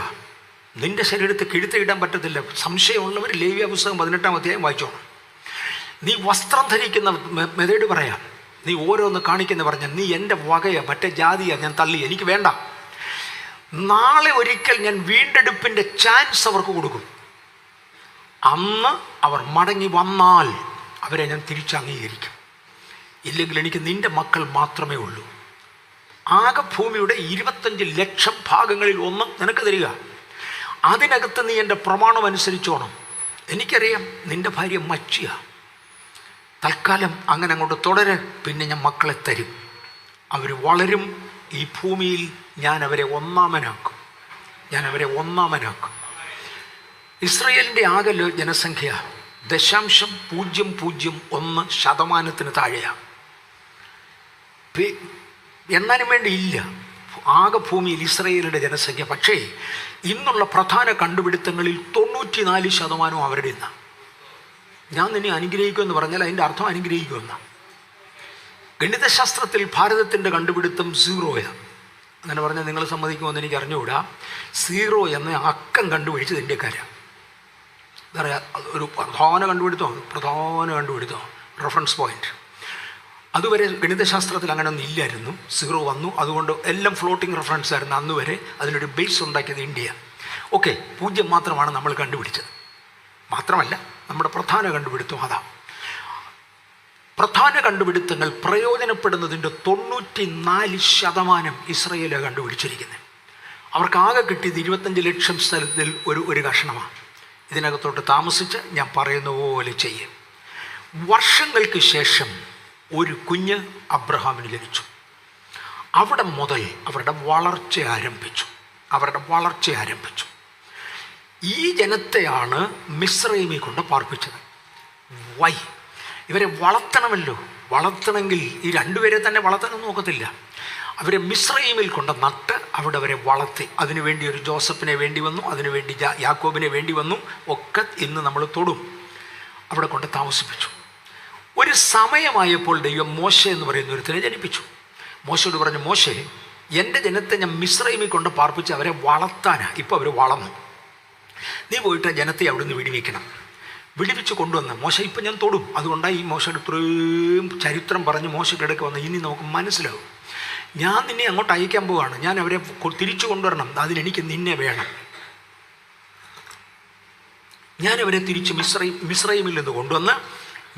നിൻ്റെ ശരീരത്ത് കിഴുത്തിടാൻ പറ്റത്തില്ല. സംശയമുള്ളവർ ലേവ്യ പുസ്തകം 18-ാം അധ്യായം വായിച്ചോണം. നീ വസ്ത്രം ധരിക്കുന്ന മെതേഡ് പറയാം, നീ ഓരോന്ന് കാണിക്കുന്ന പറഞ്ഞാൽ നീ എൻ്റെ വകയാണ്, മറ്റേ ജാതിയാണ്, ഞാൻ തള്ളി, എനിക്ക് വേണ്ട. നാളെ ഒരിക്കൽ ഞാൻ വീണ്ടെടുപ്പിൻ്റെ ചാൻസ് അവർക്ക് കൊടുക്കും. അന്ന് അവർ മടങ്ങി വന്നാൽ അവരെ ഞാൻ തിരിച്ചംഗീകരിക്കും. ഇല്ലെങ്കിൽ എനിക്ക് നിൻ്റെ മക്കൾ മാത്രമേ ഉള്ളൂ. ആകെ ഭൂമിയുടെ 25 ലക്ഷം ഭാഗങ്ങളിൽ ഒന്ന് നിനക്ക് തരിക. അതിനകത്ത് നീ എൻ്റെ പ്രമാണം അനുസരിച്ചോണം. എനിക്കറിയാം നിൻ്റെ ഭാര്യ മച്ചിയ, തൽക്കാലം അങ്ങനെ അങ്ങോട്ട് തുടരെ, പിന്നെ ഞാൻ മക്കളെ തരും. അവർ വളരും. ഈ ഭൂമിയിൽ ഞാൻ അവരെ ഒന്നാമനാക്കും. ഇസ്രയേലിൻ്റെ ആകെ ജനസംഖ്യ 0.001% താഴെയാണ്. എന്നാലും വേണ്ടി ഇല്ല ആകെ ഭൂമിയിൽ ഇസ്രയേലിൻ്റെ ജനസംഖ്യ. പക്ഷേ ഇന്നുള്ള പ്രധാന കണ്ടുപിടുത്തങ്ങളിൽ 94% അവരുടെ ഇന്നാണ്. ഞാൻ നിന്നെ അനുഗ്രഹിക്കുമെന്ന് പറഞ്ഞാൽ അതിൻ്റെ അർത്ഥം അനുഗ്രഹിക്കുമെന്നാണ്. ഗണിതശാസ്ത്രത്തിൽ ഭാരതത്തിൻ്റെ കണ്ടുപിടുത്തം 0 അങ്ങനെ പറഞ്ഞാൽ നിങ്ങൾ സമ്മതിക്കുമെന്ന് എനിക്ക് അറിഞ്ഞുകൂടാ. 0 എന്ന അക്കം കണ്ടുപിടിച്ചത് ഇന്ത്യക്കാരാണ്. എന്താ പറയുക, ഒരു പ്രധാന കണ്ടുപിടുത്തം റെഫറൻസ് പോയിന്റ്. അതുവരെ ഗണിതശാസ്ത്രത്തിൽ അങ്ങനെ ഒന്നും ഇല്ലായിരുന്നു. 0 വന്നു, അതുകൊണ്ട് എല്ലാം ഫ്ലോട്ടിംഗ് റെഫറൻസ് ആയിരുന്നു. അന്ന് വരെ അതിനൊരു ബേസ് ഉണ്ടാക്കിയത് ഇന്ത്യ. ഓക്കെ, 0 മാത്രമാണ് നമ്മൾ കണ്ടുപിടിച്ചത്. മാത്രമല്ല നമ്മുടെ പ്രധാന കണ്ടുപിടുത്തം അതാ. പ്രധാന കണ്ടുപിടുത്തങ്ങൾ പ്രയോജനപ്പെടുന്നതിൻ്റെ 94% ഇസ്രയേലാണ് കണ്ടുപിടിച്ചിരിക്കുന്നത്. അവർക്ക് ആകെ കിട്ടിയത് 25 ലക്ഷം സ്ഥലത്തിൽ ഒരു കഷണമാണ്. ഇതിനകത്തോട്ട് താമസിച്ച് ഞാൻ പറയുന്ന പോലെ ചെയ്യും. വർഷങ്ങൾക്ക് ശേഷം ഒരു കുഞ്ഞ് അബ്രഹാമിന് ജനിച്ചു. അവിടെ മുതൽ അവരുടെ വളർച്ച ആരംഭിച്ചു. ഈ ജനത്തെയാണ് മിസ്രൈമിൽ കൊണ്ട് പാർപ്പിച്ചത്. വൈ? ഇവരെ വളർത്തണമെങ്കിൽ ഈ രണ്ടുപേരെ തന്നെ വളർത്താൻ നോക്കത്തില്ല. അവരെ മിസ്രൈമിൽ കൊണ്ട് നട്ട് അവിടെ അവരെ വളർത്തി. അതിനുവേണ്ടി ഒരു ജോസഫിനെ വേണ്ടി വന്നു, അതിനുവേണ്ടി യാക്കോബിനെ വേണ്ടി വന്നു. ഒക്കെ ഇന്ന് നമ്മൾ തൊടും. അവിടെ കൊണ്ട് താമസിപ്പിച്ചു. ഒരു സമയമായപ്പോൾ ദൈവം മോശെ എന്ന് പറയുന്ന ഒരുത്തിനെ ജനിപ്പിച്ചു. മോശയോട് പറഞ്ഞു, മോശെ, എൻ്റെ ജനത്തെ ഞാൻ മിസ്രൈമിൽ കൊണ്ട് പാർപ്പിച്ച് അവരെ വളർത്താനാണ്. ഇപ്പോൾ അവർ വളർന്നു. നീ പോയിട്ട് ജനത്തെ അവിടുന്ന് വിടിവിച്ച് കൊണ്ടുവന്ന് മോശ ഇപ്പം ഞാൻ തൊടും. അതുകൊണ്ടാണ് ഈ മോശയുടെ ഇത്രയും ചരിത്രം പറഞ്ഞ് മോശക്കിടയ്ക്ക് വന്ന് ഇനി നമുക്ക് മനസ്സിലാവും. ഞാൻ നിന്നെ അങ്ങോട്ട് അയക്കാൻ പോവുകയാണ്. ഞാൻ അവരെ തിരിച്ചു കൊണ്ടുവരണം. അതിനെനിക്ക് നിന്നെ വേണം. ഞാനവരെ തിരിച്ച് മിസ്രൈമിൽ നിന്ന് കൊണ്ടുവന്ന്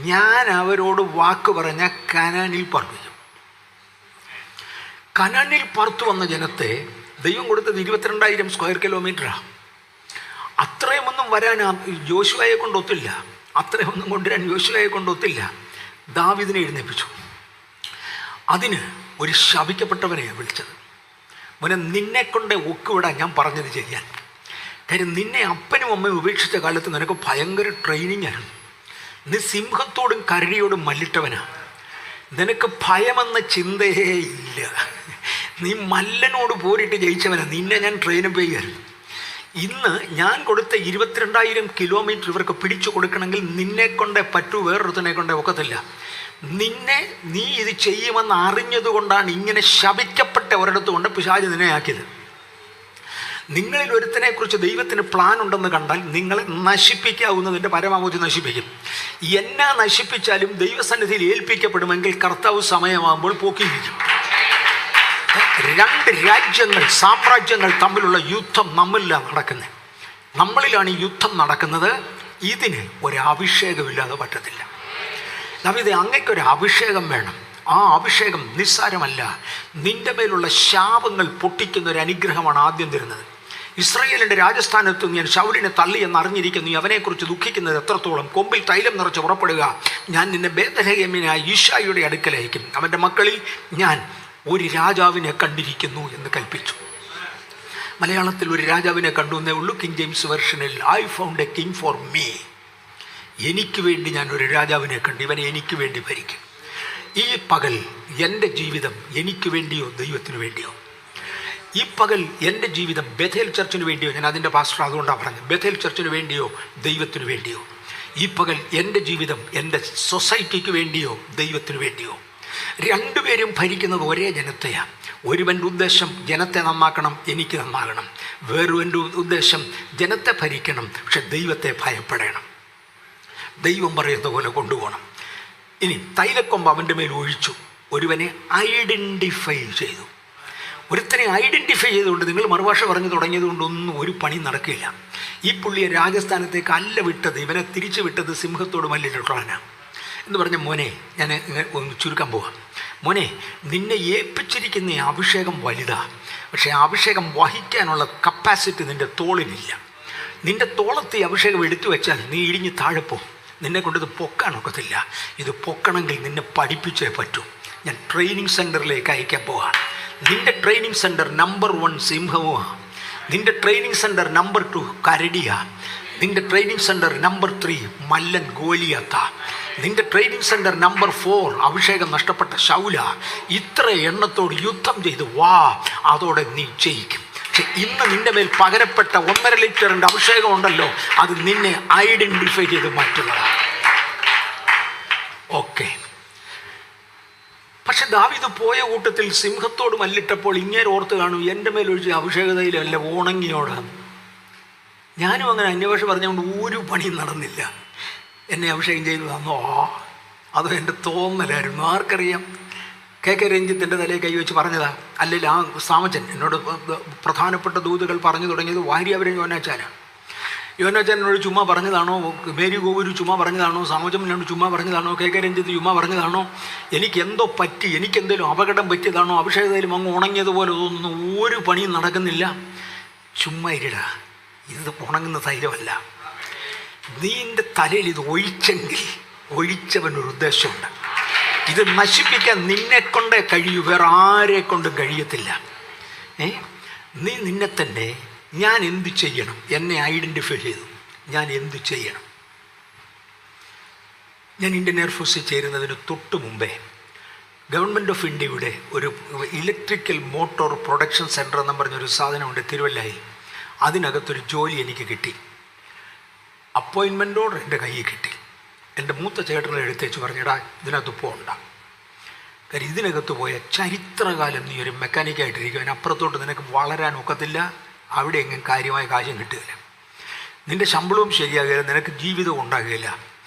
ഞാൻ അവരോട് വാക്ക് പറഞ്ഞ കനാനിൽ പാർപ്പിക്കും. കനാനിൽ പാർത്തു വന്ന ജനത്തെ ദൈവം കൊടുത്തത് 22,000 സ്ക്വയർ കിലോമീറ്ററാണ്. അത്രയുമൊന്നും വരാൻ യോശുവയെ കൊണ്ടൊത്തില്ല. അത്രയൊന്നും കൊണ്ടുവരാൻ യോശുവയെ കൊണ്ടൊത്തില്ല. ദാവീദിനെ എഴുന്നേൽപ്പിച്ചു. അതിന് ഒരു ശപിക്കപ്പെട്ടവനെയാണ് വിളിച്ചത്. മോനെ, നിന്നെക്കൊണ്ട് ഒക്കുവിടാൻ ഞാൻ പറഞ്ഞത് ചെയ്യാൻ. കാര്യം നിന്നെ അപ്പനും അമ്മയും ഉപേക്ഷിച്ച കാലത്ത് നിനക്ക് ഭയങ്കര ട്രെയിനിങ്ങാണ്. നീ സിംഹത്തോടും കരടിയോടും മല്ലിട്ടവനാണ്. നിനക്ക് ഭയമെന്ന ചിന്തയേ ഇല്ല. നീ മല്ലനോട് പോരിട്ട് ജയിച്ചവനാണ്. നിന്നെ ഞാൻ ട്രെയിനപ്പ് ചെയ്യായിരുന്നു. ഇന്ന് ഞാൻ കൊടുത്ത 22,000 കിലോമീറ്റർ ഇവർക്ക് പിടിച്ചു കൊടുക്കണമെങ്കിൽ നിന്നെ കൊണ്ടേ പറ്റൂ, വേറൊരുത്തനെ കൊണ്ടേ ഒക്കത്തില്ല. നീ ഇത് ചെയ്യുമെന്ന് അറിഞ്ഞതുകൊണ്ടാണ് ഇങ്ങനെ ശപിക്കപ്പെട്ട ഒരിടത്ത് കൊണ്ട് പിശാച് നിന്നെ ആക്കിയത്. നിങ്ങളിൽ ഒരുത്തനെക്കുറിച്ച് ദൈവത്തിന് പ്ലാൻ ഉണ്ടെന്ന് കണ്ടാൽ നിങ്ങളെ നശിപ്പിക്കാവുന്നതിൻ്റെ പരമാവധി നശിപ്പിക്കും. എന്നാ നശിപ്പിച്ചാലും ദൈവസന്നിധിയിൽ ഏൽപ്പിക്കപ്പെടുമെങ്കിൽ കർത്താവ് സമയമാകുമ്പോൾ പോക്കിയിരിക്കും. 2 രാജ്യങ്ങൾ, സാമ്രാജ്യങ്ങൾ തമ്മിലുള്ള യുദ്ധം നമ്മളിലാണ് നടക്കുന്നത്. നമ്മളിലാണ് ഈ യുദ്ധം നടക്കുന്നത്. ഇതിന് ഒരു അഭിഷേകമില്ലാതെ പറ്റത്തില്ല. ദാവീദേ, അങ്ങയ്ക്കൊരു അഭിഷേകം വേണം. ആ അഭിഷേകം നിസ്സാരമല്ല. നിൻ്റെ മേലുള്ള ശാപങ്ങൾ പൊട്ടിക്കുന്ന ഒരു അനുഗ്രഹമാണ് ആദ്യം തരുന്നത്. ഇസ്രായേലിൻ്റെ രാജസ്ഥാനത്ത് ഞാൻ ശൗലിനെ തള്ളി എന്നറിഞ്ഞിരിക്കുന്നു. അവനെക്കുറിച്ച് ദുഃഖിക്കുന്നത് എത്രത്തോളം. കൊമ്പിൽ തൈലം നിറച്ച് പുറപ്പെടുക. ഞാൻ നിന്നെ ബേത്ലഹേമിനായ ഈശായിയുടെ അടുക്കലയക്കും. അവൻ്റെ മക്കളിൽ ഞാൻ ഒരു രാജാവിനെ കണ്ടിരിക്കുന്നു എന്ന് കൽപ്പിച്ചു. മലയാളത്തിൽ ഒരു രാജാവിനെ കണ്ടു എന്നേ ഉള്ളൂ. കിങ് ജെയിംസ് വെർഷനിൽ I found a king for me. എനിക്ക് വേണ്ടി ഞാൻ ഒരു രാജാവിനെ കണ്ടു. ഇവനെ എനിക്ക് വേണ്ടി ഭരിക്കും. ഈ പകൽ എൻ്റെ ജീവിതം എനിക്ക് വേണ്ടിയോ ദൈവത്തിന് വേണ്ടിയോ? ഈ പകൽ എൻ്റെ ജീവിതം ബഥേൽ ചർച്ചിന് വേണ്ടിയോ? ഞാൻ അതിൻ്റെ പാസ്റ്റർ അതുകൊണ്ടാണ് പറഞ്ഞത്. ബഥേൽ ചർച്ചിന് വേണ്ടിയോ ദൈവത്തിന് വേണ്ടിയോ? ഈ പകൽ എൻ്റെ ജീവിതം എൻ്റെ സൊസൈറ്റിക്ക് വേണ്ടിയോ ദൈവത്തിന് വേണ്ടിയോ? രണ്ടുപേരും ഭരിക്കുന്നത് ഒരേ ജനത്തെയാണ്. ഒരുവൻ്റെ ഉദ്ദേശം ജനത്തെ നന്നാക്കണം, എനിക്ക് നന്നാകണം. വേറൊരു ഉദ്ദേശം ജനത്തെ ഭരിക്കണം, പക്ഷെ ദൈവത്തെ ഭയപ്പെടണം. ദൈവം പറയുന്ന പോലെ കൊണ്ടുപോകണം. ഇനി തൈലക്കൊമ്പ് അവൻ്റെ മേൽ ഒഴിച്ചു. ഒരുവനെ ഐഡൻറ്റിഫൈ ചെയ്തു. ഒരുത്തനെ ഐഡൻറ്റിഫൈ ചെയ്തുകൊണ്ട് നിങ്ങൾ മറുഭാഷ പറഞ്ഞു തുടങ്ങിയത് കൊണ്ടൊന്നും ഒരു പണി നടക്കില്ല. ഈ പുള്ളിയെ രാജസ്ഥാനത്തേക്ക് അല്ല വിട്ടത്, ഇവനെ തിരിച്ചു വിട്ടത് സിംഹത്തോട് മല്ലിട്ടുള്ളവനാണ് എന്ന് പറഞ്ഞ മോനെ, ഞാൻ ഒന്ന് ചുരുക്കാൻ പോവാം. മോനെ, നിന്നെ ഏൽപ്പിച്ചിരിക്കുന്ന ഈ അഭിഷേകം വലുതാണ്. പക്ഷേ ആ അഭിഷേകം വഹിക്കാനുള്ള കപ്പാസിറ്റി നിൻ്റെ തോളിനില്ല. നിൻ്റെ തോളത്ത് ഈ അഭിഷേകം എടുത്തു വെച്ചാൽ നീ ഇടിഞ്ഞ് താഴെപ്പോ. നിന്നെ കൊണ്ടിത് പൊക്കാനൊക്കത്തില്ല. ഇത് പൊക്കണമെങ്കിൽ നിന്നെ പഠിപ്പിച്ചേ പറ്റൂ. ഞാൻ ട്രെയിനിങ് സെൻറ്ററിലേക്ക് അയക്കാൻ പോവാം. നിൻ്റെ ട്രെയിനിങ് സെൻറ്റർ നമ്പർ 1 സിംഹവുമാണ്. നിൻ്റെ ട്രെയിനിങ് സെൻറ്റർ നമ്പർ 2 കരടിയാണ്. നിന്റെ ട്രെയിനിങ് സെൻറ്റർ നമ്പർ 3 മല്ലൻ ഗോലിയാത്ത. നിന്റെ ട്രെയിനിങ് സെൻറ്റർ നമ്പർ 4 അഭിഷേകം നഷ്ടപ്പെട്ട ശൗല. ഇത്ര എണ്ണത്തോട് യുദ്ധം ചെയ്ത് വാ, അതോടെ നീ ജയിക്കും. പക്ഷെ ഇന്ന് നിന്റെ മേൽ പകരപ്പെട്ട 1.5 ലിറ്ററിൻ്റെ അഭിഷേകം ഉണ്ടല്ലോ, അത് നിന്നെ ഐഡൻറ്റിഫൈ ചെയ്ത് മാറ്റുന്നതാണ്. ഓക്കെ. പക്ഷെ ദാവീദ് പോയ കൂട്ടത്തിൽ സിംഹത്തോട് മല്ലിട്ടപ്പോൾ ഇങ്ങനെ ഓർത്ത് കാണും, എൻ്റെ മേലൊഴിച്ച് അഭിഷേകതയിലല്ല ഉണങ്ങിയോട്. ഞാനും അങ്ങനെ അന്യഭാഷ പറഞ്ഞുകൊണ്ട് ഒരു പണിയും നടന്നില്ല. എന്നെ അഭിഷേകം ചെയ്തു തന്നോ, അതോ എൻ്റെ തോന്നലായിരുന്നു, ആർക്കറിയാം. കെ രഞ്ജിത്തിൻ്റെ തലയിൽ കൈവച്ച് പറഞ്ഞതാ, അല്ലെങ്കിൽ ആ സാമച്ചൻ എന്നോട് പ്രധാനപ്പെട്ട ദൂതുകൾ പറഞ്ഞു തുടങ്ങിയത് വാര്യവരൻ യോനാച്ചാനാണ്. യോനാച്ചാൻ എന്നോട് ചുമ്മാ പറഞ്ഞതാണോ, മേരി ഗോപുരു ചുമ്മാ പറഞ്ഞതാണോ, സാമച്ചനോട് ചുമ്മാ പറഞ്ഞതാണോ, കെ രഞ്ജിത്ത് ചുമ്മാ പറഞ്ഞതാണോ, എനിക്കെന്തോ പറ്റി, എനിക്കെന്തെങ്കിലും അപകടം പറ്റിയതാണോ, അഭിഷേകതയിലും അങ്ങ് ഉണങ്ങിയതുപോലെ തോന്നുന്നു, ഒരു പണിയും നടക്കുന്നില്ല. ചുമ്മാ ഇരിടാ, ഇത് ഉണങ്ങുന്ന തൈലമല്ല. നീൻ്റെ തലയിൽ ഇത് ഒഴിച്ചെങ്കിൽ ഒഴിച്ചവനൊരു ഉദ്ദേശമുണ്ട്. ഇത് നശിപ്പിക്കാൻ നിന്നെ കൊണ്ടേ കഴിയൂ, വേറെ ആരെ കൊണ്ടും കഴിയത്തില്ല. നീ നിന്നെ തന്നെ ഞാൻ എന്ത് ചെയ്യണം, എന്നെ ഐഡൻറ്റിഫൈ ചെയ്തു, ഞാൻ എന്ത് ചെയ്യണം. ഞാൻ ഇന്ത്യൻ എയർഫോഴ്സിൽ ചേരുന്നതിന് തൊട്ട് മുമ്പേ ഗവൺമെൻറ് ഓഫ് ഇന്ത്യയുടെ ഒരു ഇലക്ട്രിക്കൽ മോട്ടോർ പ്രൊഡക്ഷൻ സെൻറ്റർ എന്നും പറഞ്ഞൊരു സാധനമുണ്ട് തിരുവല്ലയിൽ. അതിനകത്തൊരു ജോലി എനിക്ക് കിട്ടി. അപ്പോയിൻമെൻറ്റോട് എൻ്റെ കയ്യിൽ കിട്ടി. എൻ്റെ മൂത്ത ചേട്ടനെ എടുത്തേച്ച് പറഞ്ഞിടാ, ഇതിനകത്ത് പോകണ്ട, കാര്യം ഇതിനകത്ത് പോയ ചരിത്രകാലം നീ ഒരു മെക്കാനിക്കായിട്ടിരിക്കും, അതിനപ്പുറത്തോട്ട് നിനക്ക് വളരാൻ ഒക്കത്തില്ല, അവിടെ എങ്ങനെ കാര്യമായ കാര്യം കിട്ടുകയില്ല, നിൻ്റെ ശമ്പളവും ശരിയാകില്ല, നിനക്ക് ജീവിതവും ഉണ്ടാകുകയില്ല.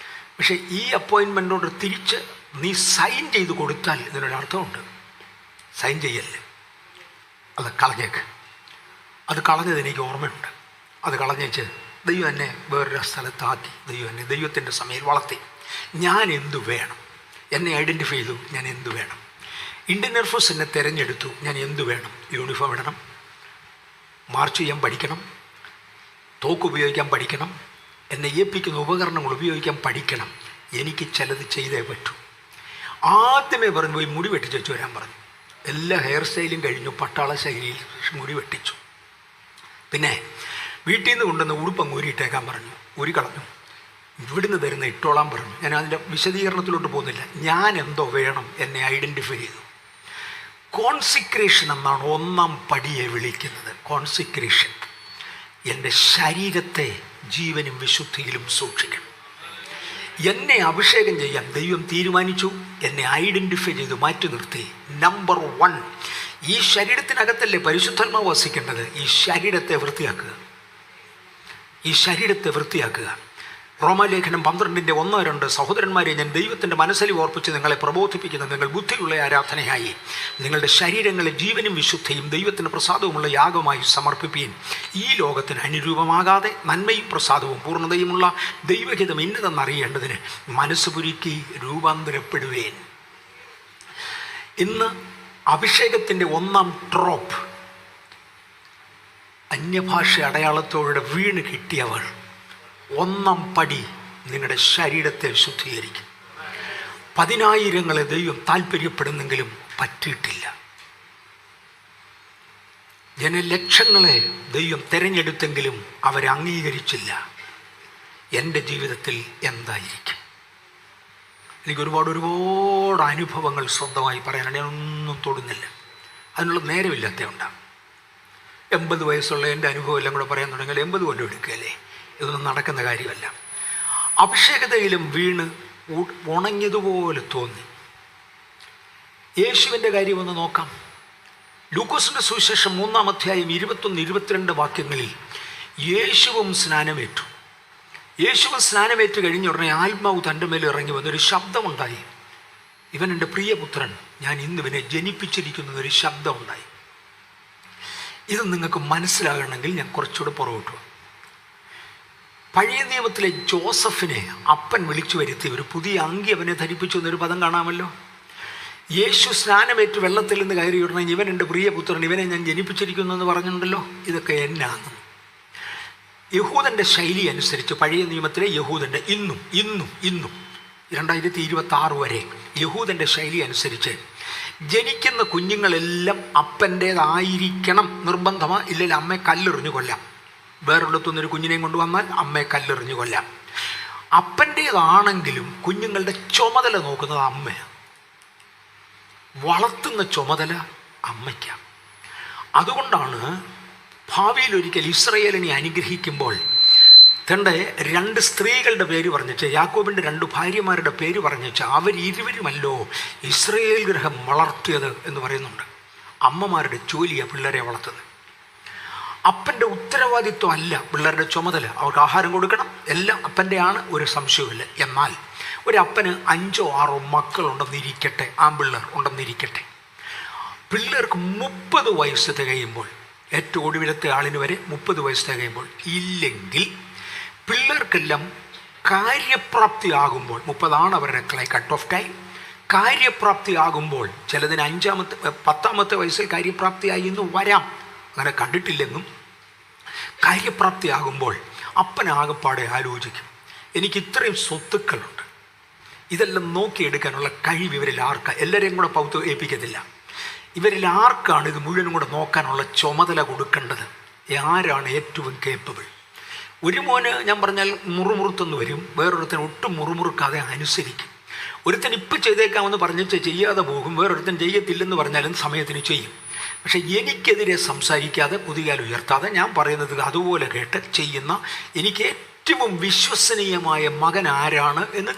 പക്ഷേ ഈ അപ്പോയിൻമെൻറ്റോട് തിരിച്ച് നീ സൈൻ ചെയ്ത് കൊടുത്താൽ ഇതിനൊരർത്ഥമുണ്ട്. സൈൻ ചെയ്യല്ലേ, അത് കളഞ്ഞേക്ക്. അത് കളഞ്ഞത് എനിക്ക് ഓർമ്മയുണ്ട്. അത് കളഞ്ഞേച്ച് ദൈവം എന്നെ വേറൊരു സ്ഥലത്താക്കി, ദൈവം എന്നെ ദൈവത്തിൻ്റെ സമയം വളർത്തി. ഞാൻ എന്തു വേണം, എന്നെ ഐഡൻറ്റിഫൈ ചെയ്തു, ഞാൻ എന്തു വേണം. ഇന്ത്യൻ എയർഫോഴ്സ് എന്നെ തിരഞ്ഞെടുത്തു, ഞാൻ എന്തു വേണം. യൂണിഫോം ഇടണം, മാർച്ച് ചെയ്യാൻ പഠിക്കണം, തോക്ക് ഉപയോഗിക്കാൻ പഠിക്കണം, എന്നെ ഏൽപ്പിക്കുന്ന ഉപകരണങ്ങൾ ഉപയോഗിക്കാൻ പഠിക്കണം. എനിക്ക് ചിലത് ചെയ്തേ പറ്റൂ. ആദ്യമേ പറഞ്ഞു പോയി മുടി വെട്ടിച്ചു വരാൻ പറഞ്ഞു. എല്ലാ ഹെയർ സ്റ്റൈലും കഴിഞ്ഞു, പട്ടാള ശൈലിയിൽ മുടി വെട്ടിച്ചു. പിന്നെ വീട്ടിൽ നിന്ന് കൊണ്ടുവന്ന് ഉടുപ്പങ്ങ് ഊരിയിട്ടേക്കാൻ പറഞ്ഞു, ഊരി കളഞ്ഞു. ഇവിടുന്ന് തരുന്ന ഇട്ടോളാൻ പറഞ്ഞു. ഞാൻ അതിൻ്റെ വിശദീകരണത്തിലോട്ട് പോകുന്നില്ല. ഞാൻ എന്തോ വേണം, എന്നെ ഐഡൻറ്റിഫൈ ചെയ്തു. കോൺസിക്രേഷൻ എന്നാണ് 1ാം പടിയെ വിളിക്കുന്നത്. കോൺസിക്രേഷൻ. എൻ്റെ ശരീരത്തെ ജീവനും വിശുദ്ധിയിലും സൂക്ഷിക്കണം. എന്നെ അഭിഷേകം ചെയ്യാൻ ദൈവം തീരുമാനിച്ചു, എന്നെ ഐഡൻറ്റിഫൈ ചെയ്ത് മാറ്റി നിർത്തി. നമ്പർ 1, ഈ ശരീരത്തിനകത്തല്ലേ പരിശുദ്ധാത്മാവ് വസിക്കേണ്ടത്. ഈ ശരീരത്തെ വൃത്തിയാക്കുക, ഈ ശരീരത്തെ വൃത്തിയാക്കുക. റോമാലേഖനം 12:1-2 സഹോദരന്മാരെ, ഞാൻ ദൈവത്തിൻ്റെ മനസ്സിൽ ഓർപ്പിച്ച് നിങ്ങളെ പ്രബോധിപ്പിക്കുന്ന നിങ്ങൾ ബുദ്ധിയുള്ള ആരാധനയായി നിങ്ങളുടെ ശരീരങ്ങളെ ജീവനും വിശുദ്ധിയും ദൈവത്തിന് പ്രസാദവുമുള്ള യാഗമായി സമർപ്പിപ്പീൻ. ഈ ലോകത്തിന് അനുരൂപമാകാതെ നന്മയും പ്രസാദവും പൂർണ്ണതയുമുള്ള ദൈവഹിതം ഇന്നതെന്നറിയേണ്ടതിന് മനസ്സ് പുരുക്കി രൂപാന്തരപ്പെടുവേൻ. ഇന്ന് അഭിഷേകത്തിൻ്റെ 1ാം ഡ്രോപ്പ് അന്യഭാഷ അടയാളത്തോടെ വീണ് കിട്ടിയവർ 1ാം പടി നിങ്ങളുടെ ശരീരത്തെ ശുദ്ധീകരിക്കും. 10,000 ദൈവം താല്പര്യപ്പെടുന്നെങ്കിലും പറ്റിയിട്ടില്ല. ജനലക്ഷങ്ങളെ ദൈവം തിരഞ്ഞെടുത്തെങ്കിലും അവരെ അംഗീകരിച്ചില്ല. എൻ്റെ ജീവിതത്തിൽ എന്തായിരിക്കും? എനിക്ക് ഒരുപാട് അനുഭവങ്ങൾ സ്വന്തമായി പറയാനാണ്. ഞാനൊന്നും തൊടുന്നില്ല, അതിനുള്ള നേരമില്ലാത്തതുകൊണ്ടാണ്. 80 വയസ്സുള്ള എൻ്റെ അനുഭവം എല്ലാം കൂടെ പറയാൻ തുടങ്ങിയാൽ 80 കൊല്ലം എടുക്കുകയല്ലേ. ഇതൊന്നും നടക്കുന്ന കാര്യമല്ല. അഭിഷേകതയിലും വീണ് ഉണങ്ങിയതുപോലെ തോന്നി. യേശുവിൻ്റെ കാര്യം ഒന്ന് നോക്കാം. ലൂക്കോസിൻ്റെ സുവിശേഷം 3-ാം അധ്യായം 21-22 വാക്യങ്ങളിൽ യേശുവും സ്നാനമേറ്റു. യേശുവും സ്നാനമേറ്റ് കഴിഞ്ഞ ഉടനെ ആത്മാവ് തൻ്റെ മേൽ ഇറങ്ങി വന്നൊരു ശബ്ദമുണ്ടായി. ഇവൻ എൻ്റെ പ്രിയപുത്രൻ, ഞാൻ ഇന്നിവനെ ജനിപ്പിച്ചിരിക്കുന്നതൊരു ശബ്ദമുണ്ടായി. ഇത് നിങ്ങൾക്ക് മനസ്സിലാകണമെങ്കിൽ ഞാൻ കുറച്ചുകൂടെ പുറകോട്ടു. പഴയ നിയമത്തിലെ ജോസഫിനെ അപ്പൻ വിളിച്ചു വരുത്തി ഒരു പുതിയ അങ്കി അവനെ ധരിപ്പിച്ചു എന്നൊരു പദം കാണാമല്ലോ. യേശു സ്നാനമേറ്റ് വെള്ളത്തിൽ നിന്ന് കയറി ഉടനെ ഇവൻ എൻ്റെ പ്രിയപുത്രൻ, ഇവനെ ഞാൻ ജനിപ്പിച്ചിരിക്കുന്നു എന്ന് പറഞ്ഞിട്ടുണ്ടല്ലോ. ഇതൊക്കെ എന്നാണ് യഹൂദൻ്റെ ശൈലി അനുസരിച്ച്, പഴയ നിയമത്തിലെ യഹൂദൻ്റെ ഇന്നും 2026 വരെ യഹൂദൻ്റെ ശൈലി അനുസരിച്ച് ജനിക്കുന്ന കുഞ്ഞുങ്ങളെല്ലാം അപ്പൻ്റേതായിരിക്കണം നിർബന്ധമാണ്. ഇല്ലെങ്കിൽ അമ്മയെ കല്ലെറിഞ്ഞു കൊല്ലാം. വേറൊരിടത്തുനിന്നൊരു കുഞ്ഞിനെയും കൊണ്ടുവന്നാൽ അമ്മയെ കല്ലെറിഞ്ഞ് കൊല്ലാം. അപ്പൻ്റേതാണെങ്കിലും കുഞ്ഞുങ്ങളുടെ ചുമതല നോക്കുന്നത് അമ്മയാണ്, വളർത്തുന്ന ചുമതല അമ്മയ്ക്കാണ്. അതുകൊണ്ടാണ് ഭാവിയിൽ ഒരിക്കൽ ഇസ്രയേലിനെ അനുഗ്രഹിക്കുമ്പോൾ തൻ്റെ 2 സ്ത്രീകളുടെ പേര് പറഞ്ഞിട്ട്, യാക്കോബിൻ്റെ 2 ഭാര്യമാരുടെ പേര് പറഞ്ഞിട്ട്, അവരിരുവരുമല്ലോ ഇസ്രയേൽ ഗൃഹം വളർത്തിയത് എന്ന് പറയുന്നുണ്ട്. അമ്മമാരുടെ ജോലിയാണ് പിള്ളേരെ വളർത്തുന്നത്. അപ്പൻ്റെ ഉത്തരവാദിത്വം അല്ല പിള്ളേരുടെ ചുമതല. അവർക്ക് ആഹാരം കൊടുക്കണം, എല്ലാം അപ്പൻ്റെയാണ്, ഒരു സംശയവുമില്ല. എന്നാൽ ഒരപ്പന് 5 or 6 മക്കളുണ്ടെന്നിരിക്കട്ടെ, ആൺപിള്ളേർ ഉണ്ടെന്നിരിക്കട്ടെ, പിള്ളേർക്ക് 30 വയസ്സ് തികയുമ്പോൾ, ഏറ്റവും ഒടുവിലത്തെ ആളിന് വരെ 30 വയസ്സ് തികയുമ്പോൾ, ഇല്ലെങ്കിൽ പിള്ളേർക്കെല്ലാം കാര്യപ്രാപ്തിയാകുമ്പോൾ, 30 അവരുടെ കട്ട് ഓഫ് ടൈം, കാര്യപ്രാപ്തിയാകുമ്പോൾ, ചിലതിന് 10ാമത്തെ വയസ്സിൽ കാര്യപ്രാപ്തിയായി എന്ന് വരാം, അങ്ങനെ കണ്ടിട്ടില്ലെന്നും, കാര്യപ്രാപ്തിയാകുമ്പോൾ അപ്പനാകപ്പാടെ ആലോചിക്കും, എനിക്ക് ഇത്രയും സ്വത്തുക്കളുണ്ട്, ഇതെല്ലാം നോക്കിയെടുക്കാനുള്ള കഴിവ് ഇവരിൽ ആർക്കാണ്? എല്ലാവരെയും കൂടെ പൗത്ത് ഏൽപ്പിക്കത്തില്ല. ഇവരിൽ ആർക്കാണ് ഇത് മുഴുവനും കൂടെ നോക്കാനുള്ള ചുമതല കൊടുക്കേണ്ടത്? ആരാണ് ഏറ്റവും കേപ്പബിൾ? ഒരു മോന് ഞാൻ പറഞ്ഞാൽ മുറുമുറുത്തെന്ന് വരും, വേറൊരുത്തൻ ഒട്ടും മുറുമുറുക്കാതെ അനുസരിക്കും. ഒരുത്തൻ ഇപ്പം ചെയ്തേക്കാമെന്ന് പറഞ്ഞിട്ട് ചെയ്യാതെ പോകും, വേറൊരുത്തൻ ചെയ്യത്തില്ലെന്ന് പറഞ്ഞാലും സമയത്തിന് ചെയ്യും. പക്ഷേ എനിക്കെതിരെ സംസാരിക്കാതെ, കുതികാൽ ഉയർത്താതെ, ഞാൻ പറയുന്നത് അതുപോലെ കേട്ട് ചെയ്യുന്ന, എനിക്ക് ഏറ്റവും വിശ്വസനീയമായ മകൻ ആരാണ് എന്ന്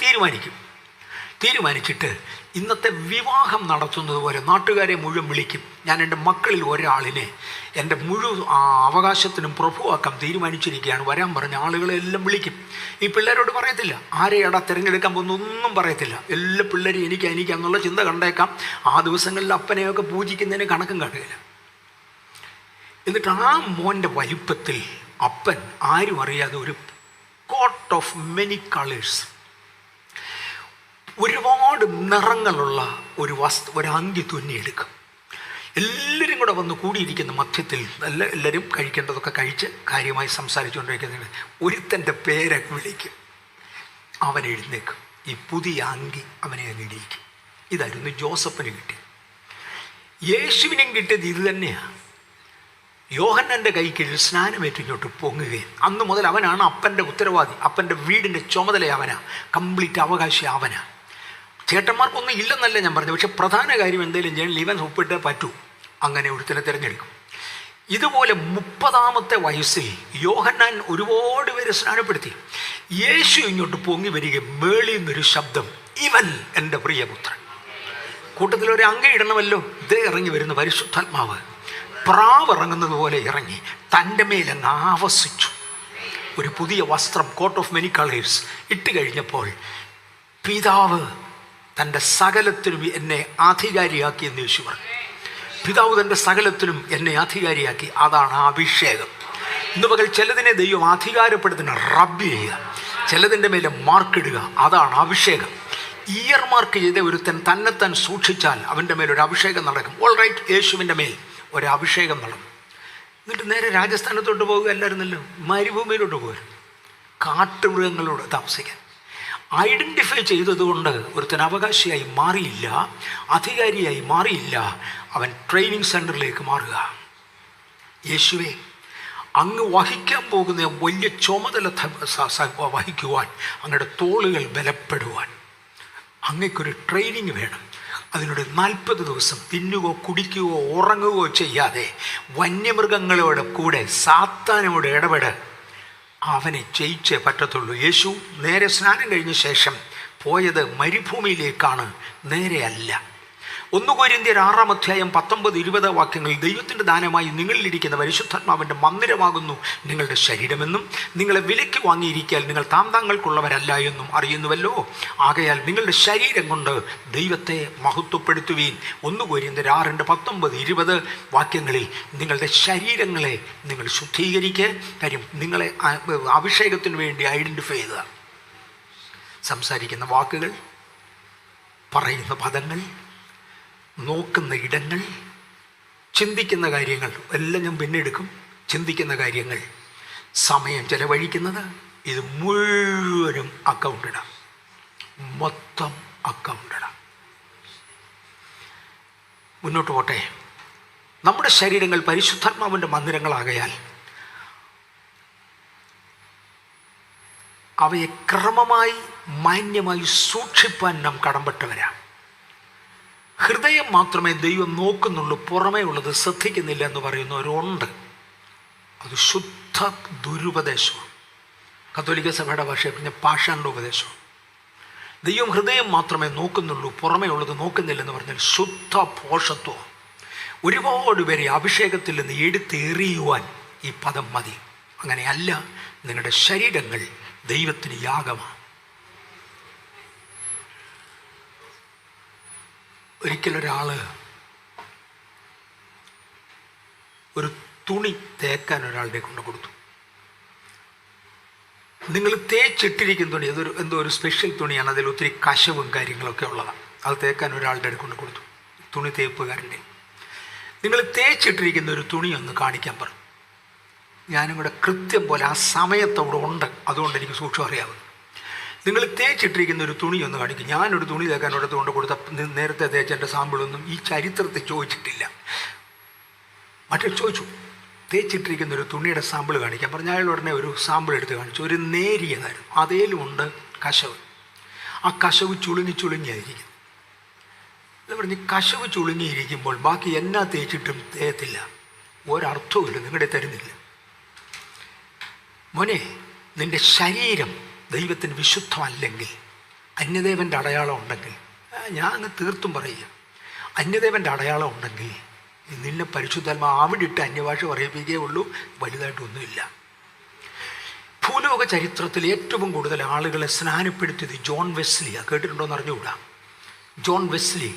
തീരുമാനിച്ചിട്ട് ഇന്നത്തെ വിവാഹം നടത്തുന്നത് പോലെ നാട്ടുകാരെ മുഴുവൻ വിളിക്കും. ഞാൻ എൻ്റെ മക്കളിൽ ഒരാളിനെ എൻ്റെ മുഴുവൻ അവകാശത്തിനും പ്രഭുവാക്കാൻ തീരുമാനിച്ചിരിക്കുകയാണ്, വരാൻ പറഞ്ഞ ആളുകളെല്ലാം വിളിക്കും. ഈ പിള്ളേരോട് പറയത്തില്ല, ആരെയാടാ തിരഞ്ഞെടുക്കാൻ പോകുന്നൊന്നും പറയത്തില്ല. എല്ലാ പിള്ളേരും എനിക്ക് എന്നുള്ള ചിന്ത കണ്ടേക്കാം. ആ ദിവസങ്ങളിൽ അപ്പനെയൊക്കെ പൂജിക്കുന്നതിന് കണക്കും കാണുകയില്ല. എന്നിട്ട് ആ മോൻ്റെ വലിപ്പത്തിൽ അപ്പൻ ആരും അറിയാതെ ഒരു കോട്ട് ഓഫ് മെനി കളേഴ്സ്, ഒരുപാട് നിറങ്ങളുള്ള ഒരു അങ്കി തുന്നിയെടുക്കും. എല്ലാവരും കൂടെ വന്ന് കൂടിയിരിക്കുന്ന മധ്യത്തിൽ എല്ലാവരും കഴിക്കേണ്ടതൊക്കെ കഴിച്ച് കാര്യമായി സംസാരിച്ചുകൊണ്ടിരിക്കുന്നതിന് ഒരുത്തൻ്റെ പേരൊക്കെ വിളിക്കും. അവൻ എഴുന്നേക്കും, ഈ പുതിയ അങ്കി അവനെ അങ്ങ് ഇടിയിക്കും. ഇതായിരുന്നു ജോസഫിന് കിട്ടിയത്. യേശുവിനും കിട്ടിയത് ഇത് തന്നെയാണ്. യോഹന്നാൻ്റെ കൈ കീഴിൽ സ്നാനമേറ്റിങ്ങോട്ട് പൊങ്ങുകയും അന്ന് മുതൽ അവനാണ് അപ്പൻ്റെ ഉത്തരവാദി, അപ്പൻ്റെ വീടിൻ്റെ ചുമതല അവനാണ്, കംപ്ലീറ്റ് അവകാശി അവനാണ്. ചേട്ടന്മാർക്കൊന്നും ഇല്ലെന്നല്ല ഞാൻ പറഞ്ഞു, പക്ഷെ പ്രധാന കാര്യം എന്തെങ്കിലും ചെയ്യാൻ ഇവൻ ഒപ്പിട്ടേ പറ്റൂ. അങ്ങനെ ഒരുത്തിനെ തിരഞ്ഞെടുക്കും. ഇതുപോലെ 30ാമത്തെ വയസ്സിൽ യോഹന്നാൻ ഒരുപാട് പേരെ സ്നാനപ്പെടുത്തി. യേശു ഇങ്ങോട്ട് പൊങ്ങി വരികയും മേളിൽ നിന്നൊരു ശബ്ദം, ഇവൻ എൻ്റെ പ്രിയപുത്രൻ. കൂട്ടത്തിലൊരു അങ്കി ഇടണമല്ലോ, ഇതേ ഇറങ്ങി വരുന്ന പരിശുദ്ധാത്മാവ് പ്രാവ് ഇറങ്ങുന്നത് പോലെ ഇറങ്ങി തൻ്റെ മേലങ്ങ് ആവസിച്ചു. ഒരു പുതിയ വസ്ത്രം, കോട്ട് ഓഫ് മെനി കളേഴ്സ് ഇട്ട് കഴിഞ്ഞപ്പോൾ പിതാവ് തൻ്റെ സകലത്തിനും എന്നെ അധികാരിയാക്കി എന്ന് യേശു പറഞ്ഞു. പിതാവ് തൻ്റെ സകലത്തിനും എന്നെ അധികാരിയാക്കി. അതാണ് അഭിഷേകം. ഇന്ന് പകൽ ചിലതിനെ ദൈവം അധികാരപ്പെടുത്തുന്ന റബ്ബ് ചെയ്യുക, ചിലതിൻ്റെ മേലെ മാർക്കിടുക, അതാണ് അഭിഷേകം. ഇയർ മാർക്ക് ചെയ്ത ഒരുത്തൻ തന്നെത്താൻ സൂക്ഷിച്ചാൽ അവൻ്റെ മേലൊരു അഭിഷേകം നടക്കും. ഓൾ റൈറ്റ്, യേശുവിൻ്റെ മേൽ ഒരഭിഷേകം നടന്നു. എന്നിട്ട് നേരെ രാജസ്ഥാനത്തോട്ട് പോകുക അല്ലായിരുന്നല്ലോ, മരുഭൂമിയിലോട്ട് പോരും, കാട്ടുമൃഗങ്ങളോട് താമസിക്കാൻ. ഐഡൻറ്റിഫൈ ചെയ്തതുകൊണ്ട് ഒരുത്തൻ അവകാശിയായി മാറിയില്ല, അധികാരിയായി മാറിയില്ല. അവൻ ട്രെയിനിങ് സെൻറ്ററിലേക്ക് മാറുക. യേശുവേ, അങ്ങ് വഹിക്കാൻ പോകുന്ന വലിയ ചുമതല വഹിക്കുവാൻ, അങ്ങയുടെ തോളുകൾ ബലപ്പെടുവാൻ അങ്ങയ്ക്കൊരു ട്രെയിനിങ് വേണം. അതിനോട് 40 ദിവസം തിന്നുകയോ കുടിക്കുകയോ ഉറങ്ങുകയോ ചെയ്യാതെ വന്യമൃഗങ്ങളോട് കൂടെ സാത്താനോട് ഇടപെട്, അവനെ ജയിച്ചേ പറ്റത്തുള്ളൂ. യേശു നേരെ സ്നാനം കഴിഞ്ഞ ശേഷം പോയത് മരുഭൂമിയിലേക്കാണ്, നേരെയല്ല. 1 കൊരിന്ത്യർ 6-ാം അധ്യായം 19-20 വാക്യങ്ങളിൽ ദൈവത്തിൻ്റെ ദാനമായി നിങ്ങളിലിരിക്കുന്ന പരിശുദ്ധാത്മാവിൻ്റെ മന്ദിരമാകുന്നു നിങ്ങളുടെ ശരീരമെന്നും നിങ്ങളെ വിലയ്ക്ക് വാങ്ങിയിരിക്കാൻ നിങ്ങൾ താങ്കൾക്കുള്ളവരല്ല എന്നും അറിയുന്നുവല്ലോ. ആകയാൽ നിങ്ങളുടെ ശരീരം കൊണ്ട് ദൈവത്തെ മഹത്വപ്പെടുത്തുവീൻ. 1 കൊരിന്ത്യർ 6:19-20 വാക്യങ്ങളിൽ നിങ്ങളുടെ ശരീരങ്ങളെ നിങ്ങൾ ശുദ്ധീകരിക്കുക. കാര്യം നിങ്ങളെ അഭിഷേകത്തിന് വേണ്ടി ഐഡൻറ്റിഫൈ ചെയ്യുക. സംസാരിക്കുന്ന വാക്കുകൾ, പറയുന്ന പദങ്ങൾ, നോക്കുന്ന ഇടങ്ങൾ, ചിന്തിക്കുന്ന കാര്യങ്ങൾ എല്ലാം ഞാൻ പിന്നെ എടുക്കും. ചിന്തിക്കുന്ന കാര്യങ്ങൾ, സമയം ചെലവഴിക്കുന്നത്, ഇത് മുഴുവനും അക്കൗണ്ടിടാം, മൊത്തം അക്കൗണ്ടിടാം. മുന്നോട്ട് പോട്ടെ. നമ്മുടെ ശരീരങ്ങൾ പരിശുദ്ധാത്മാവിൻ്റെ മന്ദിരങ്ങളാകയാൽ അവയെ ക്രമമായി മാന്യമായി സൂക്ഷിപ്പാൻ നാം കടമ്പെട്ടവരാണ്. ഹൃദയം മാത്രമേ ദൈവം നോക്കുന്നുള്ളൂ, പുറമേ ഉള്ളത് ശ്രദ്ധിക്കുന്നില്ല എന്ന് പറയുന്നവരുണ്ട്. അത് ശുദ്ധ ദുരുപദേശമാണ്. കത്തോലിക്ക സഭയുടെ ഭാഷയിൽ പിന്നെ പാഷാണ്ഡ ഉപദേശം. ദൈവം ഹൃദയം മാത്രമേ നോക്കുന്നുള്ളൂ, പുറമേ ഉള്ളത് നോക്കുന്നില്ലെന്ന് പറഞ്ഞാൽ ശുദ്ധ പോഷത്വം. ഒരുപാട് പേരെ അഭിഷേകത്തിൽ നിന്ന് എടുത്തെറിയുവാൻ ഈ പദം മതി. അങ്ങനെയല്ല, നിങ്ങളുടെ ശരീരങ്ങൾ ദൈവത്തിന് യാഗമാണ്. ഒരിക്കലൊരാൾ ഒരു തുണി തേക്കാൻ ഒരാളുടെ കൊണ്ട് കൊടുത്തു. നിങ്ങൾ തേച്ചിട്ടിരിക്കുന്ന തുണി, എന്തോ ഒരു സ്പെഷ്യൽ തുണിയാണ്, അതിൽ ഒത്തിരി കശവും കാര്യങ്ങളൊക്കെ ഉള്ളതാണ്. അത് തേക്കാൻ ഒരാളുടെ കൊണ്ട് കൊടുത്തു, തുണി തേപ്പുകാരൻ്റെ. നിങ്ങൾ തേച്ചിട്ടിരിക്കുന്ന ഒരു തുണി ഒന്ന് കാണിക്കാൻ പറഞ്ഞു. ഞാനും കൂടെ കൃത്യം പോലെ ആ സമയത്തവിടെ ഉണ്ട്, അതുകൊണ്ട് എനിക്ക് സൂക്ഷ്മം അറിയാവുന്നു. നിങ്ങൾ തേച്ചിട്ടിരിക്കുന്ന ഒരു തുണി ഒന്ന് കാണിക്കും. ഞാനൊരു തുണി തേക്കാൻ ഒരിടത്ത് കൊണ്ട് കൊടുത്ത നേരത്തെ തേച്ചതിൻ്റെ സാമ്പിളൊന്നും ഈ ചരിത്രത്തിൽ ചോദിച്ചിട്ടില്ല. മറ്റേ ചോദിച്ചു, തേച്ചിട്ടിരിക്കുന്ന ഒരു തുണിയുടെ സാമ്പിൾ കാണിക്കാൻ പറഞ്ഞ അയാൾ ഉടനെ ഒരു സാമ്പിൾ എടുത്ത് കാണിച്ചു. ഒരു നേരിയതായിരുന്നു, അതേലുമുണ്ട് കശവ്. ആ കശവ് ചുളുങ്ങിയായിരിക്കും. അത് പറഞ്ഞ് കശവ് ചുളുങ്ങിയിരിക്കുമ്പോൾ ബാക്കി എന്നാ തേച്ചിട്ടും തേയത്തില്ല, ഒരർത്ഥവുമില്ല, നിങ്ങളുടെ തരുന്നില്ല. മോനെ, നിൻ്റെ ശരീരം ദൈവത്തിന് വിശുദ്ധമല്ലെങ്കിൽ, അന്യദേവൻ്റെ അടയാളം ഉണ്ടെങ്കിൽ, ഞാൻ അങ്ങ് തീർത്തും പറയുക, അന്യദേവൻ്റെ അടയാളം ഉണ്ടെങ്കിൽ നിന്നെ പരിശുദ്ധാത്മാ അവിടെ ഇട്ട് അന്യഭാഷ പറയിപ്പിക്കുകയേ ഉള്ളൂ, വലുതായിട്ടൊന്നുമില്ല. ഭൂലോക ചരിത്രത്തിൽ ഏറ്റവും കൂടുതൽ ആളുകളെ സ്നാനപ്പെടുത്തിയത് ജോൺ വെസ്ലിയാണ്. കേട്ടിട്ടുണ്ടോയെന്ന് അറിഞ്ഞുകൂടാ. ജോൺ വെസ്ലി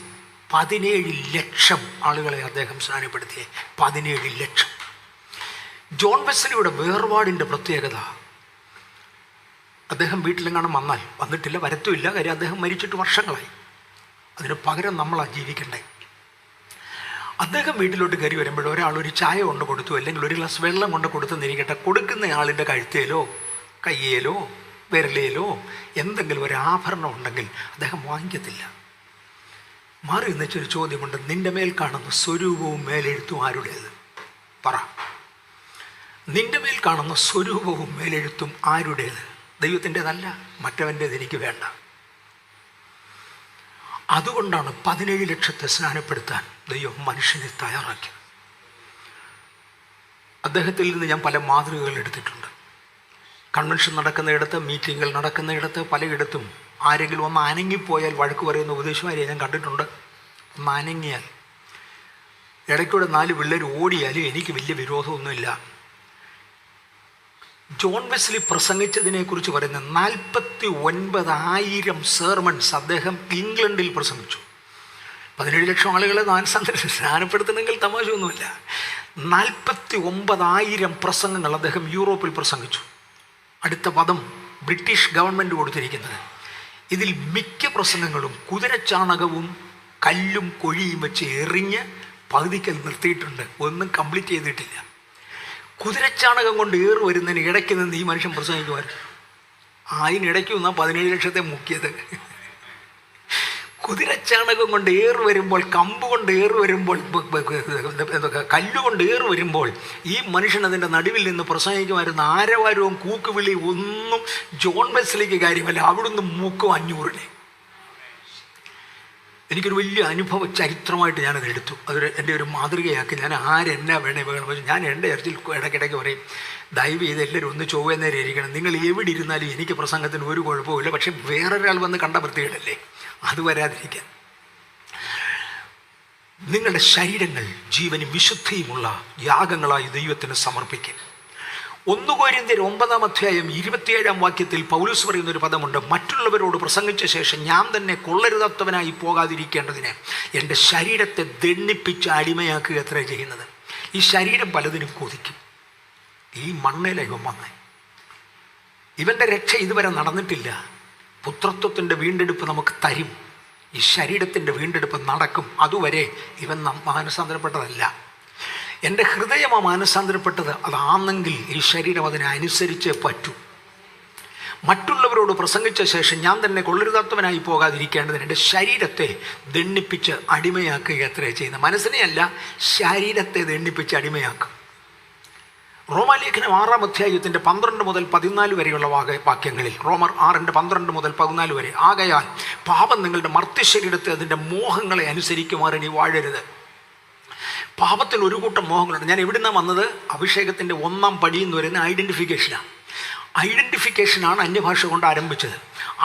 17 ലക്ഷം ആളുകളെ അദ്ദേഹം സ്നാനപ്പെടുത്തിയേ. 17 ലക്ഷം. ജോൺ വെസ്ലിയുടെ വേർപാടിൻ്റെ പ്രത്യേകത, അദ്ദേഹം വീട്ടിലെങ്ങാനും വന്നിട്ടില്ല, വരത്തുമില്ല. കാര്യം അദ്ദേഹം മരിച്ചിട്ട് വർഷങ്ങളായി. അതിന് പകരം നമ്മളാണ് ജീവിക്കണ്ടേ. അദ്ദേഹം വീട്ടിലോട്ട് കയറി വരുമ്പോൾ ഒരാൾ ഒരു ചായ കൊണ്ട് കൊടുത്തു, അല്ലെങ്കിൽ ഒരു ഗ്ലാസ് വെള്ളം കൊണ്ട് കൊടുത്തെന്നിരിക്കട്ടെ, കൊടുക്കുന്ന ആളിൻ്റെ കഴുത്തേലോ കയ്യേലോ വിരലേലോ എന്തെങ്കിലും ഒരു ആഭരണം ഉണ്ടെങ്കിൽ അദ്ദേഹം വാങ്ങിക്കത്തില്ല. മാറി നിന്നൊരു ചോദ്യമുണ്ട്, നിൻ്റെ മേൽ കാണുന്ന സ്വരൂപവും മേലെഴുത്തും ആരുടേത്? പറ. നിൻ്റെ മേൽ കാണുന്ന സ്വരൂപവും മേലെഴുത്തും ആരുടേത്? ദൈവത്തിൻ്റെതല്ല, മറ്റവൻ്റേത് എനിക്ക് വേണ്ട. അതുകൊണ്ടാണ് 17 ലക്ഷത്തെ സ്നാനപ്പെടുത്താൻ ദൈവം മനുഷ്യനെ തയ്യാറാക്കിയത്. അദ്ദേഹത്തിൽ നിന്ന് ഞാൻ പല മാതൃകകൾ എടുത്തിട്ടുണ്ട്. കൺവെൻഷൻ നടക്കുന്നിടത്ത്, മീറ്റിങ്ങുകൾ നടക്കുന്നിടത്ത്, പലയിടത്തും ആരെങ്കിലും ഒന്ന് അനങ്ങിപ്പോയാൽ വഴക്ക് പറയുന്ന ഉപദേശമാരെ ഞാൻ കണ്ടിട്ടുണ്ട്. ഒന്ന് അനങ്ങിയാൽ, ഇടയ്ക്കൂടെ 4 പിള്ളേർ ഓടിയാലും എനിക്ക് വലിയ വിരോധമൊന്നുമില്ല. ജോൺ വെസ്ലി പ്രസംഗിച്ചതിനെക്കുറിച്ച് പറയുന്ന 49,000 സെർമൺസ് അദ്ദേഹം ഇംഗ്ലണ്ടിൽ പ്രസംഗിച്ചു. 17 ലക്ഷം ആളുകളെ സ്നാനപ്പെടുത്തണമെങ്കിൽ തമാശയൊന്നുമില്ല. 49,000 പ്രസംഗങ്ങൾ അദ്ദേഹം യൂറോപ്പിൽ പ്രസംഗിച്ചു. അടുത്ത പദം ബ്രിട്ടീഷ് ഗവൺമെൻറ് കൊടുത്തിരിക്കുന്നത്. ഇതിൽ മിക്ക പ്രസംഗങ്ങളും കുതിരച്ചാണകവും കല്ലും കൊഴിയും വെച്ച് എറിഞ്ഞ് പകുതിക്കൽ നിർത്തിയിട്ടുണ്ട്, ഒന്നും കംപ്ലീറ്റ് ചെയ്തിട്ടില്ല. കുതിരച്ചാണകം കൊണ്ട് ഏറ് വരുന്നതിന് ഇടയ്ക്ക് നിന്ന് ഈ മനുഷ്യൻ പ്രസംഗിക്കുമായിരുന്നു. അതിനിടയ്ക്ക് നിന്നാണ് 17 ലക്ഷത്തെ മുക്കിയത്. കുതിരച്ചാണകം കൊണ്ട് ഏറ് വരുമ്പോൾ, കമ്പ് കൊണ്ട് ഏറ് വരുമ്പോൾ, കല്ലുകൊണ്ട് ഏറ് വരുമ്പോൾ ഈ മനുഷ്യൻ അതിൻ്റെ നടുവിൽ നിന്ന് പ്രസംഗിക്കുമായിരുന്നു. ആരവാരവും കൂക്കുവിളി ഒന്നും ജോൺ വെസ്ലിക്ക് കാര്യമല്ല, അവിടുന്ന് മൂക്കും 500. എനിക്കൊരു വലിയ അനുഭവ ചരിത്രമായിട്ട് ഞാനത് എടുത്തു. അതൊരു എൻ്റെ ഒരു മാതൃകയാക്കി. ഞാൻ ആരെന്നാ വേണേ വേണം. ഞാൻ എൻ്റെ ചർച്ചിൽ ഇടയ്ക്കിടയ്ക്ക് പറയും, ദയവ് ചെയ്ത് എല്ലാവരും ഒന്ന് ചൊവ്വേ നേരെ ഇരിക്കണം. നിങ്ങൾ എവിടെ ഇരുന്നാലും എനിക്ക് പ്രസംഗത്തിന് ഒരു കുഴപ്പമില്ല, പക്ഷെ വേറൊരാൾ വന്ന് കണ്ട വൃത്തികേടല്ലേ, അത് വരാതിരിക്കാൻ. നിങ്ങളുടെ ശരീരങ്ങൾ ജീവനും വിശുദ്ധിയുമുള്ള യാഗങ്ങളായി ദൈവത്തിന് സമർപ്പിക്കുക. 1 കൊരിന്ത്യർ 9:27 പൗലോസ് പറയുന്നൊരു പദമുണ്ട്, മറ്റുള്ളവരോട് പ്രസംഗിച്ച ശേഷം ഞാൻ തന്നെ കൊള്ളരുതാത്തവനായി പോകാതിരിക്കേണ്ടതിന് എൻ്റെ ശരീരത്തെ ദണ്ഡിപ്പിച്ച് അടിമയാക്കുക എത്ര ചെയ്യുന്നത്. ഈ ശരീരം പലതിനും കൊതിക്കും. ഈ മണ്ണേല ഇവൻ വന്നേ, ഇവൻ്റെ രക്ഷ ഇതുവരെ നടന്നിട്ടില്ല. പുത്രത്വത്തിൻ്റെ വീണ്ടെടുപ്പ് നമുക്ക് തരും. ഈ ശരീരത്തിൻ്റെ വീണ്ടെടുപ്പ് നടക്കും. അതുവരെ ഇവൻ മാനസാന്തരപ്പെട്ടതല്ല. എൻ്റെ ഹൃദയമാ മാനസാന്തരപ്പെട്ടത്. അതാണെങ്കിൽ ഈ ശരീരം അതിനനുസരിച്ചേ പറ്റൂ. മറ്റുള്ളവരോട് പ്രസംഗിച്ച ശേഷം ഞാൻ തന്നെ കൊള്ളരുതാത്തവനായി പോകാതിരിക്കേണ്ടതിന് എൻ്റെ ശരീരത്തെ ദണ്ഡിപ്പിച്ച് അടിമയാക്കുക എത്രയാണ് ചെയ്യുന്നത്. മനസ്സിനെയല്ല, ശരീരത്തെ ദണ്ഡിപ്പിച്ച് അടിമയാക്കും. റോമാലേഖനം 6-ാം അധ്യായത്തിൻ്റെ 12 മുതൽ 14 വരെയുള്ള വാക്യങ്ങളിൽ, റോമർ 6-ന്റെ 12 മുതൽ 14 വരെ, ആകയാൽ പാപം നിങ്ങളുടെ മർത്യശരീരത്തെ അതിൻ്റെ മോഹങ്ങളെ അനുസരിക്കുമാറ് ഇനി വാഴരുത്. പാപത്തിന് ഒരു കൂട്ടം മോഹങ്ങളുണ്ട്. ഞാൻ എവിടുന്നാണ് വന്നത്? അഭിഷേകത്തിൻ്റെ 1-ാം പടി എന്ന് പറയുന്ന ഐഡൻറ്റിഫിക്കേഷനാണ്. ഐഡൻറ്റിഫിക്കേഷനാണ് അന്യഭാഷ കൊണ്ട് ആരംഭിച്ചത്.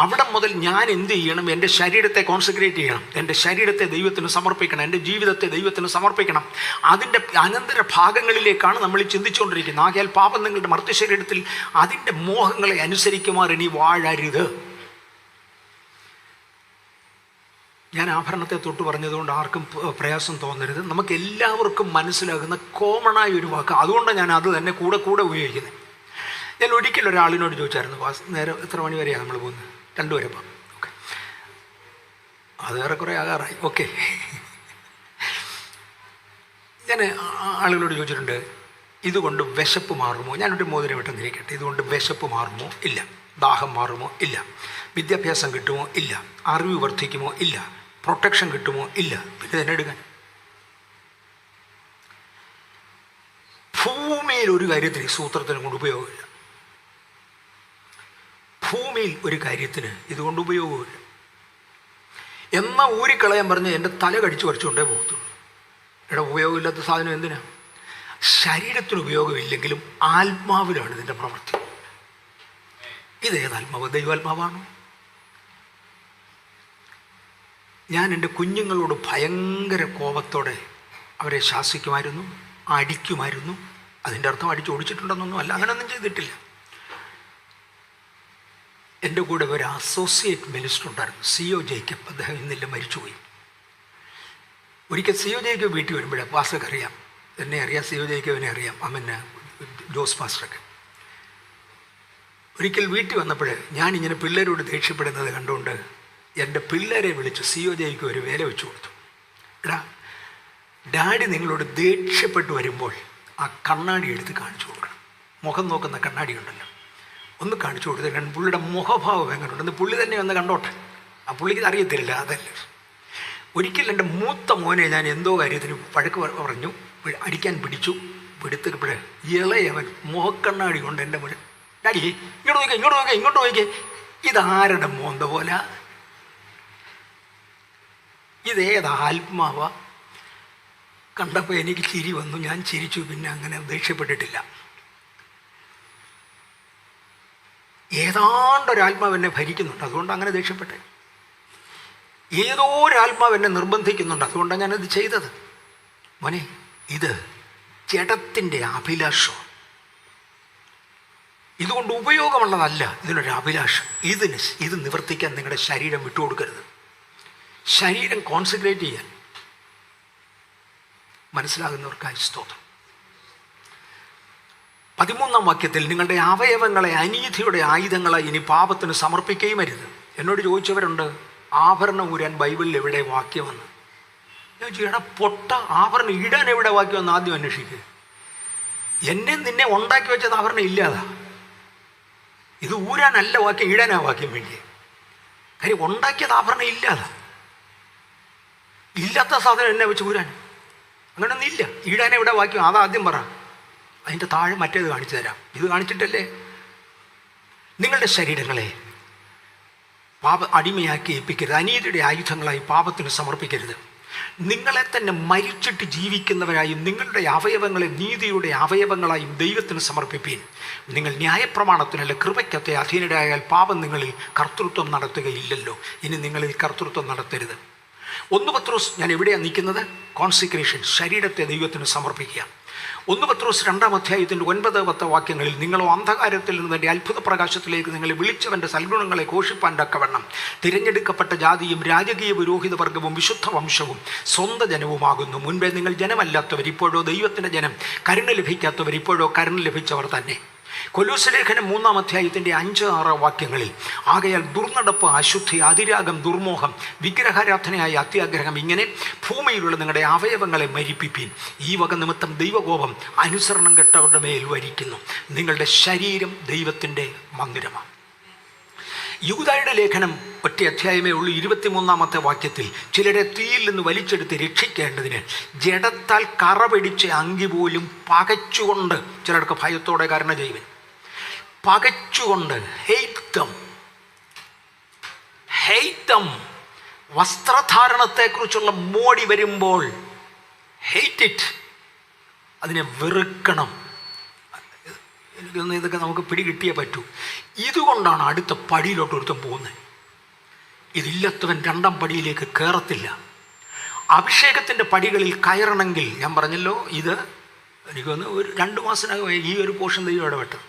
അവിടെ മുതൽ ഞാൻ എന്ത് ചെയ്യണം? എൻ്റെ ശരീരത്തെ കോൺസെൻട്രേറ്റ് ചെയ്യണം, എൻ്റെ ശരീരത്തെ ദൈവത്തിന് സമർപ്പിക്കണം, എൻ്റെ ജീവിതത്തെ ദൈവത്തിന് സമർപ്പിക്കണം. അതിൻ്റെ അനന്തര ഭാഗങ്ങളിലേക്കാണ് നമ്മൾ ചിന്തിച്ചുകൊണ്ടിരിക്കുന്നത്. ആകയാൽ പാപം നിങ്ങളുടെ മർത്യശരീരത്തിൽ അതിൻ്റെ മോഹങ്ങളെ അനുസരിക്കുമാർ ഇനി വാഴരുത്. ഞാൻ ആഭരണത്തെ തൊട്ട് പറഞ്ഞതുകൊണ്ട് ആർക്കും പ്രയാസം തോന്നരുത്. നമുക്ക് എല്ലാവർക്കും മനസ്സിലാകുന്ന കോമണായ ഒരു വാക്ക്, അതുകൊണ്ടാണ് ഞാൻ അത് തന്നെ കൂടെ ഉപയോഗിക്കുന്നത്. ഞാൻ ഒരിക്കലും ഒരാളിനോട് ചോദിച്ചായിരുന്നു, നേരെ എത്ര മണി വരെയാണ് നമ്മൾ പോകുന്നത്? 2 വരെ പോകാം. ഓക്കെ, അത് ഏറെക്കുറെ ആകാറായി. ഓക്കെ, ഞാൻ ആളുകളോട് ചോദിച്ചിട്ടുണ്ട്, ഇതുകൊണ്ട് വിശപ്പ് മാറുമോ? ഞാനൊരു മോതിരം വിട്ടെന്നിരിക്കട്ടെ, ഇതുകൊണ്ട് വിശപ്പ് മാറുമോ? ഇല്ല. ദാഹം മാറുമോ? ഇല്ല. വിദ്യാഭ്യാസം കിട്ടുമോ? ഇല്ല. അറിവ് വർദ്ധിക്കുമോ? ഇല്ല. പ്രൊട്ടക്ഷൻ കിട്ടുമോ? ഇല്ല. പിന്നെ തന്നെ എടുക്കാൻ. ഭൂമിയിൽ ഒരു കാര്യത്തിന് സൂത്രത്തിനും കൊണ്ട് ഉപയോഗമില്ല. ഭൂമിയിൽ ഒരു കാര്യത്തിന് ഇതുകൊണ്ട് ഉപയോഗമില്ല. എന്നാൽ ഊരിക്കളയാൻ പറഞ്ഞ് എൻ്റെ തല കടിച്ചു പറിച്ചുകൊണ്ടേ പോകത്തുള്ളൂ. ഇവിടെ ഉപയോഗമില്ലാത്ത സാധനം എന്തിനാ? ശരീരത്തിന് ഉപയോഗമില്ലെങ്കിലും ആത്മാവിലാണ് ഇതിൻ്റെ പ്രവൃത്തി. ഇതേതാത്മാവ്? ദൈവാത്മാവാണോ? ഞാൻ എൻ്റെ കുഞ്ഞുങ്ങളോട് ഭയങ്കര കോപത്തോടെ അവരെ ശാസിക്കുമായിരുന്നു, അടിക്കുമായിരുന്നു. അതിൻ്റെ അർത്ഥം അടിച്ച് ഓടിച്ചിട്ടുണ്ടെന്നൊന്നും അല്ല, അങ്ങനെയൊന്നും ചെയ്തിട്ടില്ല. എൻ്റെ കൂടെ ഒരു അസോസിയേറ്റ് മിനിസ്റ്റർ ഉണ്ടായിരുന്നു, CO ജേക്കബ്. അദ്ദേഹം ഇന്നില്ല, മരിച്ചുപോയി. ഒരിക്കൽ CO ജേക്കബ് വീട്ടിൽ വരുമ്പോഴാണ്, പാസ്റ്റർക്ക് അറിയാം, എന്നെ അറിയാം, CO ജേക്കബിനെ അറിയാം, അമ്മന്നെ ജോസ് പാസ്റ്ററൊക്കെ. ഒരിക്കൽ വീട്ടിൽ വന്നപ്പോൾ ഞാനിങ്ങനെ പിള്ളേരോട് ദേഷ്യപ്പെടുന്നത് കണ്ടുകൊണ്ട് എൻ്റെ പിള്ളേരെ വിളിച്ച് CO ജേക്കബ് ഒരു വേല വെച്ച് കൊടുത്തു. എടാ, ഡാഡി നിങ്ങളോട് ദേഷ്യപ്പെട്ട് വരുമ്പോൾ ആ കണ്ണാടി എടുത്ത് കാണിച്ചു കൊടുക്കണം. മുഖം നോക്കുന്ന കണ്ണാടി ഉണ്ടല്ലോ, ഒന്ന് കാണിച്ചു കൊടുത്ത് കാരണം പുള്ളിയുടെ മുഖഭാവം എങ്ങനെയുണ്ടെന്ന് പുള്ളി തന്നെ ഒന്ന് കണ്ടോട്ടെ. ആ പുള്ളിക്ക് അറിയത്തില്ല, അതല്ല. ഒരിക്കൽ എൻ്റെ മൂത്ത മോനെ ഞാൻ എന്തോ കാര്യത്തിന് വഴക്ക് പറഞ്ഞു, അടിക്കാൻ പിടിച്ചു. പിടുത്തപ്പോഴേ ഇളയവൻ മുഖക്കണ്ണാടി കൊണ്ട് എൻ്റെ മുന്നിൽ, ഡാഡി ഇങ്ങോട്ട് നോക്കിയേ, ഇതാരുടെ മോന്ത പോലെ, ഇതേതാ ആത്മാവ? കണ്ടപ്പോൾ എനിക്ക് ചിരി വന്നു, ഞാൻ ചിരിച്ചു. പിന്നെ അങ്ങനെ ദേഷ്യപ്പെട്ടിട്ടില്ല. ഏതാണ്ടൊരാത്മാവ് എന്നെ ഭരിക്കുന്നുണ്ട്, അതുകൊണ്ട് അങ്ങനെ ദേഷ്യപ്പെട്ടെ. ഏതോ ഒരാത്മാവ് എന്നെ നിർബന്ധിക്കുന്നുണ്ട്, അതുകൊണ്ടാണ് ഞാനത് ചെയ്തത്. മോനെ, ഇത് ജഡത്തിൻ്റെ അഭിലാഷം, ഇതുകൊണ്ട് ഉപയോഗമുള്ളതല്ല. ഇതിനൊരു അഭിലാഷം. ഇത് നിവർത്തിക്കാൻ നിങ്ങളുടെ ശരീരം വിട്ടുകൊടുക്കരുത്. ശരീരം കോൺസെൻട്രേറ്റ് ചെയ്യാൻ. മനസ്സിലാകുന്നവർക്കായി സ്തോത്രം. 13-ാം വാക്യത്തിൽ നിങ്ങളുടെ അവയവങ്ങളെ അനീതിയുടെ ആയുധങ്ങളായി ഇനി പാപത്തിന് സമർപ്പിക്കുകയും അരുത്. എന്നോട് ചോദിച്ചവരുണ്ട്, ആഭരണം ഊരാൻ ബൈബിളിൽ എവിടെ വാക്യമെന്ന്. ഞാൻ ചോദിച്ചാൽ, പൊട്ട, ആഭരണം ഇടാൻ എവിടെ വാക്യമെന്ന് ആദ്യം അന്വേഷിക്കുക. എന്നെ നിന്നെ ഉണ്ടാക്കി വെച്ചത് ആഭരണം ഇല്ലാതാ. ഇത് ഊരാനല്ല വാക്യം, ഇടാനാ വാക്യം വേണ്ടിയ കാര്യം. ഉണ്ടാക്കിയത് ആഭരണം ഇല്ലാതാ. ഇല്ലാത്ത സാധനം എന്നെ വെച്ച് ഊരാൻ അങ്ങനെയൊന്നും ഇല്ല. ഇടാൻ എവിടെ വാക്യം? അതാദ്യം പറ. അതിൻ്റെ താഴെ മറ്റേത് കാണിച്ചു തരാം. ഇത് കാണിച്ചിട്ടല്ലേ. നിങ്ങളുടെ ശരീരങ്ങളെ അടിമയാക്കി ഏൽപ്പിക്കരുത്. അനീതിയുടെ ആയുധങ്ങളായി പാപത്തിന് സമർപ്പിക്കരുത്. നിങ്ങളെ തന്നെ മരിച്ചിട്ട് ജീവിക്കുന്നവരായും നിങ്ങളുടെ അവയവങ്ങളെ നീതിയുടെ അവയവങ്ങളായും ദൈവത്തിന് സമർപ്പിപ്പീൻ. നിങ്ങൾ ന്യായപ്രമാണത്തിനല്ല കൃപയ്ക്കത്തെ അധീനരായാൽ പാപം നിങ്ങളിൽ കർത്തൃത്വം നടത്തുകയില്ലല്ലോ. ഇനി നിങ്ങളിൽ കർത്തൃത്വം നടത്തരുത്. 1 പത്രോസ്, ഞാൻ എവിടെയാണ് നിൽക്കുന്നത്? കോൺസിക്രേഷൻ, ശരീരത്തെ ദൈവത്തിന് സമർപ്പിക്കുക. 1 പത്രോസ് 2-ാം അധ്യായത്തിൻ്റെ 9-10 വാക്യങ്ങളിൽ, നിങ്ങളോ അന്ധകാരത്തിൽ നിന്ന് എൻ്റെ അത്ഭുത പ്രകാശത്തിലേക്ക് നിങ്ങളെ വിളിച്ചവൻ്റെ സൽഗുണങ്ങളെ ഘോഷിപ്പാൻ തക്കവണ്ണം തിരഞ്ഞെടുക്കപ്പെട്ട ജാതിയും രാജകീയ പുരോഹിത വർഗവും വിശുദ്ധ വംശവും സ്വന്തം ജനവുമാകുന്നു. മുൻപേ നിങ്ങൾ ജനമല്ലാത്തവർ, ഇപ്പോഴോ ദൈവത്തിൻ്റെ ജനം; കരുണ ലഭിക്കാത്തവർ, ഇപ്പോഴോ കരുണ ലഭിച്ചവർ തന്നെ. കൊലോസ്യ ലേഖനം 3-ാം അധ്യായത്തിൻ്റെ 5-6 വാക്യങ്ങളിൽ, ആകയാൽ ദുർനടപ്പ്, അശുദ്ധി, അതിരാഗം, ദുർമോഹം, വിഗ്രഹാരാധനയായ അത്യാഗ്രഹം, ഇങ്ങനെ ഭൂമിയിലുള്ള നിങ്ങളുടെ അവയവങ്ങളെ മരിപ്പിപ്പീൻ. ഈ വക നിമിത്തം ദൈവകോപം അനുസരണം കെട്ടവരുടെ മേൽ വരിക്കുന്നു. നിങ്ങളുടെ ശരീരം ദൈവത്തിൻ്റെ മന്ദിരമാണ്. യൂദായുടെ ലേഖനം ഒറ്റ അധ്യായമേ ഉള്ളൂ. 23-ാമത്തെ വാക്യത്തിൽ ചിലരെ തീയിൽ നിന്ന് വലിച്ചെടുത്ത് രക്ഷിക്കേണ്ടതിന് ജഡത്താൽ കറ പിടിച്ച അങ്കി പോലും പകച്ചുകൊണ്ട്, ചിലർക്ക് ഭയത്തോടെ കാരണം ചെയ്യുവൻ, പകച്ചുകൊണ്ട് ഹെയ്ത്തം വസ്ത്രധാരണത്തെക്കുറിച്ചുള്ള മോടി വരുമ്പോൾ ഹെയ്റ്റ് ഇറ്റ്, അതിനെ വെറുക്കണം. എനിക്കൊന്ന് ഇതൊക്കെ നമുക്ക് പിടികിട്ടിയേ പറ്റൂ. ഇതുകൊണ്ടാണ് അടുത്ത പടിയിലോട്ട് ഒരുത്തം പോകുന്നത്. ഇതില്ലാത്തവൻ 2-ാം പടിയിലേക്ക് കയറത്തില്ല. അഭിഷേകത്തിൻ്റെ പടികളിൽ കയറണമെങ്കിൽ ഞാൻ പറഞ്ഞല്ലോ, ഇത് എനിക്കൊന്ന് ഒരു 2 മാസത്തിനകം ഈ ഒരു പോർഷൻ ദൈവം ഇടപെട്ടത്.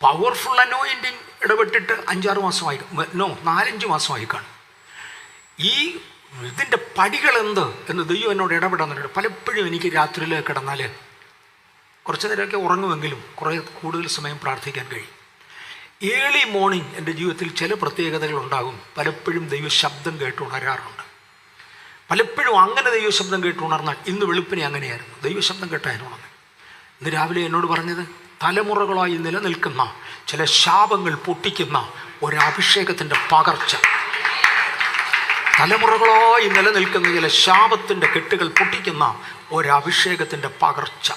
പവർഫുൾ അനോയിൻറ്റിങ് ഇടപെട്ടിട്ട് 5-6 മാസമായി, 4-5 മാസമായി കാണും. ഈ ഇതിൻ്റെ പടികൾ എന്ത് എന്ന് ദൈവം എന്നോട് ഇടപെടാന്നുണ്ട്. പലപ്പോഴും എനിക്ക് രാത്രിയിൽ കിടന്നാൽ കുറച്ച് നേരമൊക്കെ ഉറങ്ങുമെങ്കിലും കുറേ കൂടുതൽ സമയം പ്രാർത്ഥിക്കാൻ കഴിയും. ഏർലി മോർണിംഗ് എൻ്റെ ജീവിതത്തിൽ ചില പ്രത്യേകതകളുണ്ടാകും. പലപ്പോഴും ദൈവശബ്ദം കേട്ട് ഉണരാറുണ്ട്. പലപ്പോഴും അങ്ങനെ ദൈവശബ്ദം കേട്ട് ഉണർന്നാൽ, ഇന്ന് വെളുപ്പിനെ അങ്ങനെയായിരുന്നു, ദൈവശബ്ദം കേട്ടായിരുന്നു ഉണർന്നത്. ഇന്ന് രാവിലെ എന്നോട് പറഞ്ഞത്, തലമുറകളായി നിലനിൽക്കുന്ന ചില ശാപങ്ങൾ പൊട്ടിക്കുന്ന ഒരഭിഷേകത്തിൻ്റെ പകർച്ച, തലമുറകളായി നിലനിൽക്കുന്ന ചില ശാപത്തിൻ്റെ കെട്ടുകൾ പൊട്ടിക്കുന്ന ഒരഭിഷേകത്തിൻ്റെ പകർച്ച.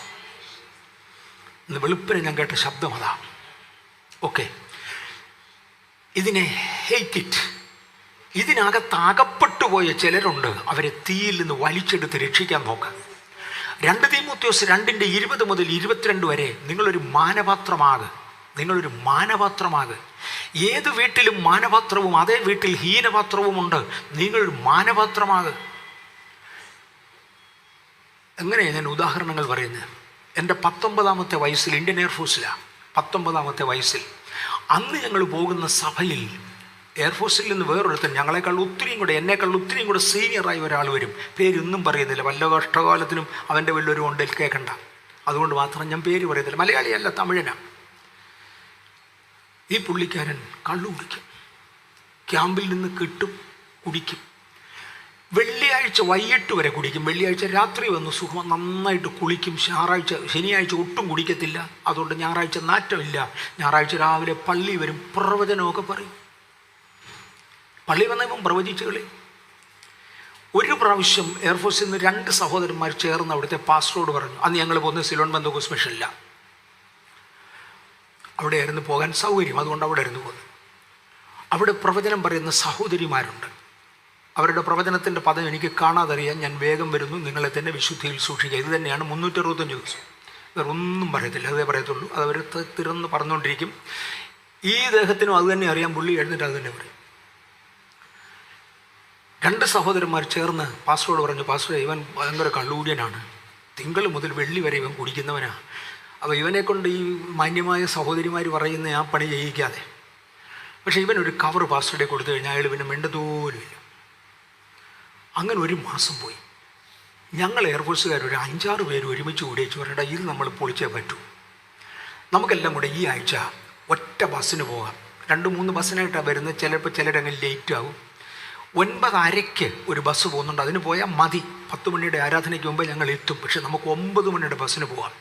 ഇന്ന് വെളുപ്പിനെ ഞാൻ കേട്ട ശബ്ദം അതാ. ഓക്കെ, ഇതിനെ ഹെയ്റ്റ് ഇറ്റ്. ഇതിനകത്ത് അകപ്പെട്ടു പോയ ചിലരുണ്ട്, അവരെ തീയിൽ നിന്ന് വലിച്ചെടുത്ത് രക്ഷിക്കാൻ നോക്കുക. 2 തീമോഥെയോസ് 2:20 മുതൽ 22 വരെ നിങ്ങളൊരു മാനപാത്രമാക്. ഏത് വീട്ടിലും മാനപാത്രവും അതേ വീട്ടിൽ ഹീനപാത്രവുമുണ്ട്. നിങ്ങളൊരു മാനപാത്രമാക്. എങ്ങനെയാണ് ഞാൻ ഉദാഹരണങ്ങൾ പറയുന്നത്? എൻ്റെ 19-ാമത്തെ വയസ്സിൽ ഇന്ത്യൻ എയർഫോഴ്സിലാണ്. 19-ാമത്തെ വയസ്സിൽ അന്ന് ഞങ്ങൾ പോകുന്ന സഭയിൽ എയർഫോഴ്സിൽ നിന്ന് വേറൊരുത്തൻ എന്നെക്കാൾ ഒത്തിരിയും കൂടെ സീനിയറായി ഒരാൾ വരും. പേരൊന്നും പറയുന്നില്ല. വല്ല കഷ്ടകാലത്തിനും അവൻ്റെ വല്ലൊരു ഉണ്ടിൽ കേൾക്കണ്ട, അതുകൊണ്ട് മാത്രം ഞാൻ പേര് പറയുന്നില്ല. മലയാളിയല്ല, തമിഴനാണ്. ഈ പുള്ളിക്കാരൻ കള്ളു കുടിക്കും. ക്യാമ്പിൽ നിന്ന് കിട്ടും, കുടിക്കും. വെള്ളിയാഴ്ച വൈകിട്ട് വരെ കുടിക്കും. വെള്ളിയാഴ്ച രാത്രി വന്ന് സുഖം നന്നായിട്ട് കുളിക്കും. ശനിയാഴ്ച ഒട്ടും കുടിക്കത്തില്ല. അതുകൊണ്ട് ഞായറാഴ്ച നാറ്റമില്ല. ഞായറാഴ്ച രാവിലെ പള്ളി വരും, പ്രവചനമൊക്കെ പറയും. പള്ളി വന്നപ്പം പ്രവചിച്ച് കളി. ഒരു പ്രാവശ്യം എയർഫോഴ്സിൽ നിന്ന് 2 സഹോദരന്മാർ ചേർന്ന് അവിടുത്തെ പാസ്റ്ററോട് പറഞ്ഞു, അന്ന് ഞങ്ങൾ പോകുന്നത് സിലോൺ ബന്ധോക്കോസ് സ്പെഷ്യലില്ല, അവിടെയായിരുന്നു പോകാൻ സൗകര്യം, അതുകൊണ്ട് അവിടെ ആയിരുന്നു പോകുന്നത്. അവിടെ പ്രവചനം പറയുന്ന സഹോദരിമാരുണ്ട്. അവരുടെ പ്രവചനത്തിൻ്റെ പദം എനിക്ക് കാണാതറിയാൻ ഞാൻ വേഗം വരുന്നു, നിങ്ങളെ തന്നെ വിശുദ്ധിയിൽ സൂക്ഷിക്കുക. ഇത് തന്നെയാണ് 365 ദിവസം. വേറെ ഒന്നും പറയത്തില്ല, അതേ പറയത്തുള്ളൂ. അതവർ തിറന്ന് പറഞ്ഞുകൊണ്ടിരിക്കും. ഈ ദേഹത്തിനും അത് തന്നെ അറിയാം. പുള്ളി എഴുന്നിട്ട് അത് തന്നെ പറയും. 2 സഹോദരന്മാർ ചേർന്ന് പാസ്റ്ററോട് പറഞ്ഞു, പാസ്റ്ററെ, ഇവൻ ഭയങ്കര കള്ളൂടിയനാണ്, തിങ്കൾ മുതൽ വെള്ളി വരെ ഇവൻ കുടിക്കുന്നവനാണ്. അപ്പോൾ ഇവനെ കൊണ്ട് ഈ മാന്യമായ സഹോദരിമാർ പറയുന്ന ആ പണി ചെയ്യിക്കാതെ. പക്ഷേ ഇവനൊരു കവർ പാസ്റ്ററുടെ കൊടുത്തു കഴിഞ്ഞാൽ അയാൾ പിന്നെ മിണ്ടത്തോലുമില്ല. അങ്ങനെ 1 മാസം പോയി. ഞങ്ങൾ എയർഫോഴ്സുകാർ ഒരു 5-6 പേര് ഒരുമിച്ച് കൂടിയേച്ച് പറഞ്ഞാൽ ഇത് നമ്മൾ പൊളിച്ചേ പറ്റൂ, നമുക്കെല്ലാം കൂടെ ഈ ആഴ്ച ഒറ്റ ബസ്സിന് പോകാം. 2-3 ബസ്സിനായിട്ടാണ് വരുന്നത്. ചിലപ്പോൾ ചിലരങ്ങനെ ലേറ്റ് ആകും. 9:30 ഒരു ബസ് പോകുന്നുണ്ട്, അതിന് പോയാൽ മതി. 10 മണിയുടെ ആരാധനയ്ക്ക് മുമ്പ് ഞങ്ങൾ എത്തും. പക്ഷെ നമുക്ക് 9 മണിയുടെ ബസ്സിന് പോകാം,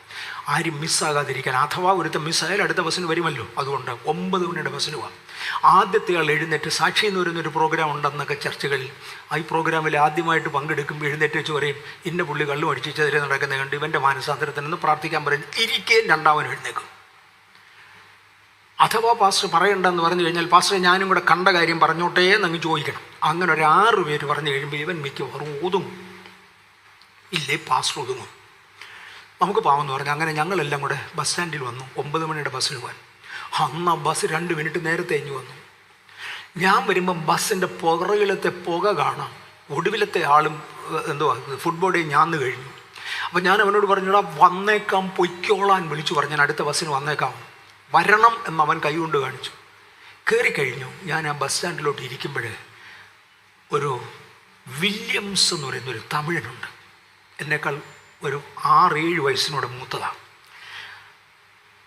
ആരും മിസ്സാകാതിരിക്കാൻ. അഥവാ ഒരുത്ത മിസ്സായാൽ അടുത്ത ബസ്സിന് വരുമല്ലോ, അതുകൊണ്ട് 9 മണിയുടെ ബസ്സിന് പോകാം. ആദ്യത്തെ ആൾ എഴുന്നേറ്റ്, സാക്ഷി എന്ന് പറയുന്നൊരു പ്രോഗ്രാം ഉണ്ടെന്നൊക്കെ ചർച്ചകളിൽ, ഈ പ്രോഗ്രാമിൽ ആദ്യമായിട്ട് പങ്കെടുക്കുമ്പോൾ എഴുന്നേറ്റ് വെച്ച് പറയും, ഇന്ന പുള്ളി കള്ളു അടിച്ചെതിരെ നടക്കുന്നത് കണ്ട് ഇവൻ്റെ മാനസാന്തരത്തിനെന്ന് പ്രാർത്ഥിക്കാൻ പറയും. ഇരിക്കേ 2ാമൻ എഴുന്നേക്കും. അഥവാ പാസ്റ്റർ പറയണ്ടെന്ന് പറഞ്ഞു കഴിഞ്ഞാൽ, പാസ്റ്റർ ഞാനും കൂടെ കണ്ട കാര്യം പറഞ്ഞോട്ടേ എന്നങ്ങ് ചോദിക്കണം. അങ്ങനെ ഒരു 6 പേര് പറഞ്ഞു കഴിയുമ്പോൾ ഇവൻ മിക്കവാറും ഒതുങ്ങും. ഇല്ലേ പാസ്റ്റർ ഒതുങ്ങും. നമുക്ക് പാവെന്ന് പറഞ്ഞാൽ അങ്ങനെ ഞങ്ങളെല്ലാം കൂടെ ബസ് സ്റ്റാൻഡിൽ വന്നു. 9 മണിയുടെ ബസ്സിൽ പോകാൻ. അന്ന് ആ ബസ് 2 മിനിറ്റ് നേരത്തെ ഇഞ്ഞു വന്നു. ഞാൻ വരുമ്പം ബസ്സിൻ്റെ പുറകിലത്തെ പുക കാണാം. ഒടുവിലത്തെ ആളും ഫുട്ബോളിൽ ഞാന്ന് കഴിഞ്ഞു. അപ്പം ഞാൻ അവനോട് പറഞ്ഞാ വന്നേക്കാം, പൊയ്ക്കോളാൻ വിളിച്ചു പറഞ്ഞു. ഞാൻ അടുത്ത ബസ്സിന് വന്നേക്കാം, വരണം എന്നവൻ കൈകൊണ്ട് കാണിച്ചു. കയറിക്കഴിഞ്ഞു. ഞാൻ ആ ബസ് സ്റ്റാൻഡിലോട്ട് ഇരിക്കുമ്പോൾ ഒരു വില്യംസ് എന്ന് പറയുന്നൊരു തമിഴനുണ്ട്. എന്നേക്കാൾ ഒരു 6-7 വയസ്സിനോട് മൂത്തതാണ്.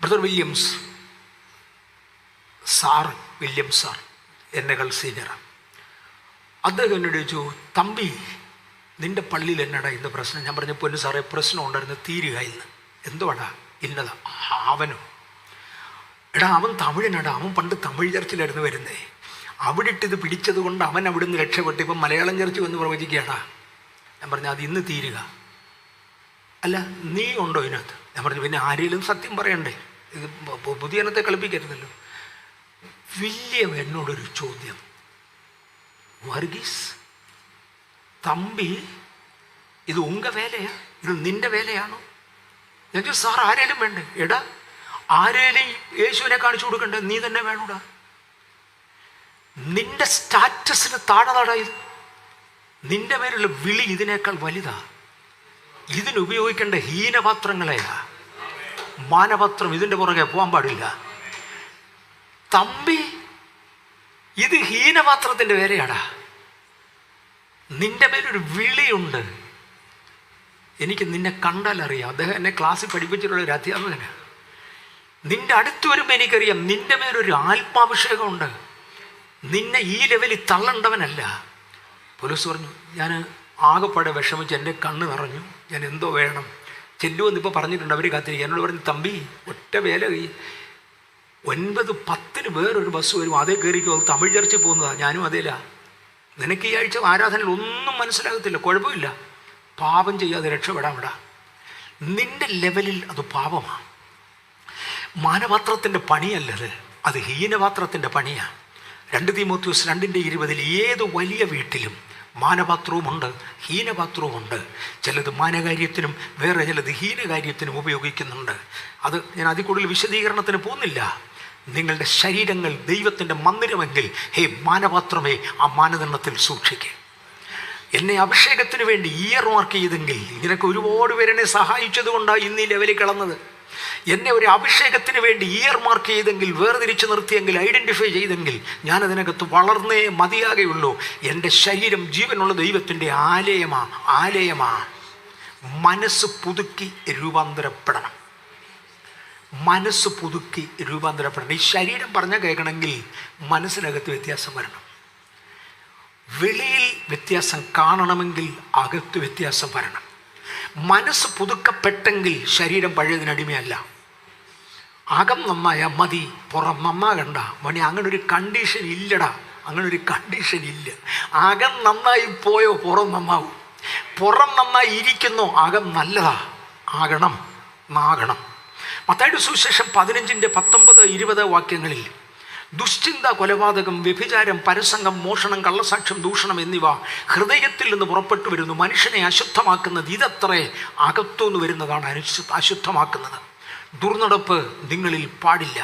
ബ്രദർ വില്യംസ് സാർ എന്നേക്കാൾ സീനിയറാണ്. അദ്ദേഹം എന്നോട് ചോദിച്ചു, തമ്പി നിൻ്റെ പള്ളിയിൽ എന്നടാ ഇന്ന് പ്രശ്നം? ഞാൻ പറഞ്ഞു, പൊന്നു സാറേ പ്രശ്നം ഉണ്ടായിരുന്നു, തീരുക ഇന്ന്. എന്തുവാടാ? ഇന്നതാ. അവനോ? എടാ അവൻ തമിഴനാടാ, അവൻ പണ്ട് തമിഴ് ചർച്ചിലായിരുന്നു വരുന്നേ. അവിടെ ഇട്ടിത് പിടിച്ചത് കൊണ്ട് അവൻ അവിടുന്ന് രക്ഷപ്പെട്ടു. ഇപ്പം മലയാളം ചർച്ച വന്ന് പ്രവചിക്കുകയാടാ. ഞാൻ പറഞ്ഞു അത് ഇന്ന് തീരുക. അല്ല നീ ഉണ്ടോ ഇതിനകത്ത്? ഞാൻ പറഞ്ഞു പിന്നെ ആരെങ്കിലും സത്യം പറയണ്ടേ, ഇത് പുതിയനത്തെ കളിപ്പിക്കരുതല്ലോ. വലിയ എന്നോടൊരു ചോദ്യം, വർഗീസ് തമ്പി ഇത് ഉങ്ക വേലയാ, ഇത് നിന്റെ വേലയാണോ? ഞാൻ ചോദിച്ചു സാർ ആരേലും വേണ്ടേ? എടാ ആരേലും യേശുവിനെ കാണിച്ചു കൊടുക്കണ്ടേ? നീ തന്നെ വേണൂടാ. നിന്റെ സ്റ്റാറ്റസിന് താഴെ ഇത്. നിന്റെ മേലുള്ള വിളി ഇതിനേക്കാൾ വലുതാ. ഇതിനുപയോഗിക്കേണ്ട ഹീനപാത്രങ്ങളെയാ. മാനപത്രം ഇതിൻ്റെ പുറകെ പോകാൻ പാടില്ല. തമ്പി ഇത് ഹീനപാത്രത്തിൻ്റെ വേലയാടാ. നിന്റെ മേലൊരു വിളിയുണ്ട്. എനിക്ക് നിന്നെ കണ്ടാലറിയാം. അദ്ദേഹം എന്നെ ക്ലാസ്സിൽ പഠിപ്പിച്ചിട്ടുള്ള ഒരു അധ്യാപകനാണ്. നിന്റെ അടുത്ത് വരുമ്പോൾ എനിക്കറിയാം നിന്റെ മേലൊരു ആത്മാഭിഷേകമുണ്ട്. നിന്നെ ഈ ലെവലിൽ തള്ളണ്ടവനല്ല. പോലീസ് പറഞ്ഞു ഞാൻ ആകെപ്പാടെ വിഷമിച്ച് എൻ്റെ കണ്ണ് നിറഞ്ഞു, ഞാൻ എന്തോ വേണം ചെല്ലുമെന്ന് ഇപ്പോൾ പറഞ്ഞിട്ടുണ്ട്. അവർ കാത്തിരിക്കുക. എന്നോട് പറഞ്ഞു തമ്പി ഒറ്റ വേല 9:10 വേറൊരു ബസ് വരും, അതേ കയറിക്കോ, തമിഴ് ചർച്ചിൽ പോകുന്നതാണ്. ഞാനും അതേല. നിനക്ക് ഈ ആഴ്ച ആരാധനയിൽ ഒന്നും മനസ്സിലാകത്തില്ല, കുഴപ്പമില്ല, പാപം ചെയ്യാതെ രക്ഷപ്പെടാൻ വിടാ. നിന്റെ ലെവലിൽ അത് പാപമാണ്. മാനപാത്രത്തിൻ്റെ പണിയല്ലത്, അത് ഹീനപാത്രത്തിൻ്റെ പണിയാണ്. 2 തീമോഥെയോസ് 2:20 ഏത് വലിയ വീട്ടിലും മാനപാത്രവുമുണ്ട് ഹീനപാത്രവുമുണ്ട്. ചിലത് മാനകാര്യത്തിനും വേറെ ചിലത് ഹീനകാര്യത്തിനും ഉപയോഗിക്കുന്നുണ്ട്. അത് ഞാൻ അതിൽ കൂടുതൽ വിശദീകരണത്തിന് പോകുന്നില്ല. നിങ്ങളുടെ ശരീരങ്ങൾ ദൈവത്തിൻ്റെ മന്ദിരമെങ്കിൽ ഹേ മാനപാത്രമേ ആ മാനദണ്ഡത്തിൽ സൂക്ഷിക്കുക. എന്നെ അഭിഷേകത്തിന് വേണ്ടി ഇയർ മാർക്ക് ചെയ്തെങ്കിൽ ഇതിനൊക്കെ ഒരുപാട് പേരെന്നെ സഹായിച്ചത് കൊണ്ടാണ് ഇന്ന് ഈ ലെവലിൽ കിടന്നത്. എന്നെ ഒരു അഭിഷേകത്തിന് വേണ്ടി ഇയർ മാർക്ക് ചെയ്തെങ്കിൽ, വേർതിരിച്ച് നിർത്തിയെങ്കിൽ, ഐഡൻറ്റിഫൈ ചെയ്തെങ്കിൽ ഞാനതിനകത്ത് വളർന്നേ മതിയാകെയുള്ളൂ. എൻ്റെ ശരീരം ജീവനുള്ള ദൈവത്തിൻ്റെ ആലയമാ. മനസ്സ് പുതുക്കി രൂപാന്തരപ്പെടണം. ഈ ശരീരം പറഞ്ഞാൽ കേൾക്കണമെങ്കിൽ മനസ്സിനകത്ത് വ്യത്യാസം വരണം. വെളിയിൽ വ്യത്യാസം കാണണമെങ്കിൽ അകത്ത് വ്യത്യാസം വരണം. മനസ്സ് പുതുക്കപ്പെട്ടെങ്കിൽ ശരീരം പഴയതിനടിമയല്ല. അകം നന്നായാൽ മതി, പുറം നന്നാകണ്ട. മോനെ അങ്ങനൊരു കണ്ടീഷൻ ഇല്ലടാ, അങ്ങനൊരു കണ്ടീഷൻ ഇല്ല. അകം നന്നായി പോയോ പുറം നന്നാവും. പുറം നന്നായി ഇരിക്കുന്നോ അകം നല്ലതാ. നാകണം. മത്തായിയുടെ സുവിശേഷം 15:19-20 വാക്യങ്ങളിൽ ദുശ്ചിന്ത, കൊലപാതകം, വ്യഭിചാരം, പരസംഗം, മോഷണം, കള്ളസാക്ഷ്യം, ദൂഷണം എന്നിവ ഹൃദയത്തിൽ നിന്ന് പുറപ്പെട്ടു വരുന്നു. മനുഷ്യനെ അശുദ്ധമാക്കുന്നത് ഇതത്രേ. അകത്തുനിന്ന് വരുന്നതാണ് അശുദ്ധമാക്കുന്നത്. ദുർനടപ്പ് നിങ്ങളിൽ പാടില്ല.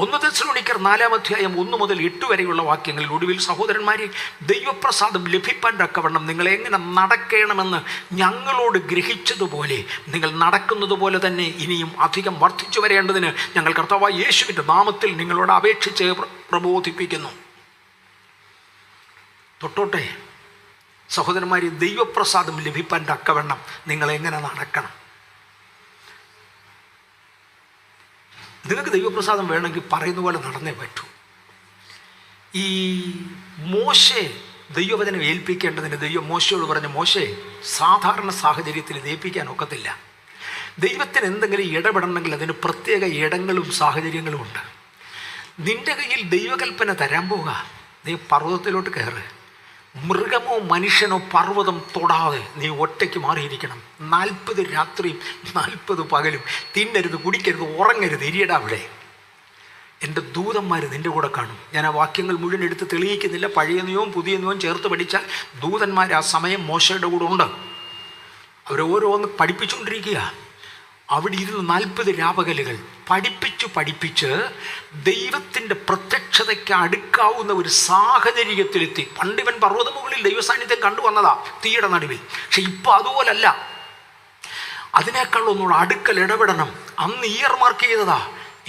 1 തെസ്സലോനിക്കർ 4:1-8 വരെയുള്ള വാക്യങ്ങളിൽ ഒടുവിൽ സഹോദരന്മാരെ, ദൈവപ്രസാദം ലഭിപ്പാൻ തക്കവണ്ണം നിങ്ങൾ എങ്ങനെ നടക്കണമെന്ന് ഞങ്ങളോട് ഗ്രഹിച്ചതുപോലെ നിങ്ങൾ നടക്കുന്നത് പോലെ തന്നെ ഇനിയും അധികം വർദ്ധിച്ചു വരേണ്ടതിന് ഞങ്ങൾ കർത്താവായ യേശുവിൻ്റെ നാമത്തിൽ നിങ്ങളോട് അപേക്ഷിച്ച് പ്രബോധിപ്പിക്കുന്നു. തൊട്ടോട്ടെ സഹോദരന്മാരെ, ദൈവപ്രസാദം ലഭിപ്പാൻ തക്കവണ്ണം നിങ്ങൾ എങ്ങനെ നടക്കണം? നിങ്ങൾക്ക് ദൈവപ്രസാദം വേണമെങ്കിൽ പറയുന്ന പോലെ നടന്നേ പറ്റൂ. ഈ മോശെ ദൈവവചനം ഏൽപ്പിക്കേണ്ടതിന് ദൈവം മോശയോട് പറഞ്ഞ, മോശെ സാധാരണ സാഹചര്യത്തിൽ ഇത് ഏൽപ്പിക്കാൻ ഒക്കത്തില്ല. ദൈവത്തിന് എന്തെങ്കിലും ഇടപെടണമെങ്കിൽ അതിന് പ്രത്യേക ഇടങ്ങളും സാഹചര്യങ്ങളും ഉണ്ട്. നിൻ്റെ കയ്യിൽ ദൈവകൽപ്പന തരാൻ പോവുക, നീ പർവ്വതത്തിലോട്ട് കയറ്. മൃഗമോ മനുഷ്യനോ പർവ്വതം തൊടാതെ നീ ഒറ്റയ്ക്ക് മാറിയിരിക്കണം. 40 രാത്രിയും 40 പകലും തിന്നരുത്, കുടിക്കരുത്, ഉറങ്ങരുത്, ഇരിയടാ അവിടെ. എൻ്റെ ദൂതന്മാർ നിൻ്റെ കൂടെ കാണും. ഞാൻ ആ വാക്യങ്ങൾ മുഴുവൻ എടുത്ത് തെളിയിക്കുന്നില്ല. പഴയ നിയമവും പുതിയ നിയമവും ചേർത്ത് പഠിച്ചാൽ ദൂതന്മാർ ആ സമയം മോശയുടെ കൂടെ ഉണ്ട്. അവരോരോന്ന് പഠിപ്പിച്ചുകൊണ്ടിരിക്കുക. അവിടെ ഇരുന്ന് 40 രാപകലുകൾ പഠിപ്പിച്ച് ദൈവത്തിൻ്റെ പ്രത്യക്ഷതയ്ക്ക് അടുക്കാവുന്ന ഒരു സാഹചര്യത്തിലെത്തി. പണ്ടിവൻ പർവ്വതമുകളിൽ ദൈവസാന്നിധ്യം കണ്ടുവന്നതാ തീയുടെ നടുവിൽ. പക്ഷെ ഇപ്പോൾ അതുപോലല്ല. അതിനേക്കാൾ ഒന്നുകൂടെ അടുക്കൽ ഇടപെടണം. അന്ന് ഇയർ മാർക്ക് ചെയ്തതാ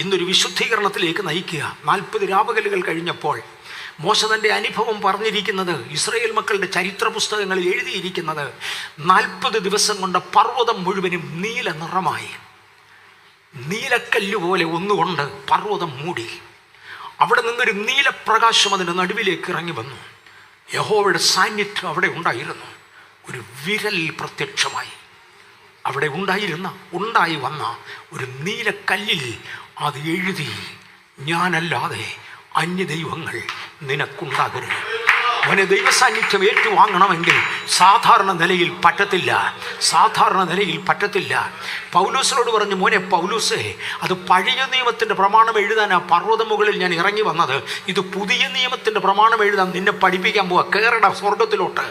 ഇന്നൊരു വിശുദ്ധീകരണത്തിലേക്ക് നയിക്കുക. 40 രാപകലുകൾ കഴിഞ്ഞപ്പോൾ മോശ തൻ്റെ അനുഭവം പറഞ്ഞിരിക്കുന്നത്, ഇസ്രായേൽ മക്കളുടെ ചരിത്ര പുസ്തകങ്ങളിൽ എഴുതിയിരിക്കുന്നത്, 40 ദിവസം കൊണ്ട് പർവ്വതം മുഴുവനും നീല നിറമായി. നീലക്കല്ല് പോലെ ഒന്നുകൊണ്ട് പർവ്വതം മൂടി. അവിടെ നിന്നൊരു നീലപ്രകാശം അതിൻ്റെ നടുവിലേക്ക് ഇറങ്ങി വന്നു. യഹോവയുടെ സാന്നിധ്യം അവിടെ ഉണ്ടായിരുന്നു. ഒരു വിരൽ പ്രത്യക്ഷമായി. അവിടെ ഉണ്ടായി വന്ന ഒരു നീലക്കല്ലിൽ അത് എഴുതി, ഞാനല്ലാതെ അന്യദൈവങ്ങൾ നിനക്കുണ്ടാകരുത്. അവനെ ദൈവസാന്നിധ്യം ഏറ്റുവാങ്ങണമെങ്കിൽ സാധാരണ നിലയിൽ പറ്റത്തില്ല, സാധാരണ നിലയിൽ പറ്റത്തില്ല. പൗലോസിനോട് പറഞ്ഞു, മോനെ പൗലോസേ, അത് പഴയ നിയമത്തിൻ്റെ പ്രമാണം എഴുതാൻ ആ പർവ്വത മുകളിൽ ഞാൻ ഇറങ്ങി വന്നത്. ഇത് പുതിയ നിയമത്തിൻ്റെ പ്രമാണം എഴുതാൻ നിന്നെ പഠിപ്പിക്കാൻ പോവാ. കയറട സ്വർഗത്തിലോട്ട്.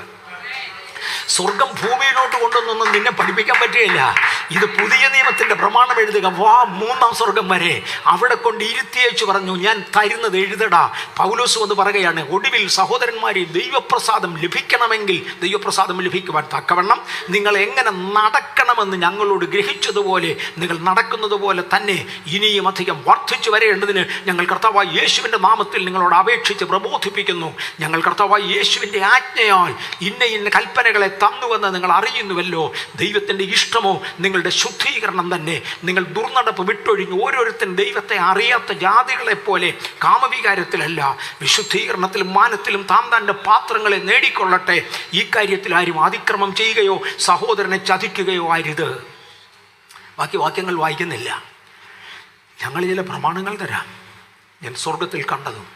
സ്വർഗം ഭൂമിയിലോട്ട് കൊണ്ടുവന്നൊന്നും നിന്നെ പഠിപ്പിക്കാൻ പറ്റുകയില്ല. ഇത് പുതിയ നിയമത്തിൻ്റെ പ്രമാണം എഴുതുക. വാ, 3-ാം സ്വർഗം വരെ അവിടെ കൊണ്ട് ഇരുത്തിയേച്ചു പറഞ്ഞു, ഞാൻ തരുന്നത് എഴുതടാ. പൗലോസ് വന്ന് പറയുകയാണ്, ഒടുവിൽ സഹോദരന്മാരെ, ദൈവപ്രസാദം ലഭിക്കണമെങ്കിൽ, ദൈവപ്രസാദം ലഭിക്കുവാൻ തക്കവണ്ണം നിങ്ങൾ എങ്ങനെ നടക്കണമെന്ന് ഞങ്ങളോട് ഗ്രഹിച്ചതുപോലെ നിങ്ങൾ നടക്കുന്നത് പോലെ തന്നെ ഇനിയും അധികം വർദ്ധിച്ചു വരേണ്ടതിന് ഞങ്ങൾ കർത്താവായ യേശുവിൻ്റെ നാമത്തിൽ നിങ്ങളോട് അപേക്ഷിച്ച് പ്രബോധിപ്പിക്കുന്നു. ഞങ്ങൾ കർത്താവായ യേശുവിൻ്റെ ആജ്ഞയാൽ ഇന്ന കൽപ്പനകളെ തന്നുവെന്ന് നിങ്ങൾ അറിയുന്നുവല്ലോ. ദൈവത്തിൻ്റെ ഇഷ്ടമോ നിങ്ങളുടെ ശുദ്ധീകരണം തന്നെ. നിങ്ങൾ ദുർനടപ്പ് വിട്ടൊഴിഞ്ഞ് ഓരോരുത്തരും ദൈവത്തെ അറിയാത്ത ജാതികളെപ്പോലെ കാമവികാരത്തിലല്ല, വിശുദ്ധീകരണത്തിലും മാനത്തിലും താൻ തൻ്റെ പാത്രങ്ങളെ നേടിക്കൊള്ളട്ടെ. ഈ കാര്യത്തിൽ ആരും അതിക്രമം ചെയ്യുകയോ സഹോദരനെ ചതിക്കുകയോ ആരുത്. ബാക്കി വാക്യങ്ങൾ വായിക്കുന്നില്ല. ഞങ്ങൾ ചില പ്രമാണങ്ങൾ തരാം. ഞാൻ സ്വർഗത്തിൽ കണ്ടതും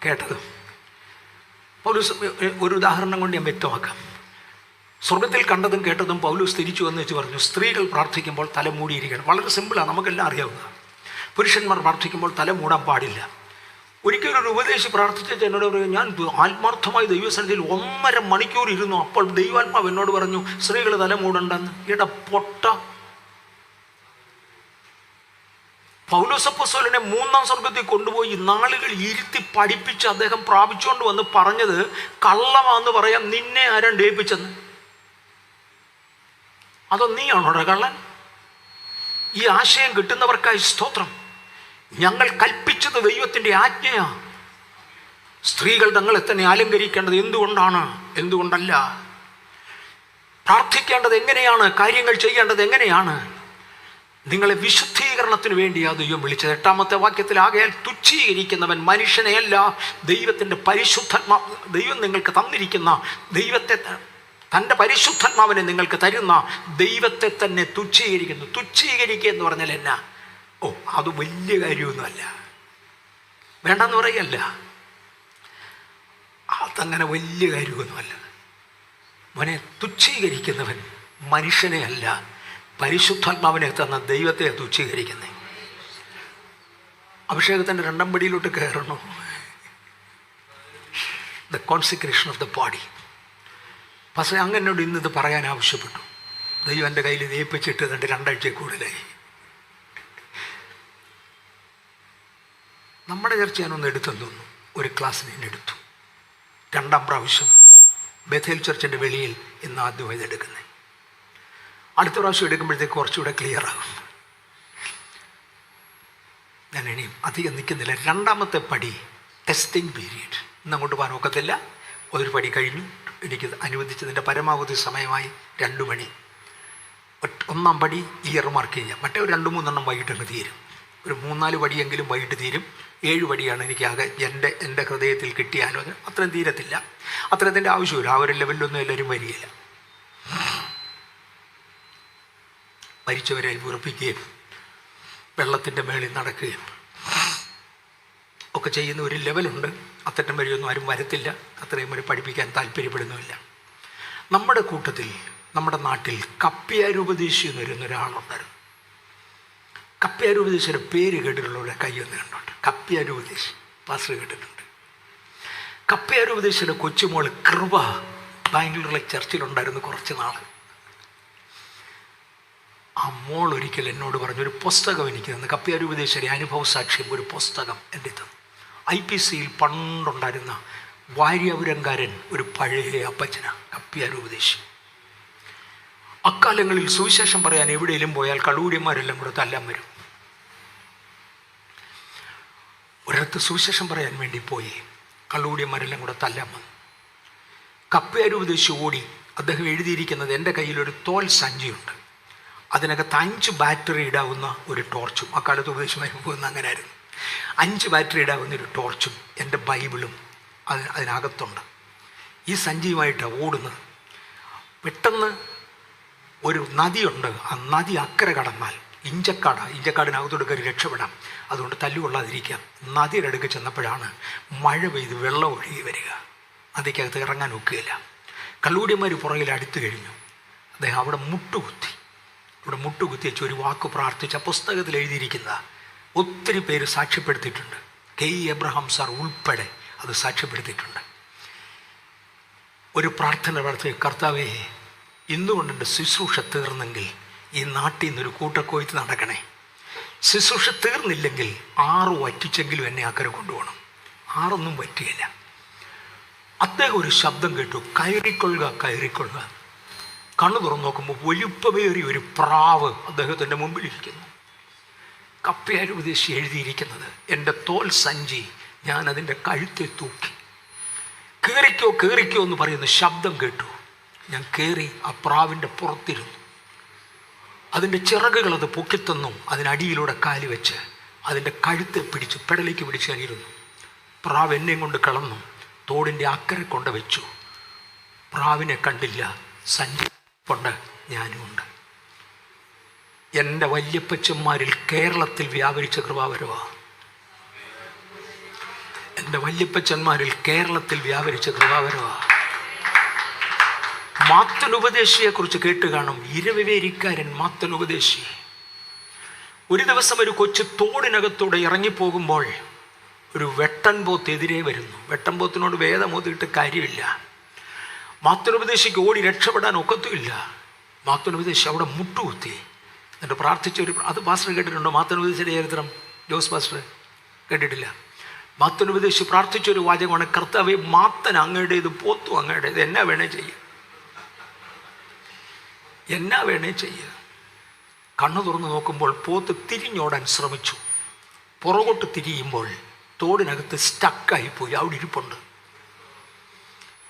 കേട്ടതും. പൗലോസ് ഒരു ഉദാഹരണം കൊണ്ട് ഞാൻ വ്യക്തമാക്കാം. സ്വർഗത്തിൽ കണ്ടതും കേട്ടതും പൗലോസ് തിരിച്ചു വന്ന് വെച്ച് പറഞ്ഞു, സ്ത്രീകൾ പ്രാർത്ഥിക്കുമ്പോൾ തല മൂടിയിരിക്കണം. വളരെ സിമ്പിളാണ്, നമുക്കെല്ലാം അറിയാവുന്നതാണ്. പുരുഷന്മാർ പ്രാർത്ഥിക്കുമ്പോൾ തല മൂടാൻ പാടില്ല. ഒരിക്കലും ഒരു ഉപദേശി പ്രാർത്ഥിച്ച എന്നോട് പറയും, ഞാൻ ആത്മാർത്ഥമായി ദൈവസന്നിധിയിൽ 1.5 മണിക്കൂർ ഇരുന്നു. അപ്പോൾ ദൈവാത്മാവ് എന്നോട് പറഞ്ഞു, സ്ത്രീകൾ തല മൂടണ്ടെന്ന്. പൊട്ട പൗലോസ് അപ്പോസ്തലനെ 3-ാം സ്വർഗത്തിൽ കൊണ്ടുപോയി നാളുകൾ ഇരുത്തി പഠിപ്പിച്ച് അദ്ദേഹം പ്രാപിച്ചുകൊണ്ട് വന്ന് പറഞ്ഞത് കള്ളമാണെന്ന് പറയാം. നിന്നെ ആരാണ്ട് ഏൽപ്പിച്ചെന്ന്? അതോ നീയാണോടാ കള്ളൻ? ഈ ആശയം കിട്ടുന്നവർക്കായി സ്തോത്രം. ഞങ്ങൾ കൽപ്പിച്ചത് ദൈവത്തിൻ്റെ ആജ്ഞയാണ്. സ്ത്രീകൾ തങ്ങളെ തന്നെ അലങ്കരിക്കേണ്ടത് എന്തുകൊണ്ടാണ്? എന്തുകൊണ്ടല്ല. പ്രാർത്ഥിക്കേണ്ടത് എങ്ങനെയാണ്? കാര്യങ്ങൾ ചെയ്യേണ്ടത് എങ്ങനെയാണ്? നിങ്ങളെ വിശുദ്ധീകരണത്തിന് വേണ്ടിയാണ് ദൈവം വിളിച്ചത്. 8-ാമത്തെ വാക്യത്തിൽ, ആകയാൽ തുച്ഛീകരിക്കുന്നവൻ മനുഷ്യനെയല്ല, ദൈവത്തിൻ്റെ പരിശുദ്ധാത്മാവ്, ദൈവം നിങ്ങൾക്ക് തന്നിരിക്കുന്ന ദൈവത്തെ, തൻ്റെ പരിശുദ്ധാത്മാവിനെ നിങ്ങൾക്ക് തരുന്ന ദൈവത്തെ തന്നെ തുച്ഛീകരിക്കുന്നു. തുച്ഛീകരിക്കുക എന്ന് പറഞ്ഞാൽ എന്നാ? അത് വലിയ കാര്യമൊന്നുമല്ല, വേണ്ടെന്ന് പറയല്ല. അതങ്ങനെ വലിയ കാര്യമൊന്നുമല്ല. മോനെ, തുച്ഛീകരിക്കുന്നവൻ മനുഷ്യനെ അല്ല, പരിശുദ്ധാത്മാവിനെ തന്ന ദൈവത്തെ തുച്ഛീകരിക്കുന്നത്. അഭിഷേകത്തിൻ്റെ 2-ാം പടിയിലോട്ട് കയറണോ? The consecration of the body. പക്ഷേ അങ്ങനോട് ഇന്നിത് പറയാൻ ആവശ്യപ്പെട്ടു. ദൈവം എൻ്റെ കയ്യിൽ ഇത് ഏൽപ്പിച്ചിട്ട് 2 ആഴ്ച കൂടുതലായി. നമ്മുടെ ചർച്ച ഞാനൊന്ന് എടുത്തെന്ന് തോന്നുന്നു. ഒരു ക്ലാസ്സിന് എന്നെ എടുത്തു. 2-ാം പ്രാവശ്യം ബഥേൽ ചർച്ചിൻ്റെ വെളിയിൽ ഇന്ന് ആദ്യമായി എടുക്കുന്നത്. അടുത്ത പ്രാവശ്യം എടുക്കുമ്പോഴത്തേക്ക് കുറച്ചുകൂടെ ക്ലിയർ ആകും. ഞാൻ ഇനിയും അധികം നിൽക്കുന്നില്ല. 2-ാമത്തെ പടി ടെസ്റ്റിംഗ് പീരീഡ്. ഇന്നങ്ങോട്ട് പോകാൻ ഒക്കത്തില്ല. ഒരു പടി കഴിഞ്ഞു. എനിക്ക് അനുവദിച്ചതിൻ്റെ പരമാവധി സമയമായി 2 മണി. 1-ാം പടി ഇയർ മാർക്ക് ചെയ്യാം. മറ്റേ ഒരു 2-3 വൈകിട്ട് അങ്ങ് തീരും. ഒരു 3-4 പടിയെങ്കിലും വൈകിട്ട് തീരും. 7 പടിയാണ് എനിക്കാകെ എൻ്റെ ഹൃദയത്തിൽ കിട്ടിയ ആലോചന. അത്രയും തീരത്തില്ല, അത്രത്തിൻ്റെ ആവശ്യമില്ല. ആ ഒരു ലെവലിലൊന്നും എല്ലാവരും വരികയില്ല. മരിച്ചവരെ ഉറപ്പിക്കുകയും വെള്ളത്തിൻ്റെ മേളിൽ നടക്കുകയും ഒക്കെ ചെയ്യുന്ന ഒരു ലെവലുണ്ട്. അത്തരം വരെയൊന്നും ആരും വരത്തില്ല. അത്രയും വരെ പഠിപ്പിക്കാൻ താല്പര്യപ്പെടുന്നുമില്ല. നമ്മുടെ കൂട്ടത്തിൽ, നമ്മുടെ നാട്ടിൽ കപ്പ്യാരൂപദേശി എന്ന് വരുന്ന ഒരാളുണ്ടായിരുന്നു. കപ്പ്യാരൂപദേശിയുടെ പേര് കേട്ടിട്ടുള്ളവരുടെ കൈയൊന്ന് കണ്ടോട്ടെ. കപ്പ്യാരൂപദേശി പാസ്റ്റർ കേട്ടിട്ടുണ്ട്. കപ്പ്യാരൂപദേശിയുടെ കൊച്ചുമോൾ കൃപ ബാംഗ്ലൂരിലെ ചർച്ചിലുണ്ടായിരുന്നു കുറച്ച് നാൾ. ആ മോൾ ഒരിക്കൽ എന്നോട് പറഞ്ഞു, ഒരു പുസ്തകം എനിക്ക് തന്നു. കപ്പ്യാരൂപദേശിയുടെ അനുഭവ സാക്ഷ്യം ഒരു പുസ്തകം എൻ്റെ തന്നു. IPCയിൽ പണ്ടുണ്ടായിരുന്ന വാര്യപുരംകാരൻ ഒരു പഴയ അപ്പച്ചനാണ് കപ്പ്യാരൂപദേശി. അക്കാലങ്ങളിൽ സുവിശേഷം പറയാൻ എവിടെയെങ്കിലും പോയാൽ കളൂര്യന്മാരെല്ലാം കൂടെ തല്ലാൻ വരും. ഒരിടത്ത് സുവിശേഷം പറയാൻ വേണ്ടി പോയി കളൂര്യന്മാരെല്ലാം കൂടെ തല്ലാൻ വന്നു. കപ്പ്യാരൂപദേശി ഓടി. അദ്ദേഹം എഴുതിയിരിക്കുന്നത്, എൻ്റെ കയ്യിലൊരു തോൽ സഞ്ചിയുണ്ട്, അതിനകത്ത് 5 ബാറ്ററി ഇടാവുന്ന ഒരു ടോർച്ചും. അക്കാലത്ത് ഉപദേശമായി പോകുന്ന അങ്ങനെ ആയിരുന്നു. 5 ബാറ്ററി ഇടാവുന്ന ഒരു ടോർച്ചും എൻ്റെ ബൈബിളും അതിനകത്തുണ്ട്. ഈ സഞ്ചിയുമായിട്ടാണ് ഓടുന്നത്. പെട്ടെന്ന് ഒരു നദിയുണ്ട്. ആ നദി അക്കരെ കടന്നാൽ ഇഞ്ചക്കാടിനകത്തോട് കയറി രക്ഷപ്പെടാം, അതുകൊണ്ട് തല്ലുകൊള്ളാതിരിക്കാം. നദിയുടെ അടുക്ക് ചെന്നപ്പോഴാണ് മഴ പെയ്ത് വെള്ളം ഒഴുകി വരിക. നദിക്കകത്ത് ഇറങ്ങാൻ ഒക്കുകയില്ല. കള്ളൂടിയന്മാർ പുറകിൽ അടുത്ത് കഴിഞ്ഞു. അദ്ദേഹം അവിടെ മുട്ടുകുത്തി വെച്ച് ഒരു വാക്ക് പ്രാർത്ഥിച്ച പുസ്തകത്തിൽ എഴുതിയിരിക്കുന്ന ഒത്തിരി പേര് സാക്ഷ്യപ്പെടുത്തിയിട്ടുണ്ട്. കെ എബ്രഹാം സാർ ഉൾപ്പെടെ അത് സാക്ഷ്യപ്പെടുത്തിയിട്ടുണ്ട്. ഒരു പ്രാർത്ഥന നടത്തി, കർത്താവേ, ഇന്നുകൊണ്ട് എൻ്റെ ശുശ്രൂഷ തീർന്നെങ്കിൽ ഈ നാട്ടിൽ നിന്നൊരു കൂട്ടക്കൊയ്ത്ത് നടക്കണേ. ശുശ്രൂഷ തീർന്നില്ലെങ്കിൽ 6 വറ്റിച്ചെങ്കിലും എന്നെ അക്കരെ കൊണ്ടുപോകണം. 6 പറ്റുകയില്ല. അദ്ദേഹം ഒരു ശബ്ദം കേട്ടു, കയറിക്കൊള്ളുക. കണ്ണു തുറന്നു നോക്കുമ്പോൾ വലുപ്പമേറിയ ഒരു പ്രാവ് അദ്ദേഹത്തിൻ്റെ മുമ്പിലിരിക്കുന്നു. കപ്പ്യാർ ഉപദേശി എഴുതിയിരിക്കുന്നത്, എൻ്റെ തോൽ സഞ്ചി ഞാൻ അതിൻ്റെ കഴുത്തെ തൂക്കി. കയറിക്കോ എന്ന് പറയുന്ന ശബ്ദം കേട്ടു. ഞാൻ കയറി ആ പ്രാവിൻ്റെ പുറത്തിരുന്നു. അതിൻ്റെ ചിറകുകൾ അത് പൊക്കിത്തന്നു. അതിനടിയിലൂടെ കാല് വെച്ച് അതിൻ്റെ കഴുത്തെ പിടിച്ച് പെടലേക്ക് പിടിച്ച് ഞാനിരുന്നു. പ്രാവ് എന്നെയും കൊണ്ട് കിളന്നു. തോടിൻ്റെ അക്കരെ കൊണ്ട് വെച്ചു. പ്രാവിനെ കണ്ടില്ല, സഞ്ചി കൊണ്ട് ഞാനുമുണ്ട്. എൻ്റെ വല്യപ്പച്ചന്മാരിൽ കേരളത്തിൽ വ്യാപരിച്ച കൃപാവരവാണ്. എൻ്റെ വല്യപ്പച്ചന്മാരിൽ കേരളത്തിൽ വ്യാപരിച്ച കൃപാവരവാണ്. മാത്തനുപദേശിയെക്കുറിച്ച് കേട്ട് കാണും. ഇരവിവേരിക്കാരൻ മാത്തനുപദേശി. ഒരു ദിവസം ഒരു കൊച്ചു തോടിനകത്തൂടെ ഇറങ്ങിപ്പോകുമ്പോൾ ഒരു വെട്ടൻപോത്ത് എതിരെ വരുന്നു. വെട്ടൻപോത്തിനോട് വേദമോതിയിട്ട് കാര്യമില്ല. മാത്തനുപദേശിക്ക് ഓടി രക്ഷപ്പെടാൻ ഒക്കത്തുമില്ല. മാത്തനുപദേശി അവിടെ മുട്ടുകുത്തി എന്നിട്ട് പ്രാർത്ഥിച്ചൊരു, അത് പാസ്റ്റർ കേട്ടിട്ടുണ്ടോ? മാത്തനുപദേശിയുടെ ചരിത്രം ജോസ് പാസ്റ്റർ കേട്ടിട്ടില്ല. മാത്തനുപദേശി പ്രാർത്ഥിച്ചൊരു വാചകമാണ്, കർത്താവേ, മാത്തൻ അങ്ങയുടേത്, പോത്തു അങ്ങയുടേത്, എന്നാ വേണേ ചെയ്യുക. കണ്ണു തുറന്ന് നോക്കുമ്പോൾ പോത്ത് തിരിഞ്ഞോടാൻ ശ്രമിച്ചു. പുറകോട്ട് തിരിയുമ്പോൾ തോടിനകത്ത് സ്റ്റക്കായിപ്പോയി. അവിടെ ഇരിപ്പുണ്ട്.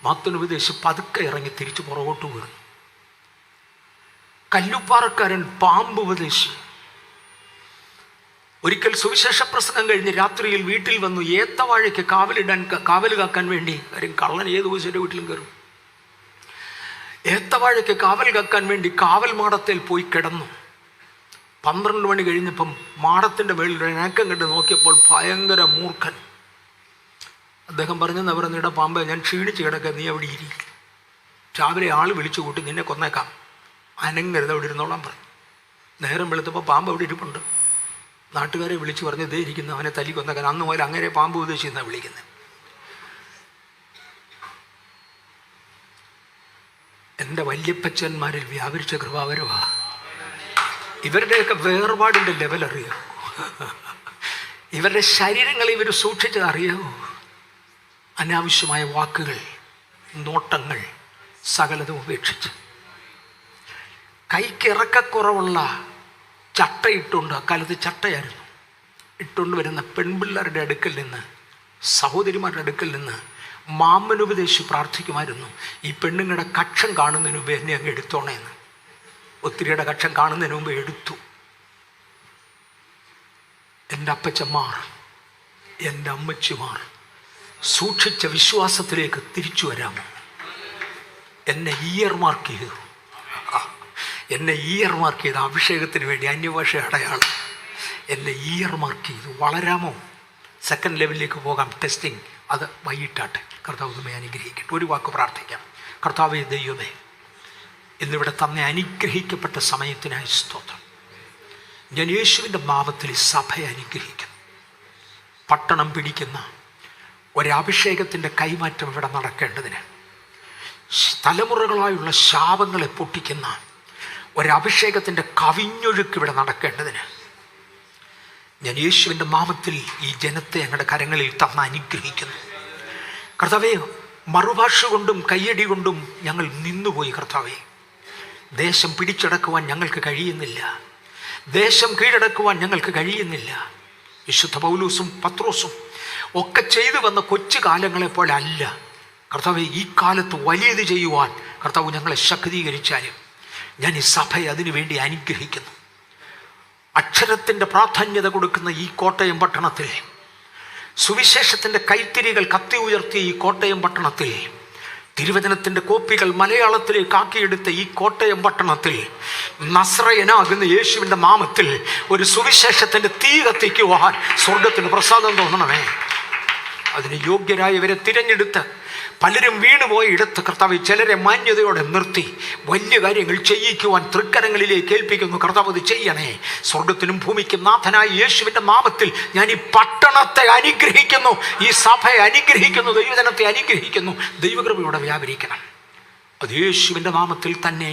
മാത്തനുപദേശി പതുക്കെ ഇറങ്ങി തിരിച്ച് പുറകോട്ട് വീണു. കല്ലുപ്പാറക്കാരൻ പാമ്പ് ഉപദേശി ഒരിക്കൽ സുവിശേഷ പ്രസംഗം കഴിഞ്ഞ് രാത്രിയിൽ വീട്ടിൽ വന്നു. ഏത്തവാഴയ്ക്ക് കാവൽ കാക്കാൻ വേണ്ടി, കാര്യം കള്ളൻ ഏത് ദിവസത്തെ വീട്ടിലും കയറും. ഏത്തവാഴയ്ക്ക് കാവൽ കാക്കാൻ വേണ്ടി കാവൽ മാടത്തിൽ പോയി കിടന്നു. 12 മണി കഴിഞ്ഞപ്പം മാടത്തിൻ്റെ മേളിൽ ഇണക്കം കണ്ട് നോക്കിയപ്പോൾ ഭയങ്കര മൂർഖൻ. അദ്ദേഹം പറഞ്ഞെന്ന് പറഞ്ഞിട പാമ്പ, ഞാൻ ക്ഷീണിച്ച് കിടക്കുക, നീ അവിടെ ഇരിക്കും. രാവിലെ ആൾ വിളിച്ചു കൂട്ടി, നിന്നെ കൊന്നേക്കാം, അനങ്ങരുത്, അവിടെ ഇരുന്നോളാൻ പറഞ്ഞു. നേരം വെളുത്തപ്പോൾ പാമ്പ് അവിടെ ഇരിപ്പുണ്ട്. നാട്ടുകാരെ വിളിച്ചു പറഞ്ഞു, ഇതേ ഇരിക്കുന്നു, അവനെ തല്ലി കൊന്നേക്കാൻ. അന്ന് മുതൽ അങ്ങനെ പാമ്പ് ഉപദേശി എന്നാണ് വിളിക്കുന്നത്. എൻ്റെ വല്യപ്പച്ചന്മാരിൽ വ്യാപരിച്ച കൃപാവരവാ. ഇവരുടെയൊക്കെ വേർപാടിൻ്റെ ലെവൽ അറിയാമോ? ഇവരുടെ ശരീരങ്ങളെ ഇവർ സൂക്ഷിച്ചത് അറിയാമോ? അനാവശ്യമായ വാക്കുകൾ, നോട്ടങ്ങൾ, സകലതും ഉപേക്ഷിച്ച് കൈക്കിറക്കക്കുറവുള്ള ചട്ടയിട്ടുകൊണ്ട്, അക്കാലത്ത് ചട്ടയായിരുന്നു, ഇട്ടുകൊണ്ട് വരുന്ന പെൺപിള്ളേരുടെ അടുക്കൽ നിന്ന്, സഹോദരിമാരുടെ അടുക്കൽ നിന്ന് മാമനുപദേശി പ്രാർത്ഥിക്കുമായിരുന്നു, ഈ പെണ്ണുങ്ങളുടെ കക്ഷം കാണുന്നതിന് മുമ്പ് എന്നെ അങ്ങ് എടുത്തോണേന്ന്. ഒത്തിരിയുടെ കക്ഷം കാണുന്നതിന് മുമ്പ് എടുത്തു. എൻ്റെ അപ്പച്ചന്മാർ, എൻ്റെ അമ്മച്ചിമാർ സൂക്ഷിച്ച വിശ്വാസത്തിലേക്ക് തിരിച്ചു വരാമോ? എന്നെ ഇയർ മാർക്ക് ചെയ്തു അഭിഷേകത്തിന് വേണ്ടി, അന്യഭാഷ അടയാളം. എന്നെ ഇയർ മാർക്ക് ചെയ്തു. വളരാമോ? 2nd ലെവലിലേക്ക് പോകാം. ടെസ്റ്റിംഗ് അത് വൈകിട്ടാട്ടെ. കർത്താവ് നമ്മെ അനുഗ്രഹിക്കട്ടെ. ഒരു വാക്ക് പ്രാർത്ഥിക്കാം. കർത്താവേ, ദൈവമേ, ഇന്നിവിടെ തന്നെ അനുഗ്രഹിക്കപ്പെട്ട സമയത്തിനായി സ്തോത്രം. ഞാൻ യേശുവിൻ്റെ നാമത്തിൽ ഈ സഭയെ അനുഗ്രഹിക്കുന്നു. പട്ടണം പിടിക്കുന്ന ഒരഭിഷേകത്തിൻ്റെ കൈമാറ്റം ഇവിടെ നടക്കേണ്ടതിന്, തലമുറകളായുള്ള ശാപങ്ങളെ പൊട്ടിക്കുന്ന ഒരഭിഷേകത്തിൻ്റെ കവിഞ്ഞൊഴുക്ക് ഇവിടെ നടക്കേണ്ടതിന് ഞാൻ യേശുവിൻ്റെ നാമത്തിൽ ഈ ജനത്തെ ഞങ്ങളുടെ കരങ്ങളിൽ തന്ന് അനുഗ്രഹിക്കുന്നു. കർത്താവേ, മറുഭാഷ കൊണ്ടും കയ്യടി കൊണ്ടും ഞങ്ങൾ നിന്നുപോയി. കർത്താവേ, ദേശം പിടിച്ചടക്കുവാൻ ഞങ്ങൾക്ക് കഴിയുന്നില്ല. ദേശം കീഴടക്കുവാൻ ഞങ്ങൾക്ക് കഴിയുന്നില്ല. വിശുദ്ധ പൗലോസും പത്രോസും ഒക്കെ ചെയ്തു വന്ന കൊച്ചു കാലങ്ങളെപ്പോലെ അല്ല കർത്താവെ. ഈ കാലത്ത് വലിയത് ചെയ്യുവാൻ കർത്താവ് ഞങ്ങളെ ശക്തീകരിച്ചാലും ഞാൻ ഈ സഭയെ അതിനു വേണ്ടി അനുഗ്രഹിക്കുന്നു. അക്ഷരത്തിൻ്റെ പ്രാധാന്യത കൊടുക്കുന്ന ഈ കോട്ടയം പട്ടണത്തിൽ, സുവിശേഷത്തിൻ്റെ കൈത്തിരികൾ കത്തി ഉയർത്തിയ ഈ കോട്ടയം പട്ടണത്തിൽ തിരുവചനത്തിൻ്റെ കോപ്പികൾ മലയാളത്തിലേക്ക് ആക്കിയെടുത്ത ഈ കോട്ടയം പട്ടണത്തിൽ നസ്രയനാകുന്ന യേശുവിൻ്റെ നാമത്തിൽ ഒരു സുവിശേഷത്തിൻ്റെ തീ കത്തിക്കുവാൻ സ്വർഗത്തിന് പ്രസാദം തോന്നണമേ. അതിന് യോഗ്യരായവരെ തിരഞ്ഞെടുത്ത് പലരും വീണുപോയി ഇടത്ത് കർത്താവ് ചിലരെ മാന്യതയോടെ നിർത്തി വലിയ കാര്യങ്ങൾ ചെയ്യിക്കുവാൻ തൃക്കരങ്ങളിലേക്ക് ഏൽപ്പിക്കുന്നു. കർത്താവ് അത് ചെയ്യണേ. സ്വർഗത്തിനും ഭൂമിക്കും നാഥനായ യേശുവിൻ്റെ നാമത്തിൽ ഞാൻ ഈ പട്ടണത്തെ അനുഗ്രഹിക്കുന്നു, ഈ സഭയെ അനുഗ്രഹിക്കുന്നു, ദൈവജനത്തെ അനുഗ്രഹിക്കുന്നു. ദൈവകൃപയോടെ വ്യാപരിക്കണം. അത് യേശുവിൻ്റെ നാമത്തിൽ തന്നെ.